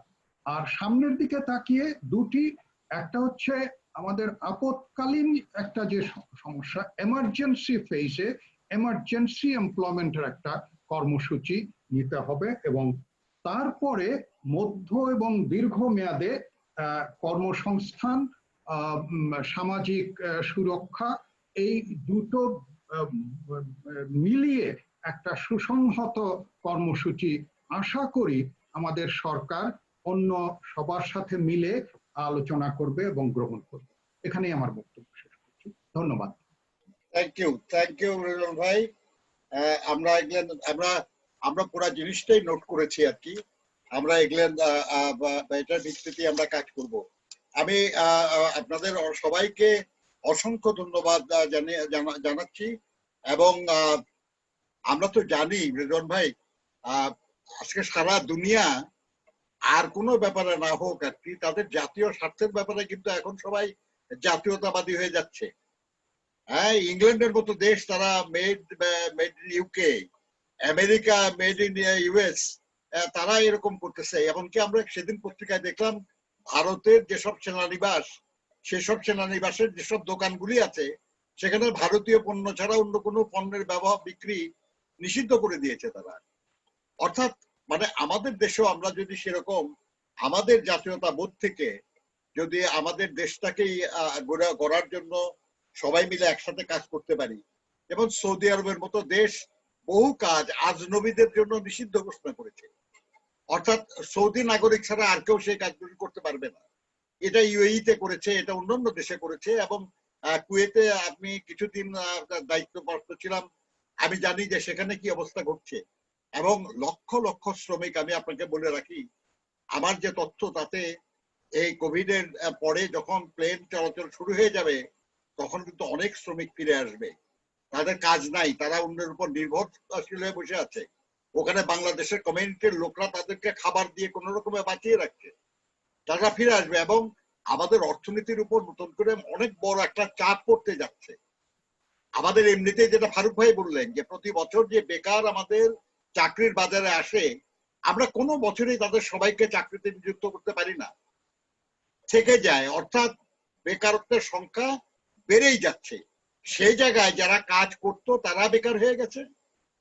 আর সামনের দিকে তাকিয়ে দুটি, একটা হচ্ছে আমাদের আপৎকালীন একটা যে সমস্যা, এমার্জেন্সি ফেজে এমার্জেন্সি এমপ্লয়মেন্টের একটা কর্মসূচি নিতে হবে, এবং তারপরে মধ্য এবং দীর্ঘ মেয়াদে কর্মসংস্থান, সামাজিক সুরক্ষা, এই দুটো মিলিয়ে একটা সুসংহত কর্মসূচি আশা করি আমাদের সরকার অন্য সবার সাথে মিলে আলোচনা করবে এবং গ্রহণ করবে। এখানেই আমার বক্তব্য শেষ করছি। ধন্যবাদ। থ্যাংক ইউ রিজওয়ান ভাই। আমরা পুরো জিনিসটাই নোট করেছি আর কি। আমরা এটার ভিত্তিতে আমরা কাজ করব। আমি আপনাদের সবাইকে অসংখ্য ধন্যবাদ জানাচ্ছি। এবং আমরা তো জানি রিজওয়ান ভাই, আজকে সারা দুনিয়া আর কোনো ব্যাপারে না হোক আর কি, তাদের জাতীয় স্বার্থের ব্যাপারে কিন্তু এখন সবাই জাতীয়তাবাদী হয়ে যাচ্ছে। হ্যাঁ, ইংল্যান্ডের মতো দেশ তারা made in UK, America made in US, তারা এরকম করতেছে। এমনকি আমরা সেদিন পত্রিকায় দেখলাম ভারতের যেসব সেনানিবাস, সেসব সেনানিবাসের যেসব দোকানগুলি আছে সেখানে ভারতীয় পণ্য ছাড়া অন্য কোনো পণ্যের ব্যবহার বিক্রি নিষিদ্ধ করে দিয়েছে তারা। অর্থাৎ মানে আমাদের দেশেও আমরা যদি সেরকম আমাদের জাতীয়তা বোধ থেকে যদি আমাদের দেশটাকেই গড়ার জন্য সবাই মিলে একসাথে কাজ করতে পারি, যেমন সৌদি আরবের মতো দেশ বহু কাজ আজনবীদের জন্য নিষিদ্ধ ঘোষণা করেছে। অর্থাৎ সৌদি নাগরিক ছাড়া আর কেউ সেই কাজগুলি করতে পারবে না। এটা ইউএইতে করেছে, এটা অন্যান্য দেশে করেছে। এবং কুয়েতে আমি কিছুদিন দায়িত্বপ্রাপ্ত ছিলাম, আমি জানি যে সেখানে কি অবস্থা ঘটছে। এবং লক্ষ লক্ষ শ্রমিক, আমি আপনাকে বলে রাখি, আমার যে তথ্য তাতে এই কোভিড এর পরে যখন প্লেন চলাচল শুরু হয়ে যাবে তখন কিন্তু অনেক শ্রমিক ফিরে আসবে। তাদের কাজ নাই, তারা অন্যের উপর নির্ভরশীল হয়ে বসে আছে। ওখানে বাংলাদেশের কমিউনিটির লোকরা তাদেরকে খাবার দিয়ে কোন রকমে বাঁচিয়ে রাখছে। তারা ফিরে আসবে এবং আমাদের অর্থনীতির উপর নতুন করে অনেক বড় একটা চাপ পড়তে যাচ্ছে। আমাদের এমনিতে যেটা ফারুক ভাই বললেন যে প্রতি বছর যে বেকার আমাদের চাকরির বাজারে আসে, আমরা কোনো বছরই তাদের সবাইকে চাকরিতে নিযুক্ত করতে পারি না, থেকে যায়। অর্থাৎ বেকারত্বের সংখ্যা বেড়েই যাচ্ছে। সেই জায়গায় যারা কাজ করতো তারা বেকার হয়ে গেছে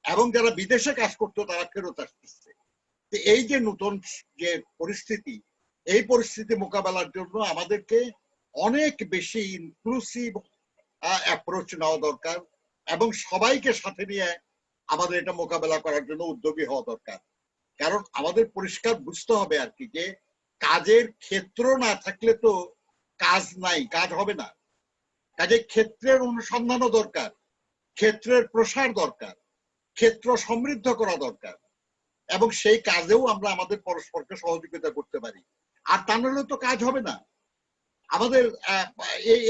এবং যারা বিদেশে কাজ করতো তারা ফেরত আসতেছে। এই যে নতুন যে পরিস্থিতি, এই পরিস্থিতি মোকাবেলার জন্য আমাদেরকে অনেক বেশি ইনক্লুসিভ অ্যাপ্রোচ নেওয়া দরকার এবং সবাইকে সাথে নিয়ে আমাদের এটা মোকাবেলা করার জন্য উদ্যোগী হওয়া দরকার। কারণ আমাদের পরিষ্কার বুঝতে হবে আর কি যে কাজের ক্ষেত্র না থাকলে তো কাজ নাই, কাজ হবে না। কাজে ক্ষেত্রের অনুসন্ধানও দরকার, ক্ষেত্রের প্রসার দরকার, ক্ষেত্র সমৃদ্ধ করা দরকার এবং সেই কাজেও আমরা আমাদের পরস্পরকে সহযোগিতা করতে পারি। আর তা নাহলে তো কাজ হবে না। আমাদের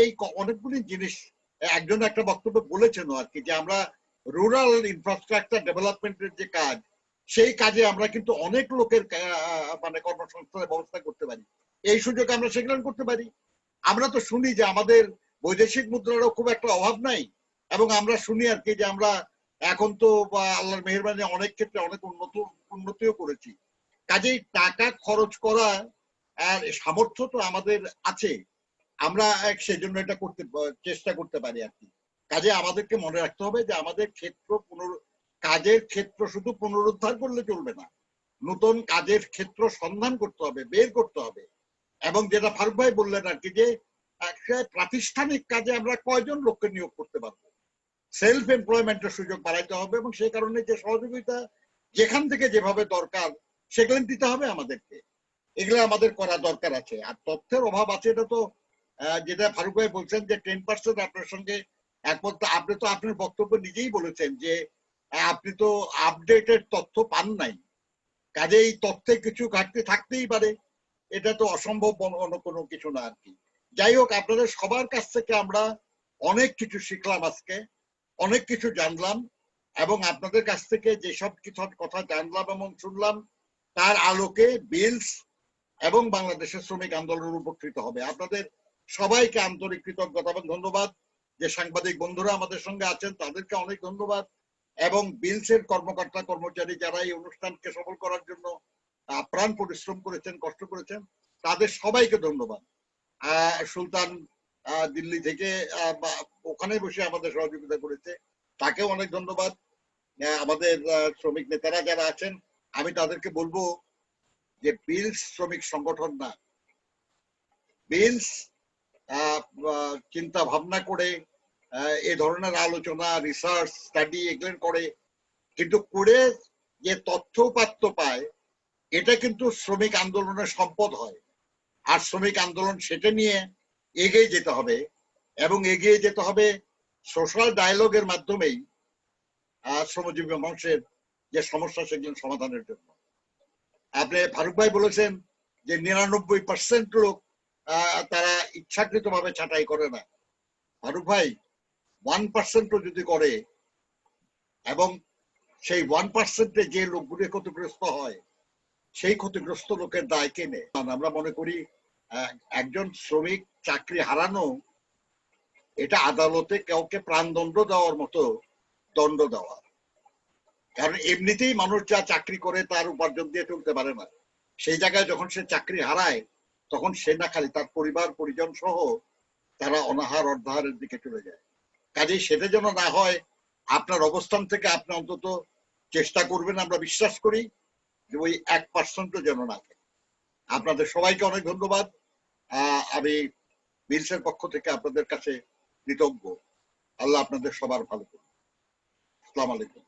এই অনেকগুলি জিনিস, একজন একটা বক্তব্য বলেছেন আর কি যে আমরা রুরাল ইনফ্রাস্ট্রাকচার ডেভেলপমেন্টের যে কাজ, সেই কাজে আমরা কিন্তু অনেক লোকের মানে কর্মসংস্থানের ব্যবস্থা করতে পারি। এই সুযোগ আমরা সেগুলো করতে পারি। আমরা তো শুনি যে আমাদের বৈদেশিক মুদ্রারও খুব একটা অভাব নাই এবং আমরা শুনি আর কি যে আমরা এখন তো আল্লাহর মেহেরবানি অনেক ক্ষেত্রে অনেক উন্নতিও করেছি। কাজেই টাকা খরচ করা আর সামর্থ্য তো আমাদের আছে, আমরা সেজন্য এটা করতে চেষ্টা করতে পারি আর কি। কাজে আমাদেরকে মনে রাখতে হবে যে আমাদের কাজের ক্ষেত্র শুধু পুনরুদ্ধার করলে চলবে না, নতুন কাজের ক্ষেত্র সন্ধান করতে হবে, বের করতে হবে। এবং যেটা ফারুক ভাই বললেন আর কি যে প্রাতিষ্ঠানিক কাজে আমরা কয়জন লোককে নিয়োগ করতে পারবো, সেলফ এমপ্লয়মেন্টের সুযোগ বাড়াইতে হবে এবং সেই কারণে যে সহযোগিতা যেখান থেকে যেভাবে দরকার সেগুলো দিতে হবে আমাদেরকে। এগুলো আমাদের করা দরকার আছে। আর তথ্যের অভাব আছে, এটা তো যেটা ফারুক ভাই বলছেন যে 10% আপনার সঙ্গে একমত। আপনি তো আপনার বক্তব্য নিজেই বলেছেন যে আপনি তো আপডেটেড তথ্য পান নাই, কাজে এই তথ্যে কিছু ঘাটতি থাকতেই পারে, এটা তো অসম্ভব অন্য কোনো কিছু না আর কি। যাই হোক, আপনাদের সবার কাছ থেকে আমরা অনেক কিছু শিখলাম, আজকে অনেক কিছু জানলাম এবং আপনাদের কাছ থেকে যেসব কিছু কথা জানলাম এবং শুনলাম তার আলোকে বিলস এবং বাংলাদেশের শ্রমিক আন্দোলন উপকৃত হবে। আপনাদের সবাইকে আন্তরিক কৃতজ্ঞতা এবং ধন্যবাদ। যে সাংবাদিক বন্ধুরা আমাদের সঙ্গে আছেন তাদেরকে অনেক ধন্যবাদ এবং বিলসের কর্মকর্তা কর্মচারী যারা এই অনুষ্ঠানকে সফল করার জন্য প্রাণ পরিশ্রম করেছেন, কষ্ট করেছেন, তাদের সবাইকে ধন্যবাদ। সুলতান দিল্লি থেকে ওখানে বসে আমাদের সহযোগিতা করেছে, তাকেও অনেক ধন্যবাদ। আমাদের শ্রমিক নেতারা যারা আছেন আমি তাদেরকে বলবো যে বিলস শ্রমিক সংগঠন না, বিলস চিন্তা ভাবনা করে এ ধরনের আলোচনা, রিসার্চ, স্টাডি এগুলো করে, কিন্তু করে যে তথ্য উপাত্ত পায় এটা কিন্তু শ্রমিক আন্দোলনের সম্পদ হয়। আর শ্রমিক আন্দোলন সেটা নিয়ে এগিয়ে যেতে হবে এবং এগিয়ে যেতে হবে সোশ্যাল ডায়ালগের মাধ্যমেই শ্রমজীবী মানুষের যে সমস্যা সেগুলো সমাধানের জন্য। আপনি ফারুক ভাই বলেছেন যে 99% লোক তারা ইচ্ছাকৃত ভাবে ছাঁটাই করে না। ফারুক ভাই 1% যদি করে এবং সেই 1%-এ যে লোকগুলি ক্ষতিগ্রস্ত হয় সেই ক্ষতিগ্রস্ত লোকের দায় কে নেয়? আমরা মনে করি একজন শ্রমিক চাকরি হারানো এটা আদালতে কাউকে প্রাণদণ্ড দেওয়ার মতো দণ্ড দেওয়া। কারণ এমনিতেই মানুষ যা চাকরি করে তার উপার্জন দিয়ে চলতে পারে না, সেই জায়গায় যখন সে চাকরি হারায় তখন সে না খালি তার পরিবার পরিজন সহ তারা অনাহার অর্ধাহারের দিকে চলে যায়। কাজেই সেটা যেন না হয়, আপনার অবস্থান থেকে আপনি অন্তত চেষ্টা করবেন, আমরা বিশ্বাস করি যে ওই 1% যেন না থাকে। আপনাদের সবাইকে অনেক ধন্যবাদ। আমি বিলসের পক্ষ থেকে আপনাদের কাছে কৃতজ্ঞ। আল্লাহ আপনাদের সবার ভালো করুন। আসসালামু আলাইকুম।